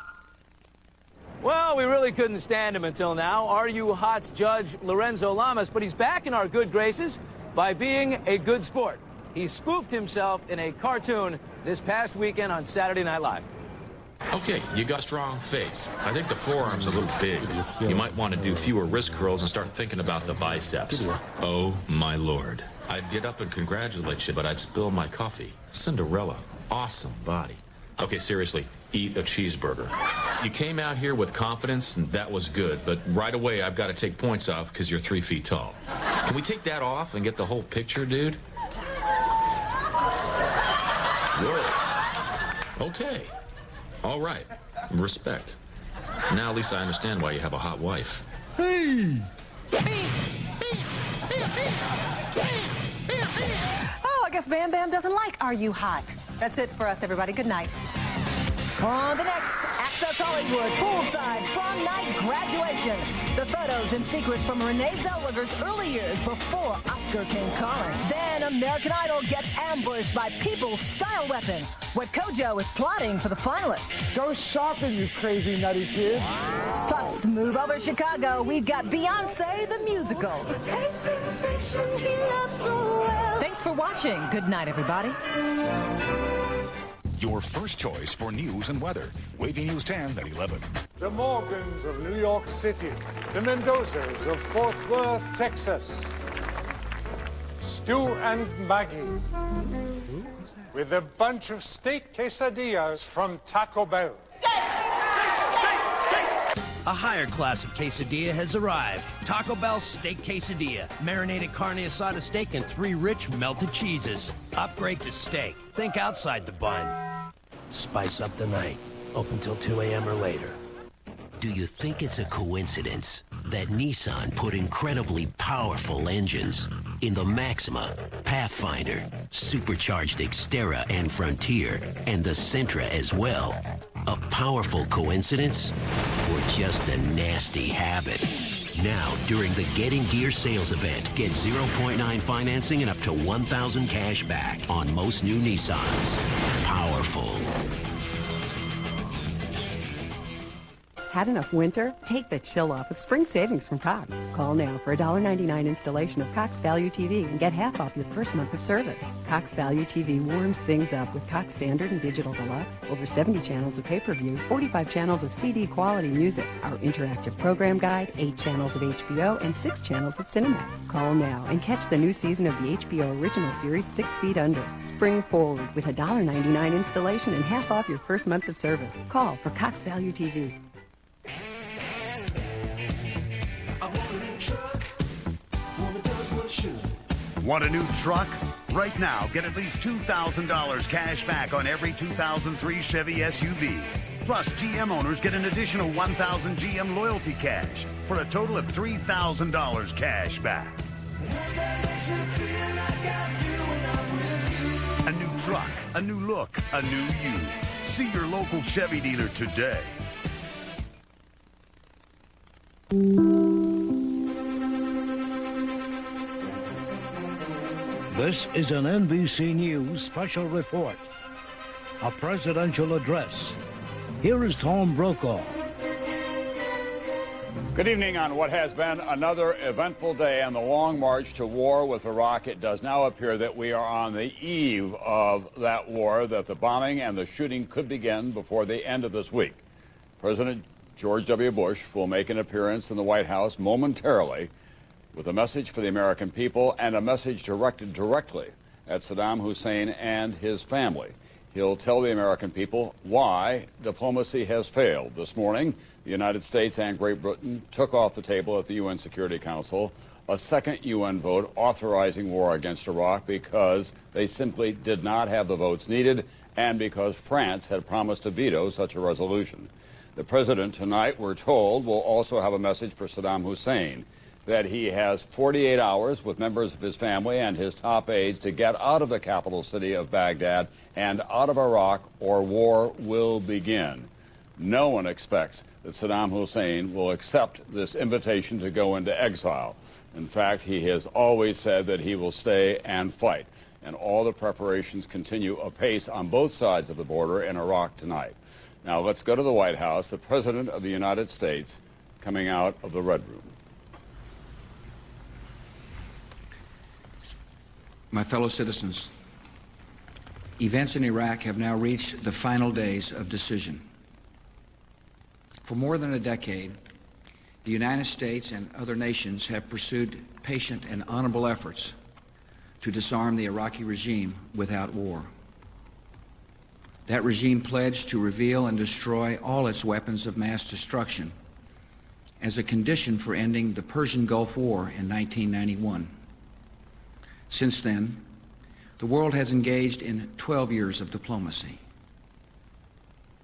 Well, we really couldn't stand him until now. Are You Hot's judge Lorenzo Lamas, but he's back in our good graces by being a good sport. He spoofed himself in a cartoon this past weekend on Saturday Night Live. Okay, you got a strong face. I think the forearm's a little big. You might want to do fewer wrist curls and start thinking about the biceps. Oh, my Lord. I'd get up and congratulate you, but I'd spill my coffee. Cinderella. Awesome body. Okay, seriously, eat a cheeseburger. You came out here with confidence, and that was good, but right away I've got to take points off because you're 3 feet tall. Can we take that off and get the whole picture, dude? Whoa. Okay. All right. Respect. Now at least I understand why you have a hot wife. Hey! Oh, I guess Bam Bam doesn't like Are You Hot? That's it for us, everybody. Good night. On the next Access Hollywood poolside prom night graduation. The photos and secrets from Renee Zellweger's early years before Oscar came calling. Then American Idol gets ambushed by People's Style Weapon. What Kojo is plotting for the finalists. Go shopping, you crazy nutty kid. Plus, move over to Chicago. We've got Beyonce the musical. Thanks for watching. Good night, everybody. Your first choice for news and weather. Wavy News 10 at 11. The Morgans of New York City. The Mendozas of Fort Worth, Texas. Stu and Maggie. With a bunch of steak quesadillas from Taco Bell. A higher class of quesadilla has arrived. Taco Bell Steak Quesadilla. Marinated carne asada steak and 3 rich melted cheeses. Upgrade to steak. Think outside the bun. Spice up the night. Open till 2 a.m. or later. Do you think it's a coincidence that Nissan put incredibly powerful engines in the Maxima, Pathfinder, supercharged Xterra and Frontier, and the Sentra as well? A powerful coincidence or just a nasty habit? Now, during the Getting Gear sales event, get 0.9 financing and up to $1,000 cash back on most new Nissans. Powerful. Had enough winter? Take the chill off with spring savings from Cox. Call now for a $1.99 installation of Cox Value TV and get half off your first month of service. Cox Value TV warms things up with Cox Standard and Digital Deluxe, over 70 channels of pay-per-view, 45 channels of CD quality music, our interactive program guide, 8 channels of HBO, and 6 channels of Cinemax. Call now and catch the new season of the HBO original series 6 Feet Under. Spring forward with a $1.99 installation and half off your first month of service. Call for Cox Value TV. Want a new truck? Right now, get at least $2,000 cash back on every 2003 Chevy SUV. Plus, GM owners get an additional $1,000 GM loyalty cash for a total of $3,000 cash back. A new truck, a new look, a new you. See your local Chevy dealer today. This is an NBC News special report. A presidential address. Here is Tom Brokaw. Good evening on what has been another eventful day on the long march to war with Iraq. It does now appear that we are on the eve of that war, that the bombing and the shooting could begin before the end of this week. President George W. Bush will make an appearance in the White House momentarily with a message for the American people and a message directed directly at Saddam Hussein and his family. He'll tell the American people why diplomacy has failed. This morning, the United States and Great Britain took off the table at the UN Security Council a second UN vote authorizing war against Iraq because they simply did not have the votes needed and because France had promised to veto such a resolution. The president tonight, we're told, will also have a message for Saddam Hussein, that he has 48 hours with members of his family and his top aides to get out of the capital city of Baghdad and out of Iraq, or war will begin. No one expects that Saddam Hussein will accept this invitation to go into exile. In fact, he has always said that he will stay and fight. And all the preparations continue apace on both sides of the border in Iraq tonight. Now let's go to the White House. The President of the United States coming out of the Red Room. My fellow citizens, events in Iraq have now reached the final days of decision. For more than a decade, the United States and other nations have pursued patient and honorable efforts to disarm the Iraqi regime without war. That regime pledged to reveal and destroy all its weapons of mass destruction as a condition for ending the Persian Gulf War in 1991. Since then, the world has engaged in 12 years of diplomacy.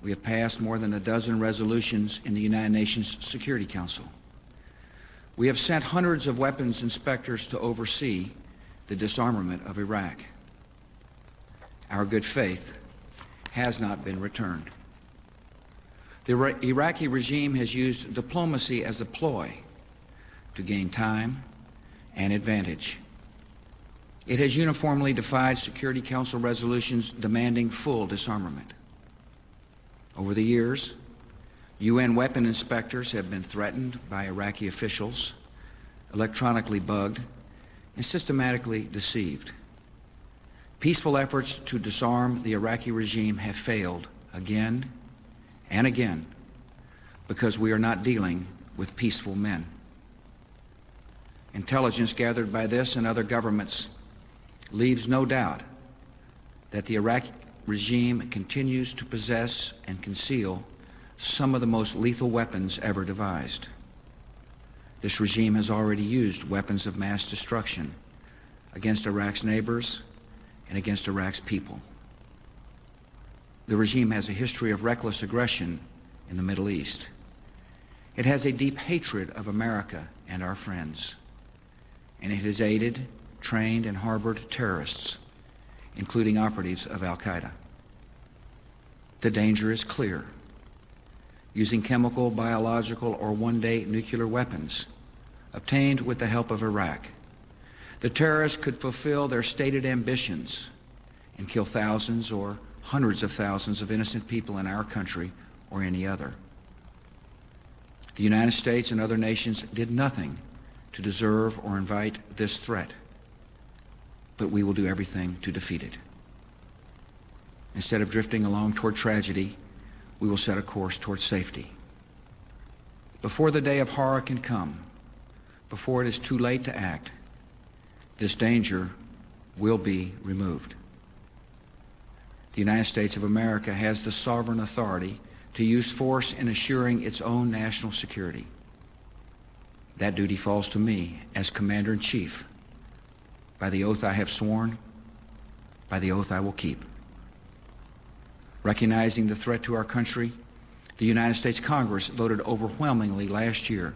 We have passed more than a dozen resolutions in the United Nations Security Council. We have sent hundreds of weapons inspectors to oversee the disarmament of Iraq. Our good faith has not been returned. The Iraqi regime has used diplomacy as a ploy to gain time and advantage. It has uniformly defied Security Council resolutions demanding full disarmament. Over the years, UN weapon inspectors have been threatened by Iraqi officials, electronically bugged, and systematically deceived. Peaceful efforts to disarm the Iraqi regime have failed again and again because we are not dealing with peaceful men. Intelligence gathered by this and other governments leaves no doubt that the Iraqi regime continues to possess and conceal some of the most lethal weapons ever devised. This regime has already used weapons of mass destruction against Iraq's neighbors and against Iraq's people. The regime has a history of reckless aggression in the Middle East. It has a deep hatred of America and our friends, and it has aided, trained, and harbored terrorists, including operatives of Al-Qaeda. The danger is clear. Using chemical, biological, or one-day nuclear weapons obtained with the help of Iraq, the terrorists could fulfill their stated ambitions and kill thousands or hundreds of thousands of innocent people in our country or any other. The United States and other nations did nothing to deserve or invite this threat, but we will do everything to defeat it. Instead of drifting along toward tragedy, we will set a course toward safety. Before the day of horror can come, before it is too late to act, this danger will be removed. The United States of America has the sovereign authority to use force in assuring its own national security. That duty falls to me as Commander-in-Chief. By the oath I have sworn, by the oath I will keep. Recognizing the threat to our country, the United States Congress voted overwhelmingly last year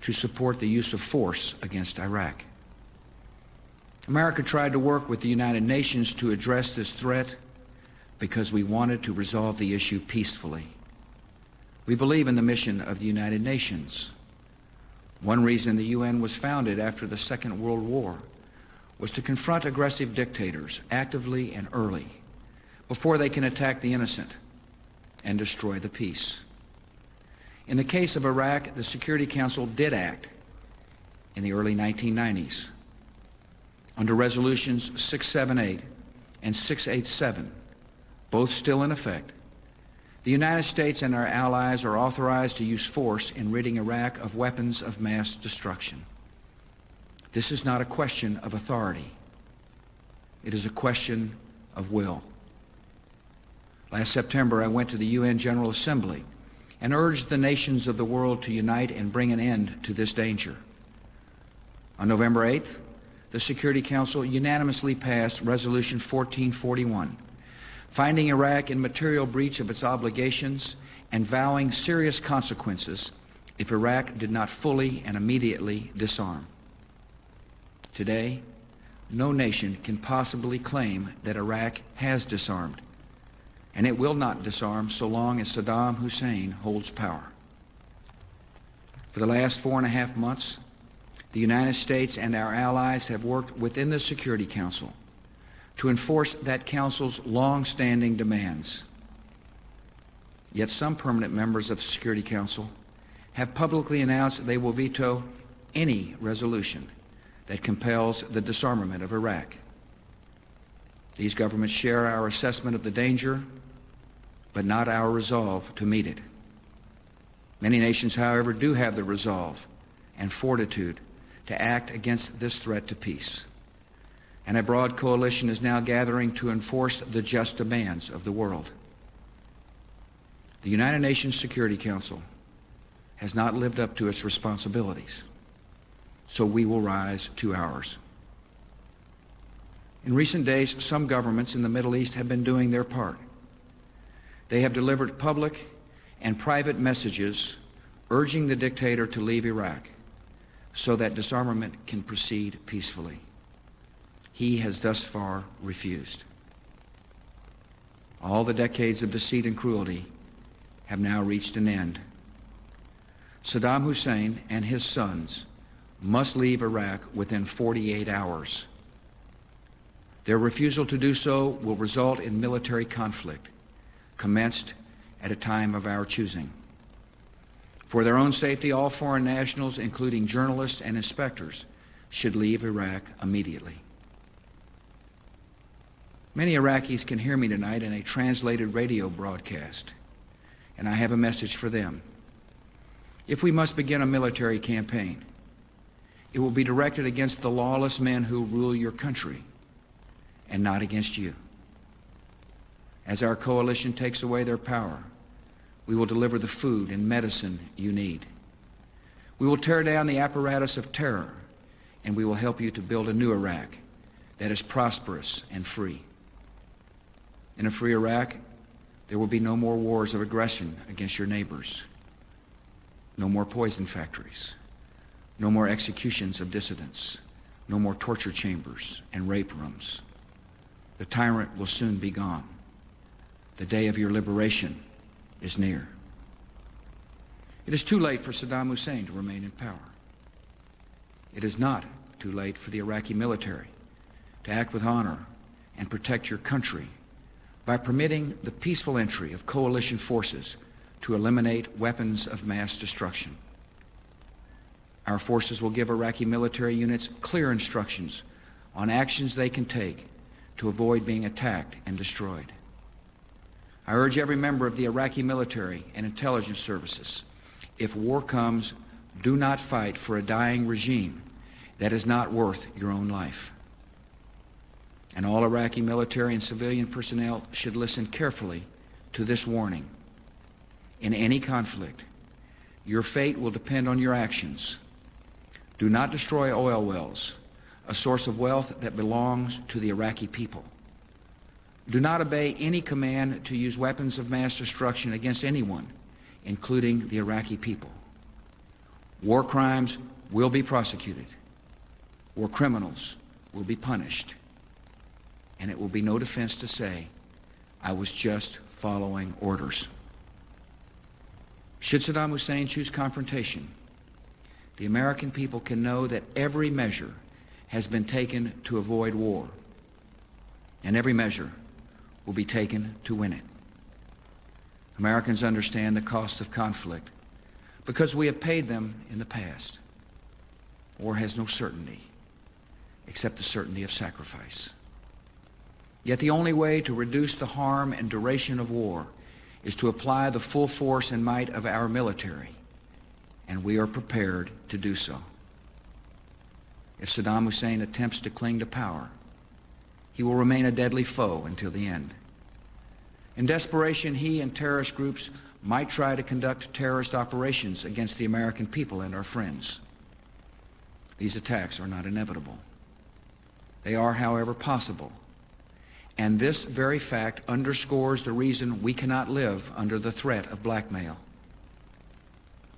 to support the use of force against Iraq. America tried to work with the United Nations to address this threat because we wanted to resolve the issue peacefully. We believe in the mission of the United Nations. One reason the UN was founded after the Second World War was to confront aggressive dictators actively and early, before they can attack the innocent and destroy the peace. In the case of Iraq, the Security Council did act in the early 1990s. Under resolutions 678 and 687, both still in effect, the United States and our allies are authorized to use force in ridding Iraq of weapons of mass destruction. This is not a question of authority. It is a question of will. Last September, I went to the UN General Assembly and urged the nations of the world to unite and bring an end to this danger. On November 8th, the Security Council unanimously passed Resolution 1441, finding Iraq in material breach of its obligations and vowing serious consequences if Iraq did not fully and immediately disarm. Today, no nation can possibly claim that Iraq has disarmed, and it will not disarm so long as Saddam Hussein holds power. For the last 4.5 months, the United States and our allies have worked within the Security Council to enforce that Council's long-standing demands. Yet some permanent members of the Security Council have publicly announced they will veto any resolution that compels the disarmament of Iraq. These governments share our assessment of the danger, but not our resolve to meet it. Many nations, however, do have the resolve and fortitude to act against this threat to peace. And a broad coalition is now gathering to enforce the just demands of the world. The United Nations Security Council has not lived up to its responsibilities, so we will rise to ours. In recent days, some governments in the Middle East have been doing their part. They have delivered public and private messages urging the dictator to leave Iraq so that disarmament can proceed peacefully. He has thus far refused. All the decades of deceit and cruelty have now reached an end. Saddam Hussein and his sons must leave Iraq within 48 hours. Their refusal to do so will result in military conflict, commenced at a time of our choosing. For their own safety, all foreign nationals, including journalists and inspectors, should leave Iraq immediately. Many Iraqis can hear me tonight in a translated radio broadcast, and I have a message for them. If we must begin a military campaign, it will be directed against the lawless men who rule your country, and not against you. As our coalition takes away their power, we will deliver the food and medicine you need. We will tear down the apparatus of terror, and we will help you to build a new Iraq that is prosperous and free. In a free Iraq, there will be no more wars of aggression against your neighbors, no more poison factories, no more executions of dissidents, no more torture chambers and rape rooms. The tyrant will soon be gone. The day of your liberation is near. It is too late for Saddam Hussein to remain in power. It is not too late for the Iraqi military to act with honor and protect your country by permitting the peaceful entry of coalition forces to eliminate weapons of mass destruction. Our forces will give Iraqi military units clear instructions on actions they can take to avoid being attacked and destroyed. I urge every member of the Iraqi military and intelligence services, if war comes, do not fight for a dying regime that is not worth your own life. And all Iraqi military and civilian personnel should listen carefully to this warning. In any conflict, your fate will depend on your actions. Do not destroy oil wells, a source of wealth that belongs to the Iraqi people. Do not obey any command to use weapons of mass destruction against anyone, including the Iraqi people. War crimes will be prosecuted. War criminals will be punished. And it will be no defense to say, I was just following orders. Should Saddam Hussein choose confrontation, the American people can know that every measure has been taken to avoid war, and every measure will be taken to win it. Americans understand the cost of conflict because we have paid them in the past. War has no certainty except the certainty of sacrifice. Yet the only way to reduce the harm and duration of war is to apply the full force and might of our military, and we are prepared to do so. If Saddam Hussein attempts to cling to power, he will remain a deadly foe until the end. In desperation, he and terrorist groups might try to conduct terrorist operations against the American people and our friends. These attacks are not inevitable. They are, however, possible. And this very fact underscores the reason we cannot live under the threat of blackmail.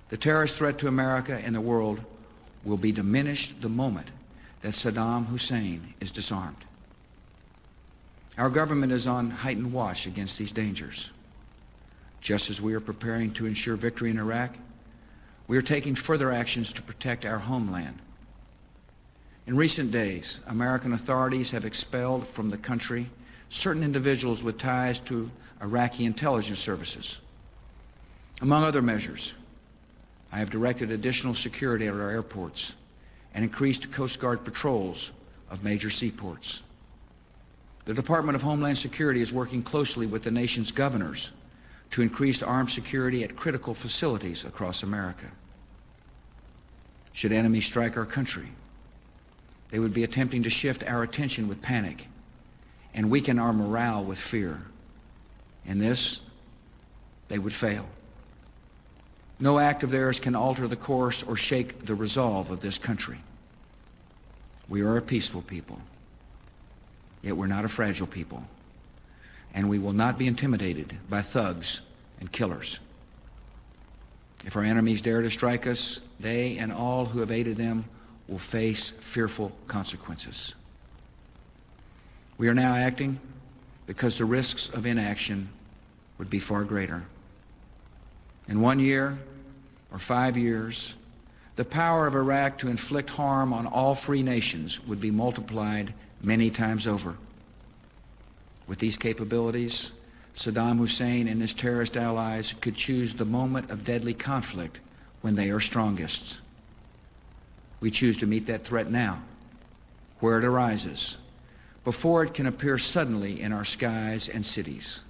The terrorist threat to America and the world will be diminished the moment that Saddam Hussein is disarmed. Our government is on heightened watch against these dangers. Just as we are preparing to ensure victory in Iraq, we are taking further actions to protect our homeland. In recent days, American authorities have expelled from the country certain individuals with ties to Iraqi intelligence services. Among other measures, I have directed additional security at our airports and increased Coast Guard patrols of major seaports. The Department of Homeland Security is working closely with the nation's governors to increase armed security at critical facilities across America. Should enemies strike our country, they would be attempting to shift our attention with panic and weaken our morale with fear. In this, they would fail. No act of theirs can alter the course or shake the resolve of this country. We are a peaceful people, yet we're not a fragile people, and we will not be intimidated by thugs and killers. If our enemies dare to strike us, they and all who have aided them will face fearful consequences. We are now acting because the risks of inaction would be far greater. In 1 year or 5 years, the power of Iraq to inflict harm on all free nations would be multiplied many times over. With these capabilities, Saddam Hussein and his terrorist allies could choose the moment of deadly conflict when they are strongest. We choose to meet that threat now, where it arises, before it can appear suddenly in our skies and cities.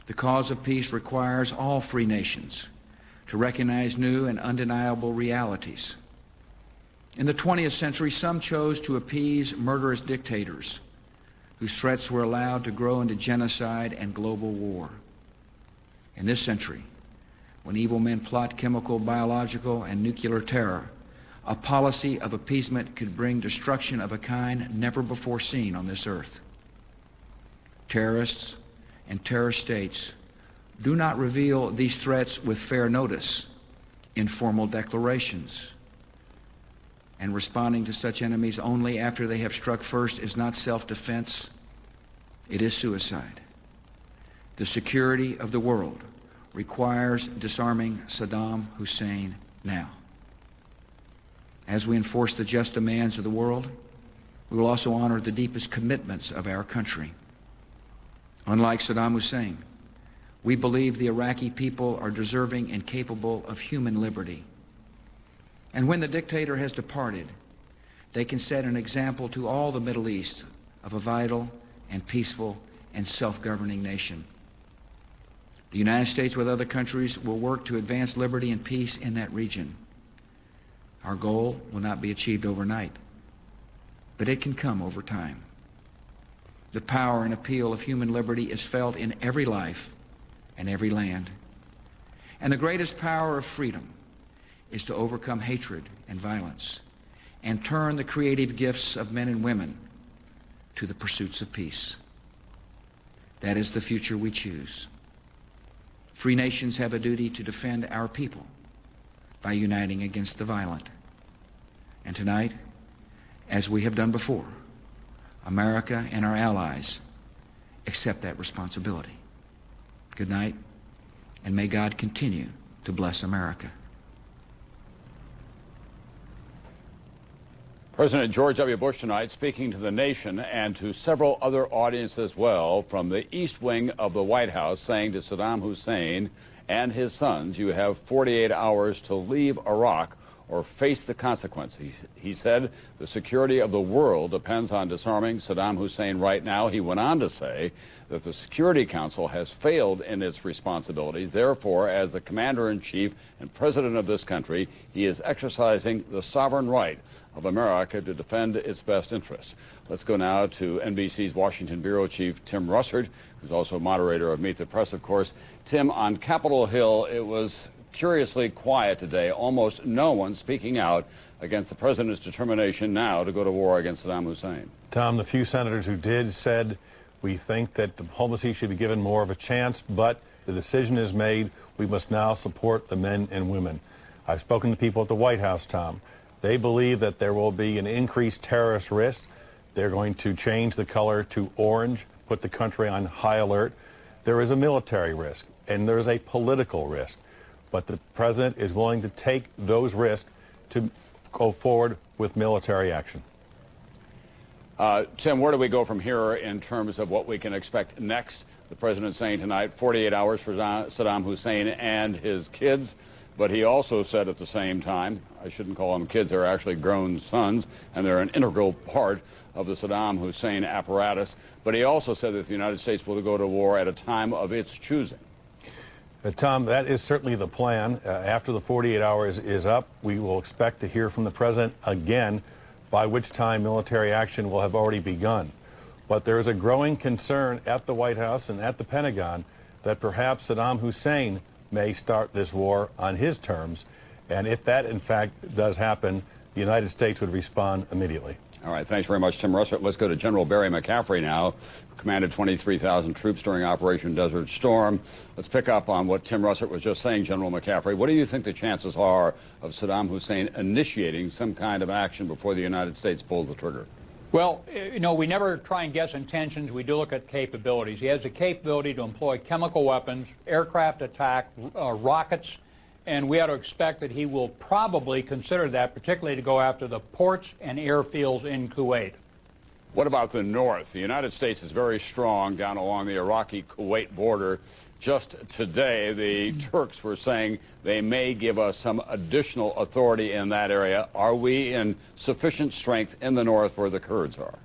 The cause of peace requires all free nations to recognize new and undeniable realities. In the 20th century, some chose to appease murderous dictators whose threats were allowed to grow into genocide and global war. In this century, when evil men plot chemical, biological, and nuclear terror, a policy of appeasement could bring destruction of a kind never before seen on this earth. Terrorists and terrorist states do not reveal these threats with fair notice in formal declarations. And responding to such enemies only after they have struck first is not self-defense, it is suicide. The security of the world requires disarming Saddam Hussein now. As we enforce the just demands of the world, we will also honor the deepest commitments of our country. Unlike Saddam Hussein, we believe the Iraqi people are deserving and capable of human liberty. And when the dictator has departed, they can set an example to all the Middle East of a vital and peaceful and self-governing nation. The United States, with other countries, will work to advance liberty and peace in that region. Our goal will not be achieved overnight, but it can come over time. The power and appeal of human liberty is felt in every life and every land. And the greatest power of freedom is to overcome hatred and violence and turn the creative gifts of men and women to the pursuits of peace. That is the future we choose. Free nations have a duty to defend our people by uniting against the violent. And tonight, as we have done before, America and our allies accept that responsibility. Good night, and may God continue to bless America. President George W. Bush tonight speaking to the nation and to several other audiences as well from the East Wing of the White House, saying to Saddam Hussein and his sons, you have 48 hours to leave Iraq or face the consequences. He said the security of the world depends on disarming Saddam Hussein right now. He went on to say that the Security Council has failed in its responsibilities. Therefore, as the commander-in-chief and president of this country, he is exercising the sovereign right of America to defend its best interests. Let's go now to NBC's Washington bureau chief, Tim Russert, who's also moderator of Meet the Press, of course. Tim, on Capitol Hill, it was curiously quiet today, almost no one speaking out against the president's determination now to go to war against Saddam Hussein. Tom, the few senators who did said, we think that diplomacy should be given more of a chance, but the decision is made. We must now support the men and women. I've spoken to people at the White House, Tom. They believe that there will be an increased terrorist risk. They're going to change the color to orange, put the country on high alert. There is a military risk, and there is a political risk. But the president is willing to take those risks to go forward with military action. Tim, where do we go from here in terms of what we can expect next? The president saying tonight 48 hours for Saddam Hussein and his kids. But he also said at the same time, I shouldn't call them kids, they're actually grown sons, and they're an integral part of the Saddam Hussein apparatus. But he also said that the United States will go to war at a time of its choosing. Tom, that is certainly the plan. After the 48 hours is up, we will expect to hear from the president again, by which time military action will have already begun. But there is a growing concern at the White House and at the Pentagon that perhaps Saddam Hussein may start this war on his terms. And if that, in fact, does happen, the United States would respond immediately. All right, thanks very much, Tim Russert. Let's go to General Barry McCaffrey now, who commanded 23,000 troops during Operation Desert Storm. Let's pick up on what Tim Russert was just saying, General McCaffrey. What do you think the chances are of Saddam Hussein initiating some kind of action before the United States pulls the trigger? Well, you know, we never try and guess intentions. We do look at capabilities. He has the capability to employ chemical weapons, aircraft attack, rockets, and we ought to expect that he will probably consider that, particularly to go after the ports and airfields in Kuwait. What about the north? The United States is very strong down along the Iraqi-Kuwait border. Just today, the Turks were saying they may give us some additional authority in that area. Are we in sufficient strength in the north where the Kurds are?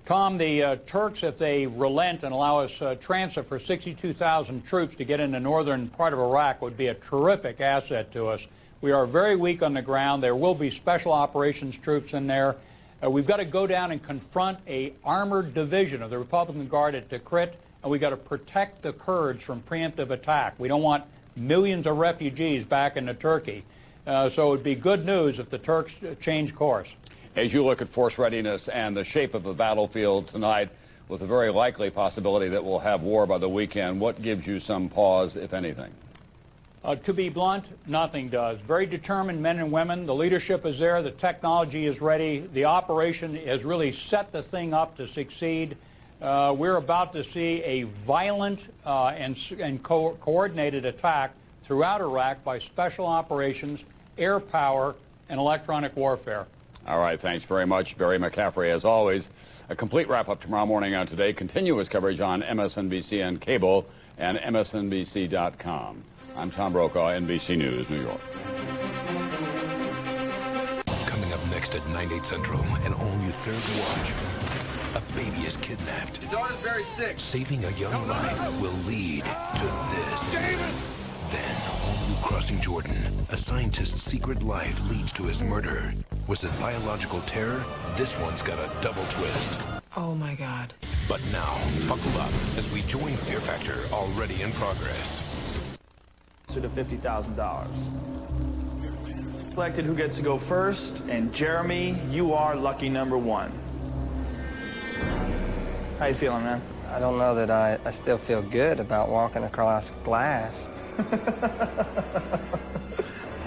Tom, the Turks, if they relent and allow us transit for 62,000 troops to get in the northern part of Iraq, would be a terrific asset to us. We are very weak on the ground. There will be special operations troops in there. We've got to go down and confront a armored division of the Republican Guard at Tikrit, and we've got to protect the Kurds from preemptive attack. We don't want millions of refugees back into Turkey. So it would be good news if the Turks change course. As you look at force readiness and the shape of the battlefield tonight, with a very likely possibility that we'll have war by the weekend, what gives you some pause, if anything? To be blunt, nothing does. Very determined men and women. The leadership is there. The technology is ready. The operation has really set the thing up to succeed. We're about to see a violent and coordinated attack throughout Iraq by special operations, air power, and electronic warfare. All right, thanks very much, Barry McCaffrey, as always. A complete wrap-up tomorrow morning on Today. Continuous coverage on MSNBC and cable and MSNBC.com. I'm Tom Brokaw, NBC News, New York. Coming up next at 9/8 Central, an all-new third watch. A baby is kidnapped. Your daughter's very sick. Saving a young life will lead to this. Davis! Then, all new Crossing Jordan. A scientist's secret life leads to his murder. Was it biological terror? This one's got a double twist. Oh my God. But now, buckle up as we join Fear Factor, already in progress. To the $50,000. Selected who gets to go first, and Jeremy, you are lucky number one. How you feeling, man? I don't know that I still feel good about walking across glass.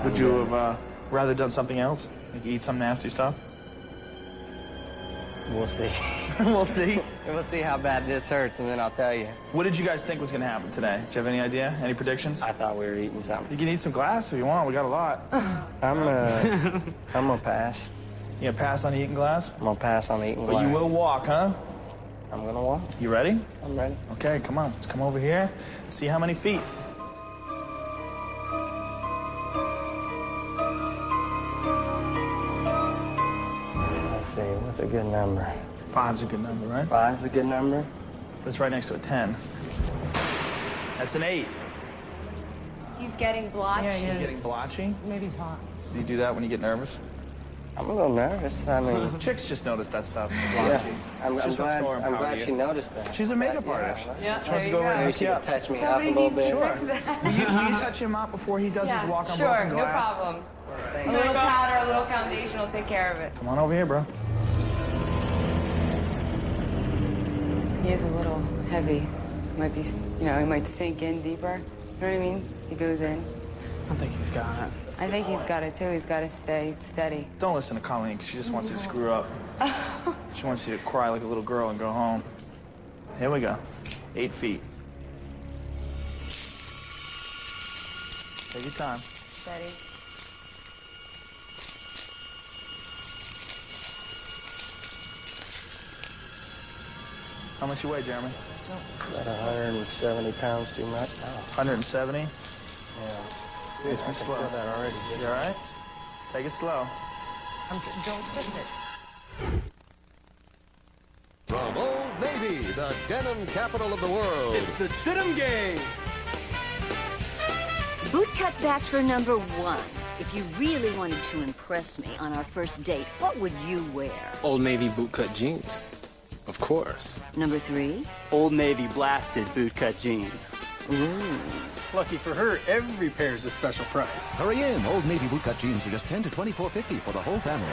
Would you have rather done something else? Like eat some nasty stuff? We'll see. We'll see. We'll see how bad this hurts, and then I'll tell you. What did you guys think was going to happen today? Do you have any idea? Any predictions? I thought we were eating something. You can eat some glass if you want. We got a lot. I'm gonna pass. You gonna pass on eating glass? I'm gonna pass on eating glass. But you will walk, huh? I'm gonna walk. You ready? I'm ready. Okay, come on. Let's come over here. See how many feet. Let's see, what's a good number? 5's a good number, right? 5's a good number. But it's right next to a 10. That's an 8. He's getting blotchy. Yeah, he's getting blotchy. Maybe he's hot. Do you do that when you get nervous? I'm a little nervous. I mean, chicks just notice that stuff. Yeah, I'm glad she noticed that. She's a makeup artist. Yeah, she wants to go over and maybe she could touch me up a little bit. Sure. Will you touch him up before he does his walk on broken glass? Sure, no problem. A little powder, a little foundation will take care of it. Come on over here, bro. He is a little heavy. Might be, he might sink in deeper. You know what I mean? He goes in. I think he's got it. I think he's got it too. He's got to stay steady. Don't listen to Colleen, 'cause she just wants you to screw up. She wants you to cry like a little girl and go home. Here we go. 8 feet. Take your time. Steady. How much you weigh, Jeremy? About 170 pounds too much. 170? Yeah. Nice and slow. That already. You all right? Take it slow. Don't push it. From Old Navy, the denim capital of the world. It's the denim game. Bootcut Bachelor number 1. If you really wanted to impress me on our first date, what would you wear? Old Navy bootcut jeans. Of course. Number 3? Old Navy blasted bootcut jeans. Ooh. Lucky for her, every pair is a special price. Hurry in. Old Navy bootcut jeans are just $10 to $24.50 for the whole family.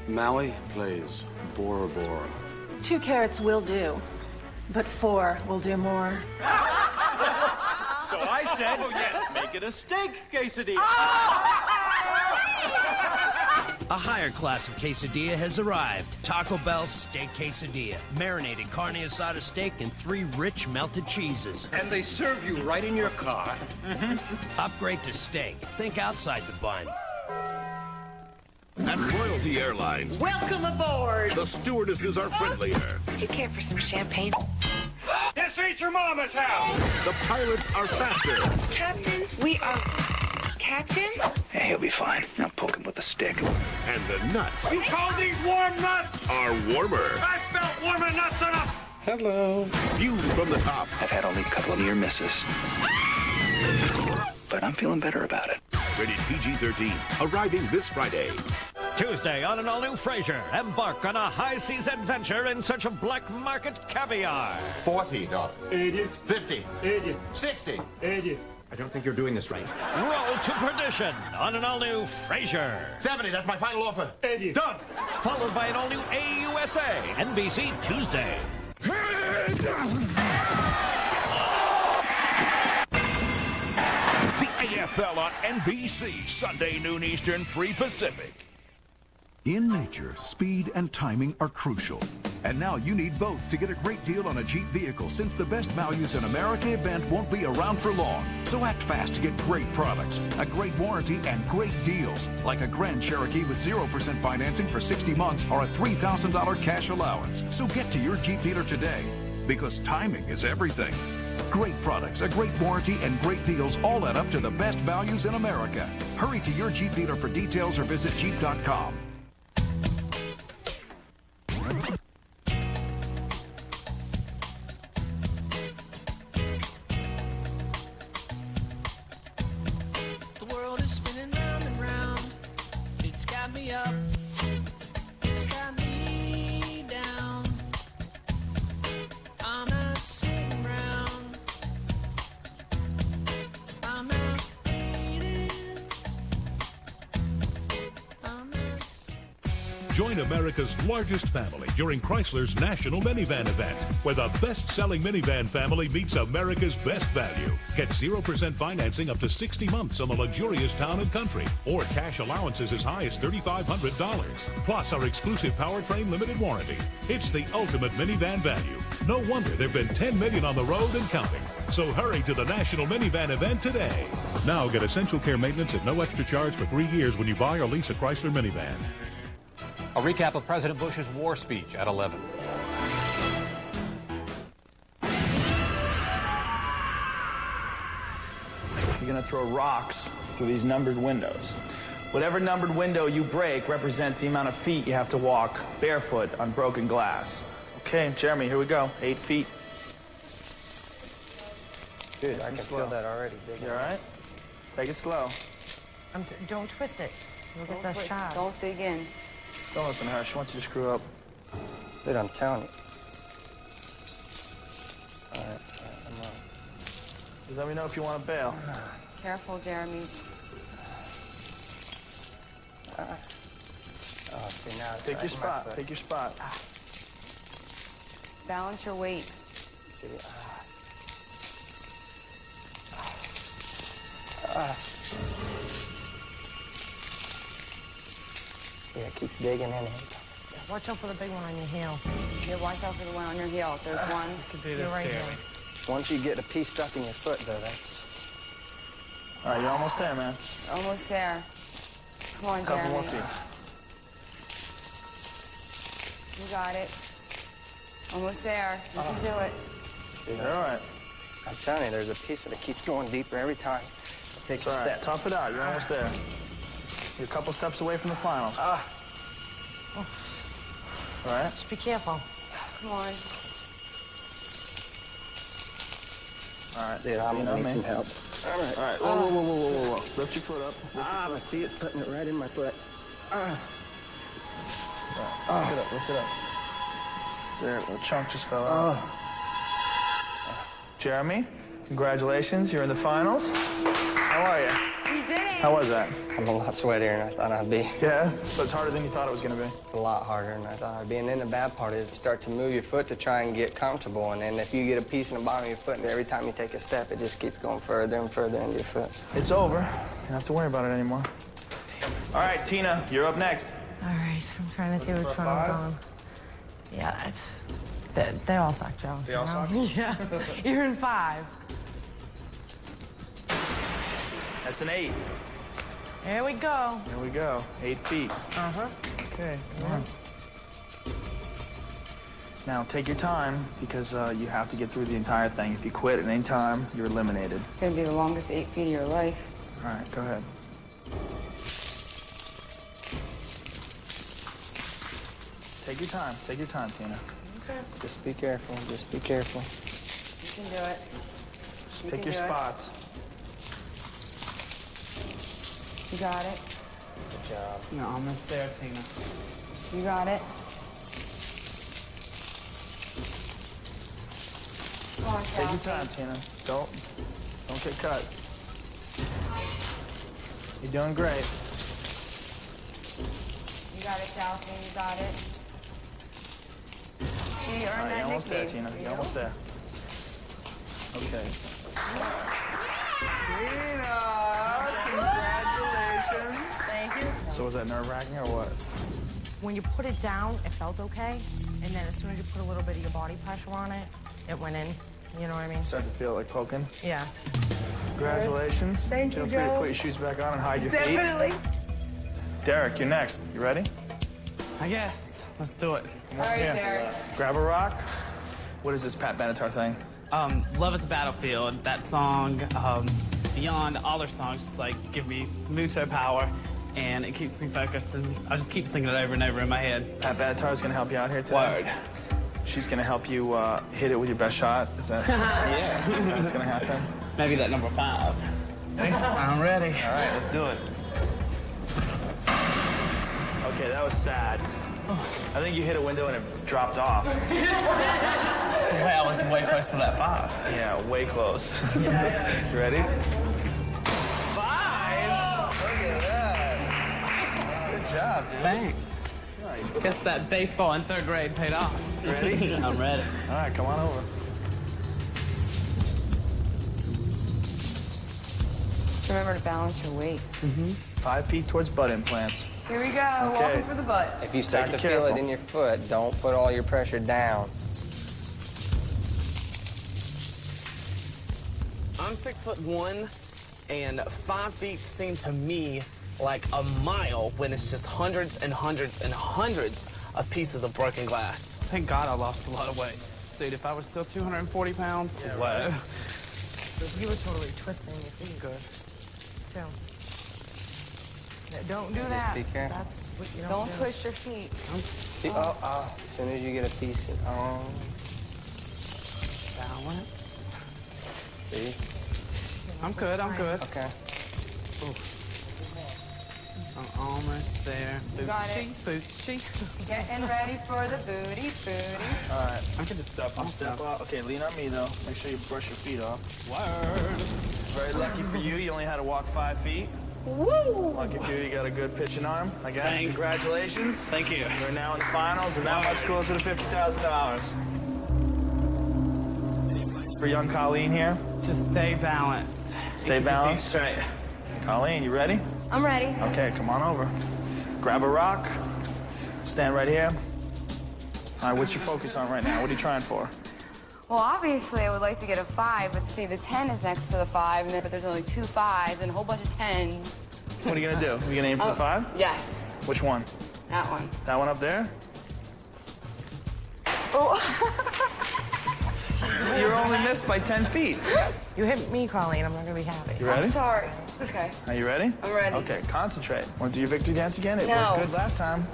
Maui plays Bora Bora. 2 carrots will do, but 4 will do more. So I said, oh yes, make it a steak quesadilla. A higher class of quesadilla has arrived. Taco Bell Steak Quesadilla. Marinated carne asada steak and 3 rich melted cheeses. And they serve you right in your car. Upgrade to steak. Think outside the bun. At Royalty Airlines, Welcome aboard. the stewardesses are friendlier. Would you care for some champagne? This ain't your mama's house. The pilots are faster. Captain, we are... Captain? Hey, he'll be fine. I'll poke him with a stick. And the nuts You call these warm nuts? are warmer. I felt warmer nuts enough. Hello. Viewed from the top. I've had only a couple of near misses. But I'm feeling better about it. Rated PG-13. Arriving this Friday. Tuesday on an all-new Frasier. Embark on a high seas adventure in search of black market caviar. $40. 80. 50. 80. 60. 80. I don't think you're doing this right. Roll to perdition on an all-new Frasier. 70, that's my final offer. 80. Done. Followed by an all-new AUSA. NBC Tuesday. The AFL on NBC, Sunday noon Eastern, 3 Pacific. In nature, speed and timing are crucial. And now you need both to get a great deal on a Jeep vehicle, since the best values in America event won't be around for long. So act fast to get great products, a great warranty, and great deals, like a Grand Cherokee with 0% financing for 60 months or a $3,000 cash allowance. So get to your Jeep dealer today, because timing is everything. Great products, a great warranty, and great deals all add up to the best values in America. Hurry to your Jeep dealer for details or visit Jeep.com. The world is spinning round and round. It's got me up. It's got me down. I'm not sitting round. I'm not waiting. I'm not sitting. Join America's largest family during Chrysler's National Minivan event, where the best-selling minivan family meets America's best value. Get 0% financing up to 60 months on the luxurious Town & Country, or cash allowances as high as $3,500, plus our exclusive powertrain limited warranty. It's the ultimate minivan value. No wonder there have been 10 million on the road and counting. So hurry to the National Minivan event today. Now get essential care maintenance at no extra charge for 3 years when you buy or lease a Chrysler minivan. A recap of President Bush's war speech at 11. You're going to throw rocks through these numbered windows. Whatever numbered window you break represents the amount of feet you have to walk barefoot on broken glass. Okay, Jeremy, here we go. 8 feet. Dude, I can feel that already. You all right? Take it slow. Don't twist it. You'll get the shot. Don't dig in. Don't listen to her. She wants you to screw up. Dude, I'm telling you. All right, I'm on. Just let me know if you want to bail. Careful, Jeremy. Oh, see, now it's Take right your in my spot. foot. Take your spot. Balance your weight. See, yeah, keep digging in it. Watch out for the big one on your heel. Yeah, watch out for the one on your heel. There's one. You can do this, right Jeremy. here. Once you get a piece stuck in your foot, though, that's... All right, you're almost there, man. Almost there. Come on, Couple Jeremy. more feet. You got it. Almost there. You can do it. Dude, You're all right. I'm telling you, there's a piece that keeps going deeper every time. Take a All right, step. tough it out. You're almost there. You're a couple steps away from the finals. All right. Just be careful. Come on. All right. Dude, I'm gonna need some help. All right. All right. Whoa. Lift your foot up. I see it putting it right in my foot. Lift it up. There, a chunk just fell out. Jeremy, congratulations. You're in the finals. How are you? We did it. How was that? I'm a lot sweatier than I thought I'd be. Yeah? So it's harder than you thought it was going to be? It's a lot harder than I thought I'd be. And then the bad part is you start to move your foot to try and get comfortable. And then if you get a piece in the bottom of your foot, and every time you take a step, it just keeps going further and further into your foot. It's over. You don't have to worry about it anymore. All right, Tina, you're up next. All right, I'm trying to see which one I'm going. Yeah, they all suck, Joe. They all suck? Yeah, you're in 5. That's an 8. There we go. There we go. 8 feet. Uh-huh. Okay, come on. Now, take your time, because you have to get through the entire thing. If you quit at any time, you're eliminated. It's gonna be the longest 8 feet of your life. All right, go ahead. Take your time. Take your time, Tina. Okay. Just be careful. Just be careful. You can do it. Just pick your spots. You got it. Good job. You're almost there, Tina. You got it. Come on, Take your time, Tina. Don't get cut. You're doing great. You got it, Chelsea. You got it. You All earned right, that you're almost there, nickname. Tina. You're almost there. Okay. Tina, congratulations. Thank you. So was that nerve-wracking or what? When you put it down, it felt okay. And then as soon as you put a little bit of your body pressure on it, it went in. You know what I mean? Start to feel like poking? Yeah. Congratulations. Thank you, Feel free to Joe. put your shoes back on and hide your feet. Definitely. Derek, you're next. You ready? I guess. Let's do it. Come on here. Grab a rock. What is this Pat Benatar thing? Love is a Battlefield. That song, beyond all their songs, just like give me mucho power, and it keeps me focused. I just keep singing it over and over in my head. Pat Benatar is going to help you out here today. Word. She's going to help you hit it with your best shot. Is that? Yeah. Is that what's going to happen? Maybe that number 5. I'm ready. All right, let's do it. Okay, that was sad. I think you hit a window and it dropped off. Hey, I was way close to that 5. Yeah, way close. Yeah. You ready? 5? Look at that. Good job, dude. Thanks. Nice. Guess that baseball in 3rd grade paid off. Ready? I'm ready. All right, come on over. Just remember to balance your weight. 5 feet towards butt implants. Here we go. Okay. Walking for the butt. If you start Take to it feel it careful. in your foot, don't put all your pressure down. I'm 6'1", and 5 feet seem to me like a mile when it's just hundreds and hundreds and hundreds of pieces of broken glass. Thank God I lost a lot of weight. Dude, if I was still 240 pounds, Yeah, whoa. right. You were totally twisting your feet. Good. Too. Don't do Just that. be careful. That's what you Don't do. twist your feet. See, as soon as you get a piece of, Balance. see? I'm good, I'm good. Okay. I'm almost there. You got it. Booty. Getting ready for the booty. All right. I can just step on Step up. Okay, lean on me, though. Make sure you brush your feet off. Word. Very lucky for you. You only had to walk 5 feet. Woo! Lucky for you, you got a good pitching arm, I guess. Thanks. Congratulations. Thank you. You're now in the finals, and that much closer to $50,000. Any advice for young Colleen here? Just stay balanced. Stay Keep your feet balanced. straight. Colleen, you ready? I'm ready. Okay, come on over. Grab a rock. Stand right here. All right, what's your focus on right now? What are you trying for? Well, obviously, I would like to get a 5, but see, the 10 is next to the 5, but there's only 2 5s and a whole bunch of 10s. What are you gonna do? Are you gonna aim for the 5? Yes, Which one? that one. That one up there? Oh. You're only missed by 10 feet. You hit me, Colleen. I'm not going to be happy. You ready? I'm sorry. Okay. Are you ready? I'm ready. Okay, concentrate. Want to do your victory dance again? It No. worked good last time.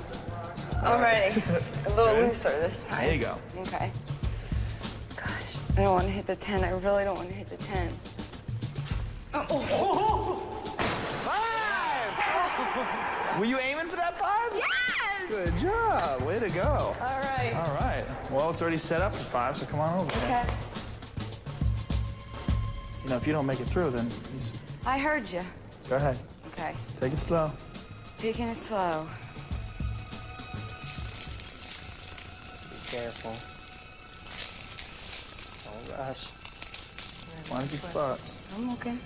I'm ready. A little Ready? looser this time. There you go. Okay. Gosh, I don't want to hit the 10. I really don't want to hit the 10. Oh. 5! Were you aiming for that 5? Yes! Good job. Way to go. All right. All right. Well, it's already set up for 5, so come on over. Okay. You know, if you don't make it through, then I heard you. go ahead. Okay. Take it slow. Taking it slow. Be careful. Don't rush. Find a good spot. I'm looking.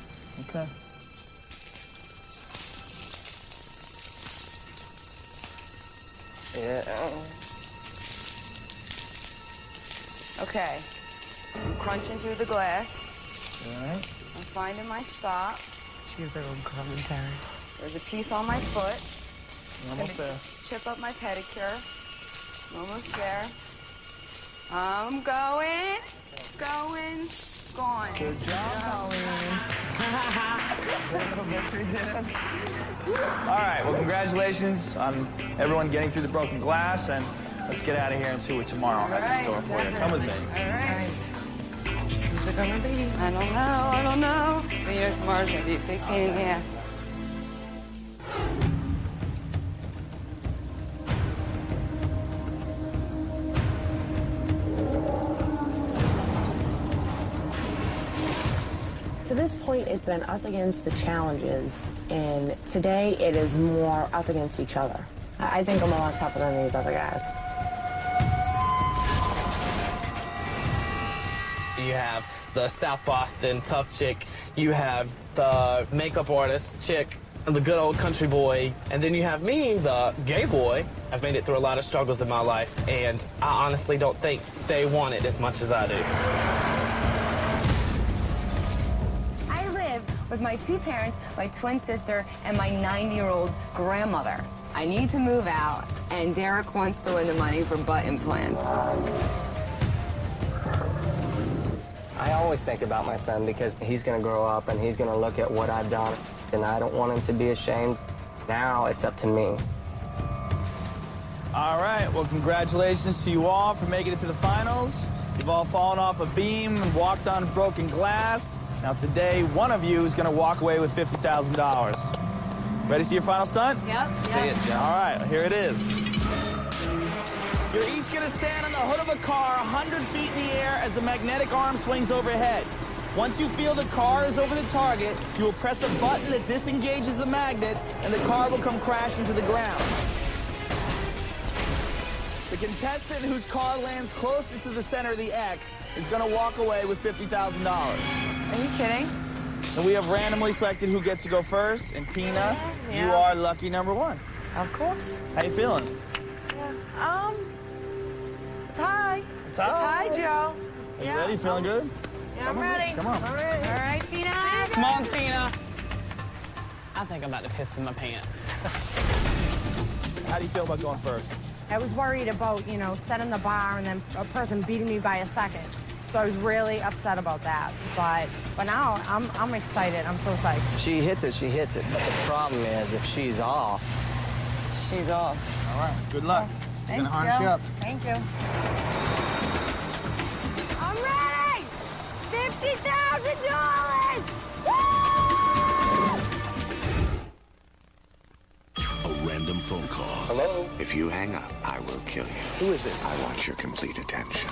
Okay. Yeah. Okay. I'm crunching through the glass. All right. I'm finding my spot. She gives her own commentary. There's a piece on my foot. You're almost there. Chip up my pedicure. I'm almost there. I'm going. Gone. Good job. Victory dance. All right, well, congratulations on everyone getting through the broken glass, and let's get out of here and see what tomorrow has in store for you. Come with me. All right. Who's it gonna be? I don't know. But you know, tomorrow's gonna be a big pain in the ass. To this point, it's been us against the challenges, and today it is more us against each other. I think I'm a lot tougher than these other guys. You have the South Boston tough chick, you have the makeup artist chick, and the good old country boy, and then you have me, the gay boy. I've made it through a lot of struggles in my life, and I honestly don't think they want it as much as I do. With my two parents, my twin sister, and my 90-year-old grandmother. I need to move out, and Derek wants to win the money for butt implants. I always think about my son because he's going to grow up and he's going to look at what I've done, and I don't want him to be ashamed. Now it's up to me. All right, well, congratulations to you all for making it to the finals. You've all fallen off a beam and walked on broken glass. Now today, one of you is going to walk away with $50,000. Ready to see your final stunt? Yep. See it, John. All right, here it is. You're each going to stand on the hood of a car 100 feet in the air as the magnetic arm swings overhead. Once you feel the car is over the target, you will press a button that disengages the magnet, and the car will come crashing to the ground. The contestant whose car lands closest to the center of the X is going to walk away with $50,000. Are you kidding? And we have randomly selected who gets to go first. And Tina, you are lucky number one. Of course. How you feeling? It's high. It's high. It's high, Joe. Are you ready? Feeling good? Yeah, I'm ready. Come on. All right, Tina. Come on, Tina. I think I'm about to piss in my pants. How do you feel about going first? I was worried about, you know, setting the bar and then a person beating me by a second. So I was really upset about that. But now I'm excited. I'm so psyched. She hits it. But the problem is if she's off, she's off. All right. Good luck. We're going to harness you up. Thank you. I'm ready! $50,000! A random phone call. Hello? If you hang up, I will kill you. Who is this? I want your complete attention.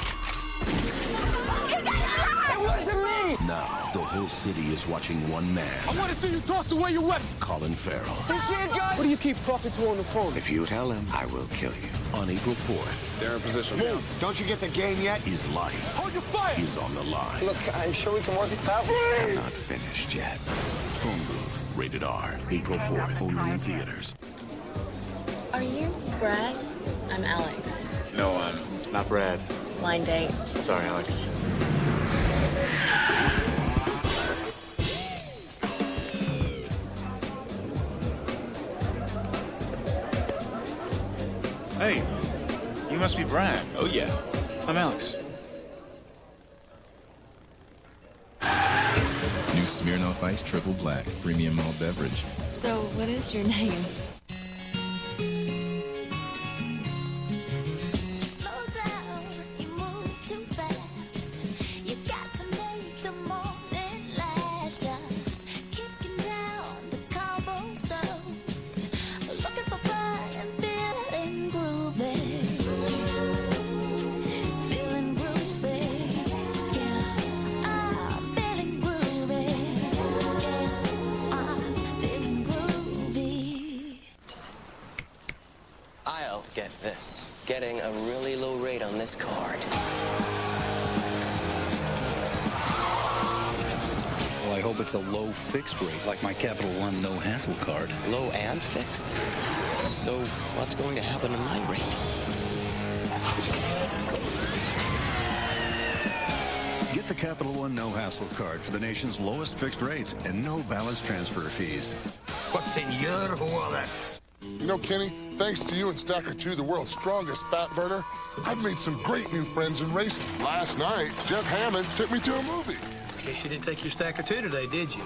It wasn't me! Now, the whole city is watching one man. I want to see you toss away your weapon. Colin Farrell. Is he a gun? What do you keep talking to on the phone? If you tell him, I will kill you. On April 4th. They're in position. Move. Don't you get the game yet? His life. Hold your fire. Is on the line. Look, I'm sure we can work this out. I'm not finished yet. Phone Booth. Rated R. April 4th. Only in theaters. Are you Brad? I'm Alex. No, it's not Brad. Blind date. Sorry, Alex. Hey, you must be Brad. Oh, yeah. I'm Alex. New Smirnoff Ice Triple Black, premium malt beverage. So, what is your name? Get this. Getting a really low rate on this card. Well, I hope hope it's a low fixed rate, like my Capital One no-hassle card. Low and fixed? So what's going to happen to my rate? Get the Capital One no-hassle card for the nation's lowest fixed rates and no balance transfer fees. What's in your wallet? You know, Kenny, thanks to you and Stacker 2, the world's strongest fat burner, I've made some great new friends in racing. Last night, Jeff Hammond took me to a movie. Guess you didn't take your Stacker 2 today, did you?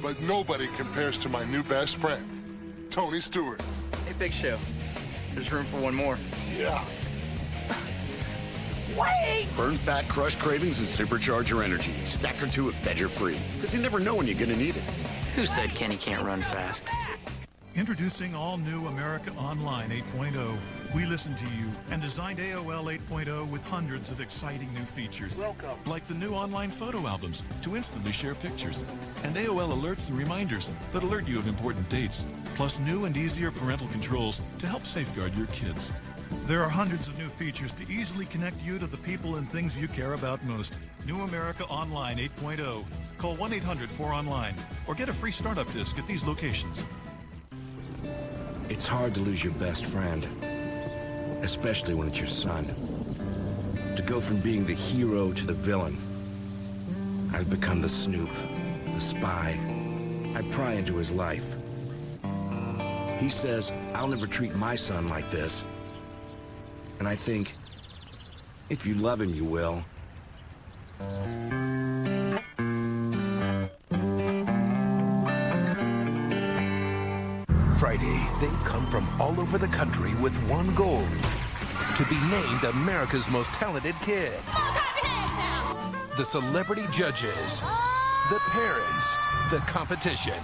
But nobody compares to my new best friend, Tony Stewart. Hey, Big Show. There's room for one more. Yeah. Wait! Burn fat, crush cravings, and supercharge your energy. Stacker 2 at Badger Free. Because you never know when you're going to need it. Who said Kenny can't run fast? Introducing all new America Online 8.0. We listened to you and designed AOL 8.0 with hundreds of exciting new features. Welcome. Like the new online photo albums to instantly share pictures. And AOL alerts and reminders that alert you of important dates. Plus new and easier parental controls to help safeguard your kids. There are hundreds of new features to easily connect you to the people and things you care about most. New America Online 8.0. Call 1-800-4ONLINE or get a free startup disc at these locations. It's hard to lose your best friend, especially when it's your son. To go from being the hero to the villain. I've become the snoop, the spy. I pry into his life. He says, I'll never treat my son like this. And I think, if you love him, you will. Friday, they've come from all over the country with one goal: to be named America's Most Talented Kid. The celebrity judges, the parents, the competition.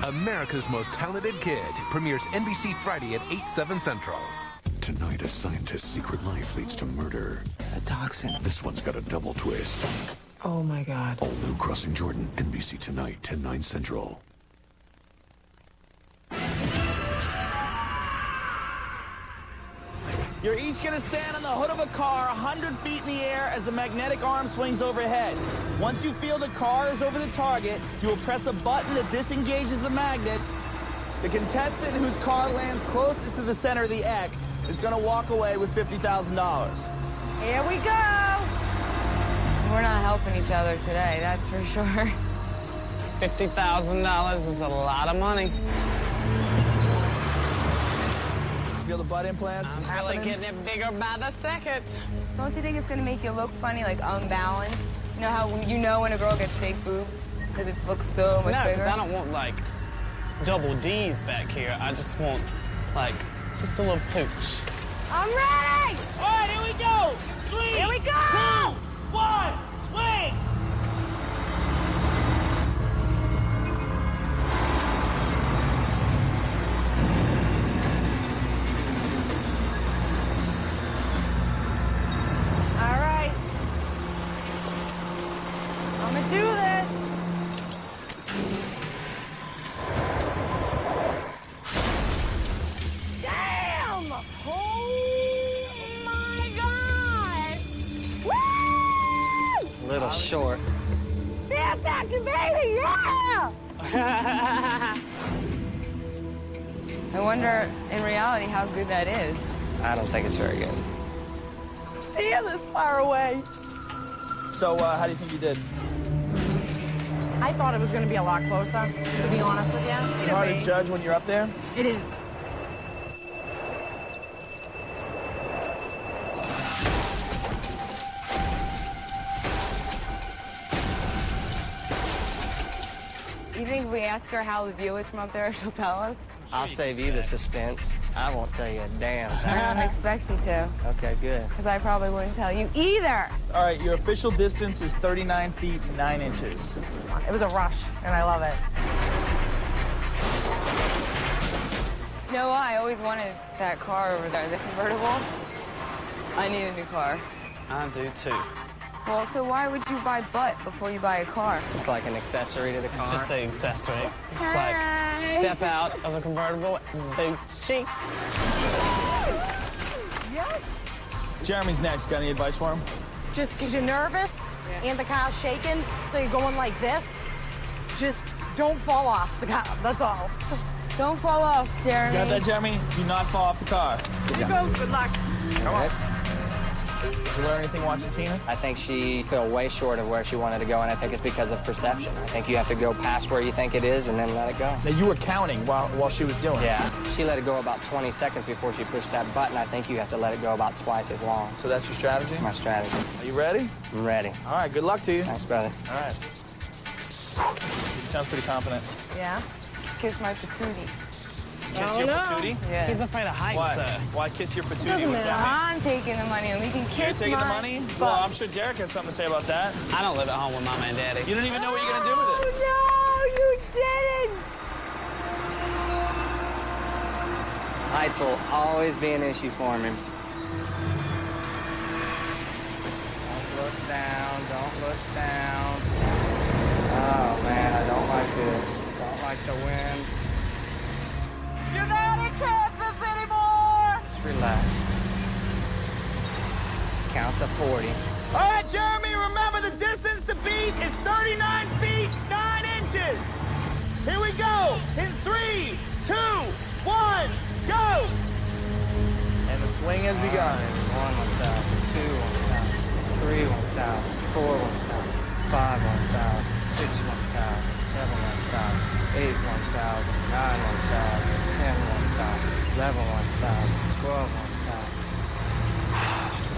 America's Most Talented Kid premieres NBC Friday at 8/7 Central. Tonight, a scientist's secret life leads to murder. A toxin. This one's got a double twist. Oh, my God. All new Crossing Jordan, NBC tonight, 10/9 Central. You're each going to stand on the hood of a car 100 feet in the air as the magnetic arm swings overhead. Once you feel the car is over the target, you will press a button that disengages the magnet. The contestant whose car lands closest to the center of the X is going to walk away with $50,000. Here we go. We're not helping each other today, that's for sure. $50,000 is a lot of money. Feel the butt implants I'm happening? really getting it bigger by the second. Don't you think it's gonna make you look funny, like unbalanced? You know how you know when a girl gets fake boobs? Because it looks so much bigger? No, because I don't want, like, double D's back here. I just want, like, just a little pooch. I'm ready! All right, here we go. 3, Here we go! 2, 1, swing! All right. I'm gonna do this. Damn! Oh my God! Woo! A little short. Yeah, Dr. Baby, yeah! I wonder, in reality, how good that is. I don't think it's very good. Damn, it's far away. So, how do you think you did? I thought it was going to be a lot closer, to be honest with you. It's hard to judge when you're up there? It is. You think if we ask her how the view is from up there, she'll tell us? I'll save you the suspense. I won't tell you a damn thing. I don't expect you to. Okay, good. Because I probably wouldn't tell you either. All right, your official distance is 39 feet, 9 inches. It was a rush, and I love it. You know what? I always wanted that car over there, the convertible. I need a new car. I do, too. Well, so why would you buy butt before you buy a car? It's like an accessory to the car. It's just an accessory. It's like Hi. step out of a convertible, boot cheek. Yes. Jeremy's next. Got any advice for him? Just because you're nervous, and the car's shaking, so you're going like this, just don't fall off the car. That's all. Don't fall off, Jeremy. You got that, Jeremy? Do not fall off the car. Here you go. Good luck. Come on. Did you learn anything watching Tina? I think she fell way short of where she wanted to go, and I think it's because of perception. I think you have to go past where you think it is and then let it go. Now, you were counting while she was doing it. Yeah. She let it go about 20 seconds before she pushed that button. I think you have to let it go about twice as long. So that's your strategy? My strategy. Are you ready? I'm ready. All right, good luck to you. Thanks, brother. All right. You sound pretty confident. Yeah. Kiss my patootie. Kiss your patootie? Yeah. He's afraid of heights, Why? sir. Why kiss your patootie? Doesn't What's matter. that mean? I'm taking the money, and we can You're kiss taking the my money? butt. Well, I'm sure Derek has something to say about that. I don't live at home with Mama and Daddy. You don't even know what you're going to do with it. No, you didn't. Heights will always be an issue for me. Don't look down. Don't look down. Oh, man, I don't like this. Don't like the wind. You're not in Kansas anymore. Just relax. Count to 40. All right, Jeremy, remember the distance to beat is 39 feet, 9 inches. Here we go. In 3, 2, 1, go. And the swing has begun. 1, 1,000, 2, 1,000, 3, 1,000, 4, 1,000, 5, 1,000, 6, 1,000, 7, 1,000, 8, 1,000, 9, 1,000, 10, 1,000, 11, 1,000, 12, 1,000.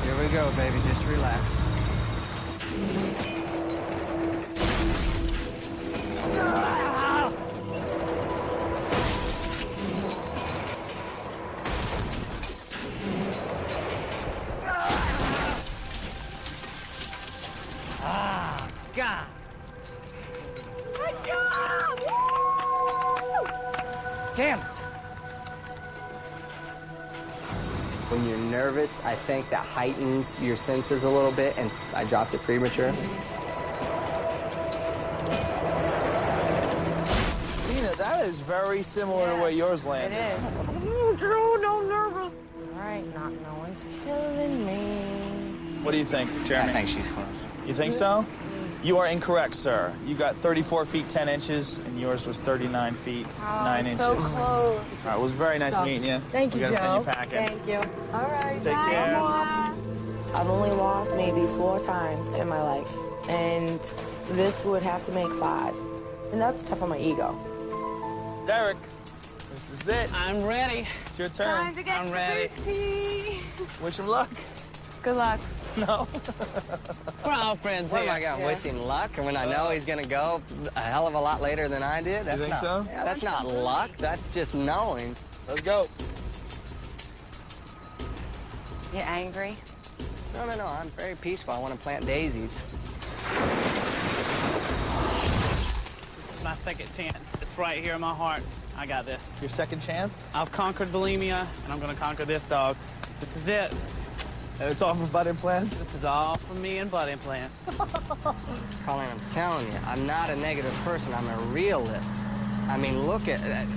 Here we go, baby. Just relax. Ah, God. Good job. Woo! Damn. When you're nervous, I think that heightens your senses a little bit, and I dropped it premature. Tina, that is very similar to the way yours landed. It is. Oh, Drew, no nervous. All right, no one's killing me. What do you think, Jeremy? I think she's close. You think so? You are incorrect, sir. You got 34 feet, 10 inches, and yours was 39 feet, 9 inches. So close. All right, it was very nice meeting you. Thank you, We gotta Joe. send you packing. Thank you. All right. Take bye. care. I've only lost maybe 4 times in my life, and this would have to make 5. And that's tough on my ego. Derek, this is it. I'm ready. It's your turn. Time to get I'm ready. pretty. Wish him luck. Good luck. No. We're all friends What here. am I going to wish him luck? And when I know he's going to go a hell of a lot later than I did? That's think not, so? Yeah, that's not luck. That's just knowing. Let's go. You angry? No, I'm very peaceful. I want to plant daisies. This is my second chance. It's right here in my heart. I got this. Your second chance? I've conquered bulimia, and I'm going to conquer this dog. This is it. And it's all for butt implants? This is all for me and butt implants. Colin, I'm telling you, I'm not a negative person. I'm a realist. I mean, look at that.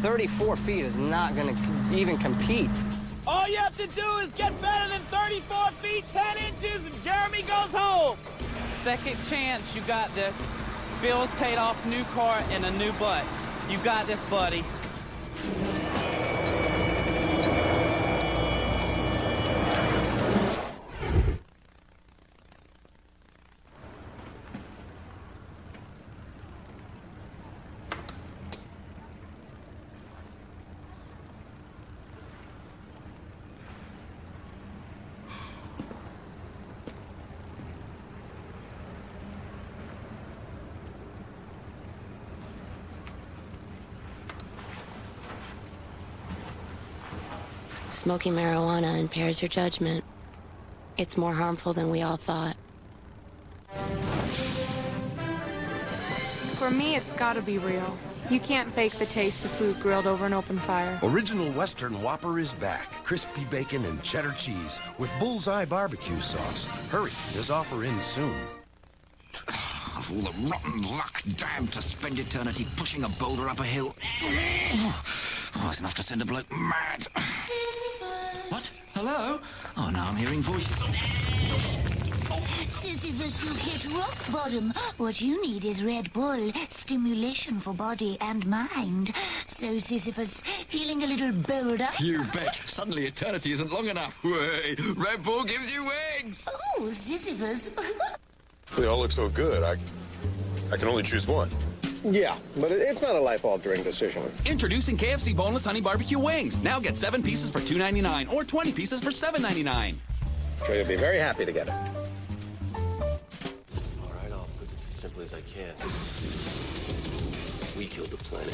34 feet is not going to even compete. All you have to do is get better than 34 feet, 10 inches, and Jeremy goes home. Second chance, you got this. Bills paid off, new car, and a new butt. You got this, buddy. Smoking marijuana impairs your judgment. It's more harmful than we all thought. For me, it's gotta be real. You can't fake the taste of food grilled over an open fire. Original Western Whopper is back. Crispy bacon and cheddar cheese with bullseye barbecue sauce. Hurry, this offer ends soon. Of all the rotten luck, damned to spend eternity pushing a boulder up a hill. Oh, it's enough to send a bloke mad. What? Hello? Oh, now I'm hearing voices. Oh, Sisyphus, you've hit rock bottom. What you need is Red Bull, stimulation for body and mind. So, Sisyphus, feeling a little bolder? You bet. Suddenly eternity isn't long enough. Way. Red Bull gives you wings. Oh, Sisyphus. They all look so good. I can only choose one. Yeah, but it's not a life-altering decision. Introducing KFC Boneless Honey Barbecue Wings. Now get 7 pieces for $2.99 or 20 pieces for $7.99. Sure, you'll be very happy to get it. All right, I'll put this as simply as I can. We killed the planet.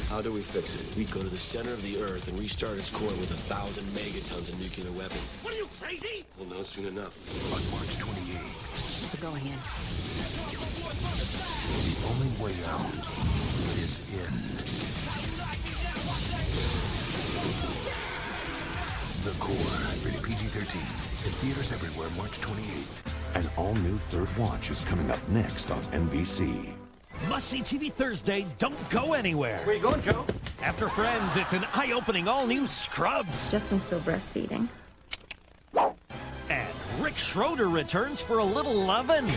How do we fix it? We go to the center of the Earth and restart its core with 1,000 megatons of nuclear weapons. What are you, crazy? We'll know soon enough. On March 28th. We're going in. The only way out is in. The Core, rated PG-13. In theaters everywhere March 28th. An all-new Third Watch is coming up next on NBC. Must-see TV Thursday, don't go anywhere. Where you going, Joe? After Friends, it's an eye-opening all-new Scrubs. Justin's still breastfeeding. And Rick Schroeder returns for a little lovin'.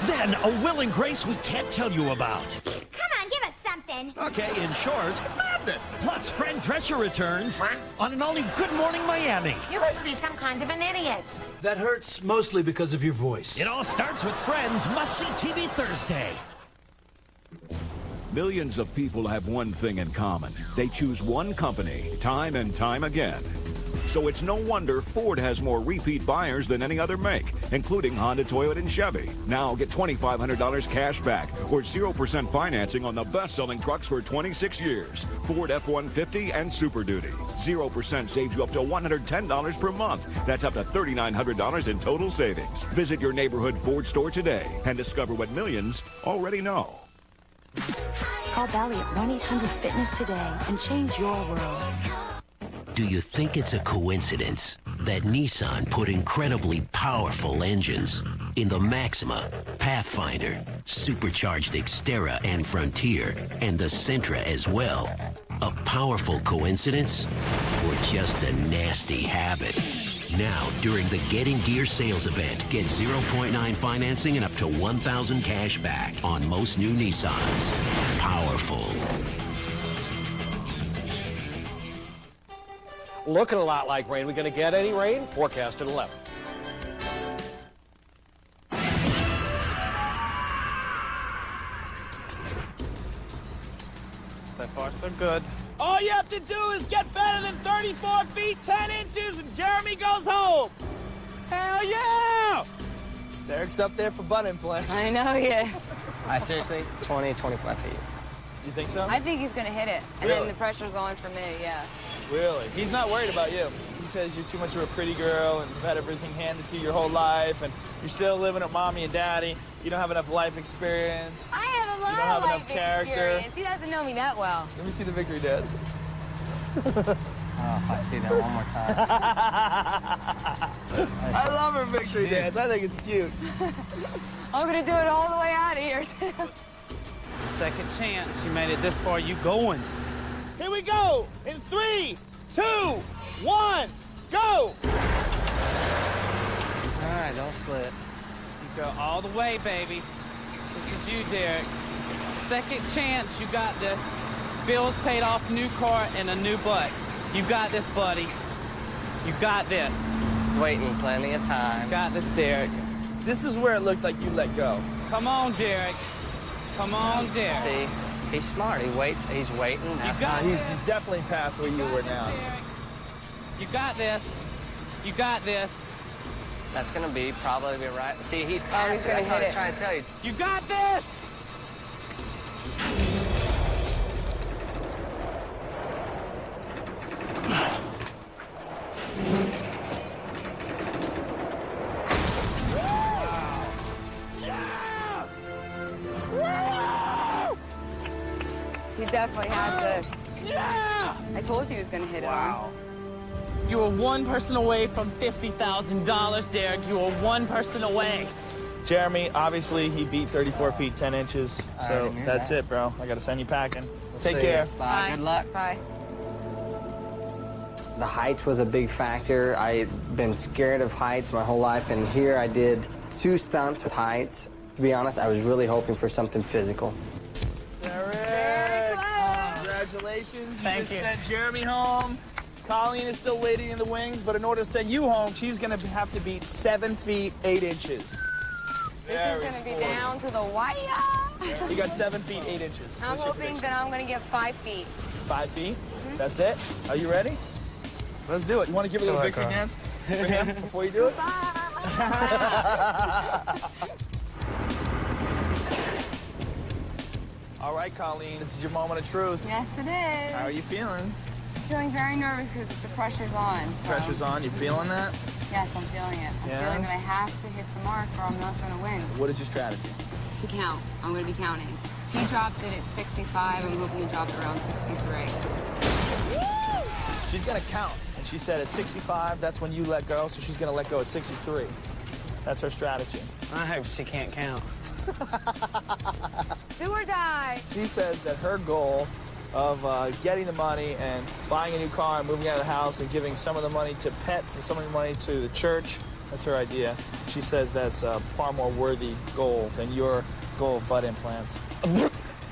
Then a Will and Grace we can't tell you about. Come on, give us something. Okay, in short, It's madness. plus Fran Drescher returns on an all-new Good Morning Miami. You must be some kind of an idiot. That hurts mostly because of your voice. It all starts with Friends Must-See TV Thursday. Millions of people have one thing in common. They choose one company time and time again. So it's no wonder Ford has more repeat buyers than any other make, including Honda, Toyota, and Chevy. Now get $2,500 cash back or 0% financing on the best-selling trucks for 26 years. Ford F-150 and Super Duty. 0% saves you up to $110 per month. That's up to $3,900 in total savings. Visit your neighborhood Ford store today and discover what millions already know. Call Bally at 1-800-FITNESS today and change your world. Do you think it's a coincidence that Nissan put incredibly powerful engines in the Maxima, Pathfinder, supercharged Xterra and Frontier, and the Sentra as well? A powerful coincidence or just a nasty habit? Now, during the Get in Gear sales event, get 0.9 financing and up to $1,000 cash back on most new Nissans. Powerful. Looking a lot like rain. We going to get any rain? Forecast at 11. So far, so good. All you have to do is get better than 34 feet, 10 inches, and Jeremy goes home. Hell yeah! Derek's up there for butt implant. I know he is. Seriously, 20, 25 feet. You think so? I think he's going to hit it. And Really? then the pressure's on for me, yeah. Really? He's not worried about you. He says you're too much of a pretty girl and you've had everything handed to you your whole life and you're still living with mommy and daddy. You don't have enough life experience. I have a lot You don't have of enough life character. experience. He doesn't know me that well. Let me see the victory dance. Oh, I see that one more time. I love her victory dance. I think it's cute. I'm going to do it all the way out of here, too. Second chance. You made it this far. You going. Here we go. In 3, 2, 1, go. All right, don't slip. You go all the way, baby. This is you, Derek. Second chance. You got this. Bills paid off, new car, and a new butt. You got this, buddy. You got this. Waiting plenty of time. Got this, Derek. This is where it looked like you let go. Come on, Derek. Come on, Derek. See, he's smart. He waits. He's waiting. That's got how He's definitely past where you were now. You got this. You got this. That's going to be probably right. See, he's Oh, past he's it. gonna That's what I hit was it. trying to tell you. You got this. He definitely has this. Yeah! I told you he was going to hit it on. You were one person away from $50,000, Derek. You were one person away. Jeremy, obviously, he beat 34 feet, 10 inches. I So already knew that's that. it, bro. I got to send you packing. We'll Take see care. you. Bye. Good luck. Bye. The heights was a big factor. I've been scared of heights my whole life, and here I did 2 stunts with heights. To be honest, I was really hoping for something physical. Derek! Congratulations. Thank you. Sent Jeremy home. Colleen is still waiting in the wings, but in order to send you home, she's going to have to beat 7 feet, 8 inches. This is going to be down to the wire. You got 7 feet, 8 inches. I'm hoping that I'm going to get 5 feet. 5 feet? That's it? Are you ready? Let's do it. You want to give a little victory dance for him before you do it? All right, Colleen, this is your moment of truth. Yes, it is. How are you feeling? Feeling very nervous because the pressure's on. So. Pressure's on. You feeling that? Yes, I'm feeling it. I'm feeling that I have to hit the mark or I'm not going to win. What is your strategy? To count. I'm going to be counting. He dropped it at 65. I'm hoping to drop it around 63. She's going to count. And she said at 65, that's when you let go, so she's going to let go at 63. That's her strategy. I hope she can't count. Do or die. She says that her goal of getting the money and buying a new car and moving out of the house and giving some of the money to pets and some of the money to the church, that's her idea. She says that's a far more worthy goal than your goal of butt implants.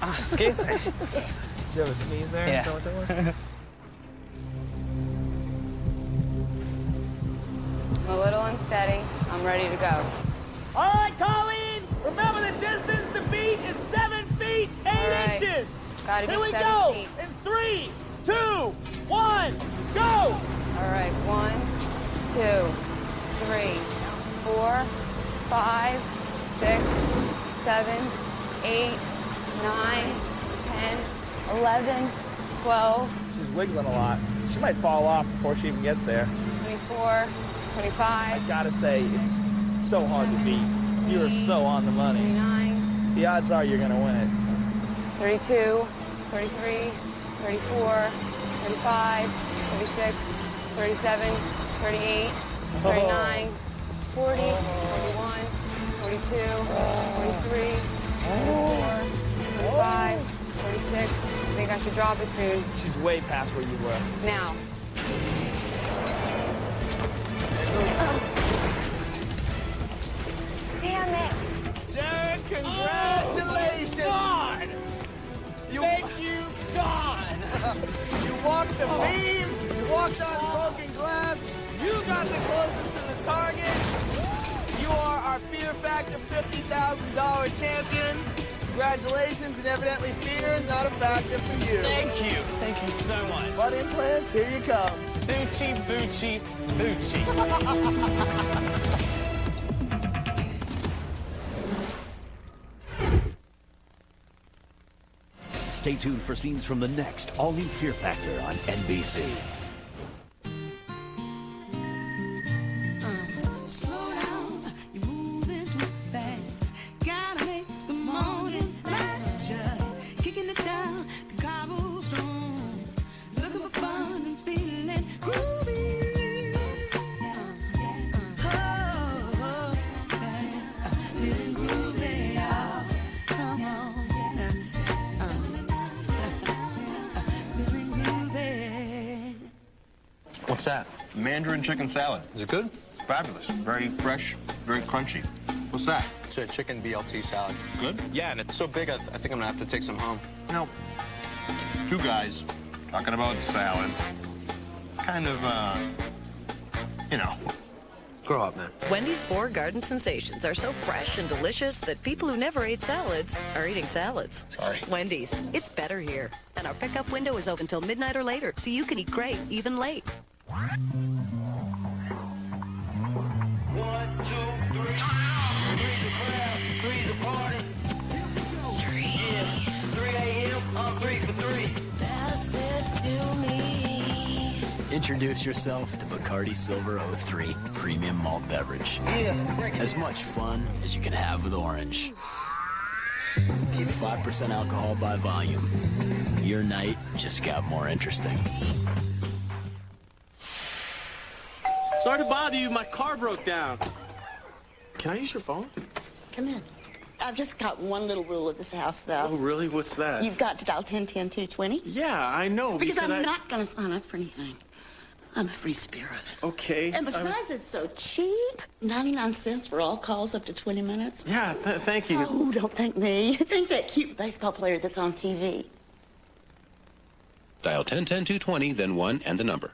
Excuse me. Did you have a sneeze there? Yes. Is that what that was? I'm a little unsteady. I'm ready to go. All right, Colleen, remember the distance to beat is 7 feet, 8 inches. Gotta be Here we 7 go. feet. In 3, 2, 1, go. All right, 1, 2, 3, 4, 5, 6, 7, 8, 9, 10, 11, 12. She's wiggling a lot. She might fall off before she even gets there. 24, 25. I gotta say, it's so hard to beat. You are so on the money. 39. The odds are you're gonna win it. 32, 33, 34, 35, 36, 37, 38, 39, 40, 41, 42, 43, 44, 45, 46. I think I should drop it soon. She's way past where you were. Now. Damn it. Derek, congratulations! Oh, God! Thank you, God! You walked the beam, you walked on broken glass, you got the closest to the target. You are our Fear Factor $50,000 champion. Congratulations, and evidently fear is not a factor for you. Thank you. Thank you so much. Butt implants, here you come. Boochie, boochie, boochie. Stay tuned for scenes from the next all-new Fear Factor on NBC. Slow down, you're moving too fast. Gotta make the morning last. Just kicking it down to cobblestone. Looking for fun and feeling groovy. Feeling groovy. Come on. What's that? Mandarin chicken salad. Is it good? It's fabulous. Very fresh, very crunchy. What's that? It's a chicken BLT salad. Good? Yeah, and it's so big, I think I'm gonna have to take some home. You know, two guys talking about salads. Kind of, you know. Grow up, man. Wendy's 4 garden sensations are so fresh and delicious that people who never ate salads are eating salads. Sorry. Wendy's, it's better here. And our pickup window is open till midnight or later, so you can eat great, even late. 1, 2, 3. 3's a crowd, 3's a party. 3. Yeah, 3 a.m. I'm 3 for 3. Pass it to me. Introduce yourself to Bacardi Silver 03 Premium Malt Beverage. As much fun as you can have with orange. Keep 5% alcohol by volume. Your night just got more interesting. Sorry to bother you, my car broke down. Can I use your phone? Come in. I've just got one little rule of this house, though. Oh, really? What's that? You've got to dial 10-10-220. Yeah, I know. Because I'm I... not going to sign up for anything. I'm a free spirit. Okay. And besides, it's so cheap. 99 cents for all calls up to 20 minutes. Yeah, thank you. Oh, don't thank me. Thank that cute baseball player that's on TV. Dial 1010-220, then 1 and the number.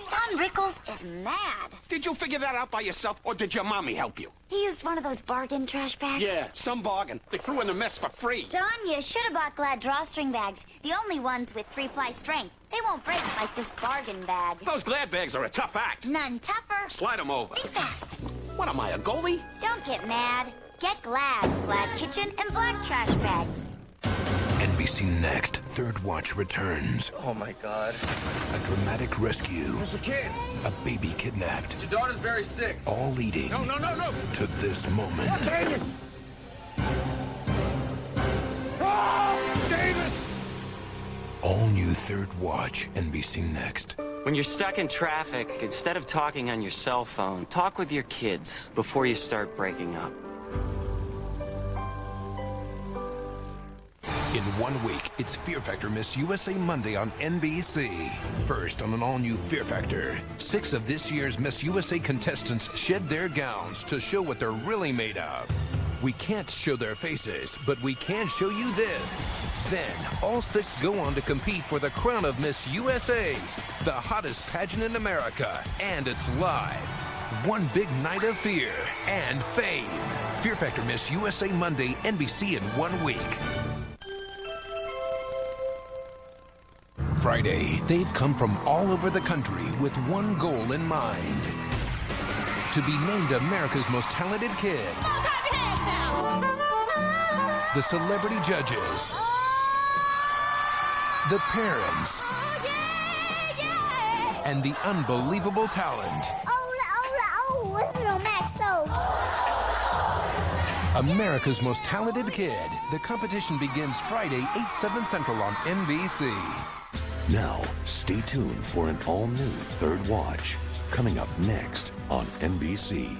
Don Rickles is mad. Did you figure that out by yourself, or did your mommy help you? He used one of those bargain trash bags. Yeah, some bargain. They threw in the mess for free. Don, you should have bought Glad drawstring bags. The only ones with 3-ply strength. They won't break like this bargain bag. Those Glad bags are a tough act. None tougher. Slide them over. Think fast. What am I, a goalie? Don't get mad. Get Glad. Glad kitchen and black trash bags. NBC Next, Third Watch returns. Oh, my God. A dramatic rescue. There's a kid. A baby kidnapped. Your daughter's very sick. All leading No. to this moment. Oh, Davis! Oh, Davis! All new Third Watch, NBC Next. When you're stuck in traffic, instead of talking on your cell phone, talk with your kids before you start breaking up. In 1 week, it's Fear Factor Miss USA Monday on NBC. First on an all-new Fear Factor, 6 of this year's Miss USA contestants shed their gowns to show what they're really made of. We can't show their faces, but we can show you this. Then, all 6 go on to compete for the crown of Miss USA, the hottest pageant in America, and it's live. One big night of fear and fame. Fear Factor Miss USA Monday, NBC in 1 week. Friday, they've come from all over the country with one goal in mind. To be named America's Most Talented Kid. The celebrity judges. The parents. And the unbelievable talent. America's Most Talented Kid. The competition begins Friday, 8/7 Central on NBC. Now, stay tuned for an all-new Third Watch, coming up next on NBC.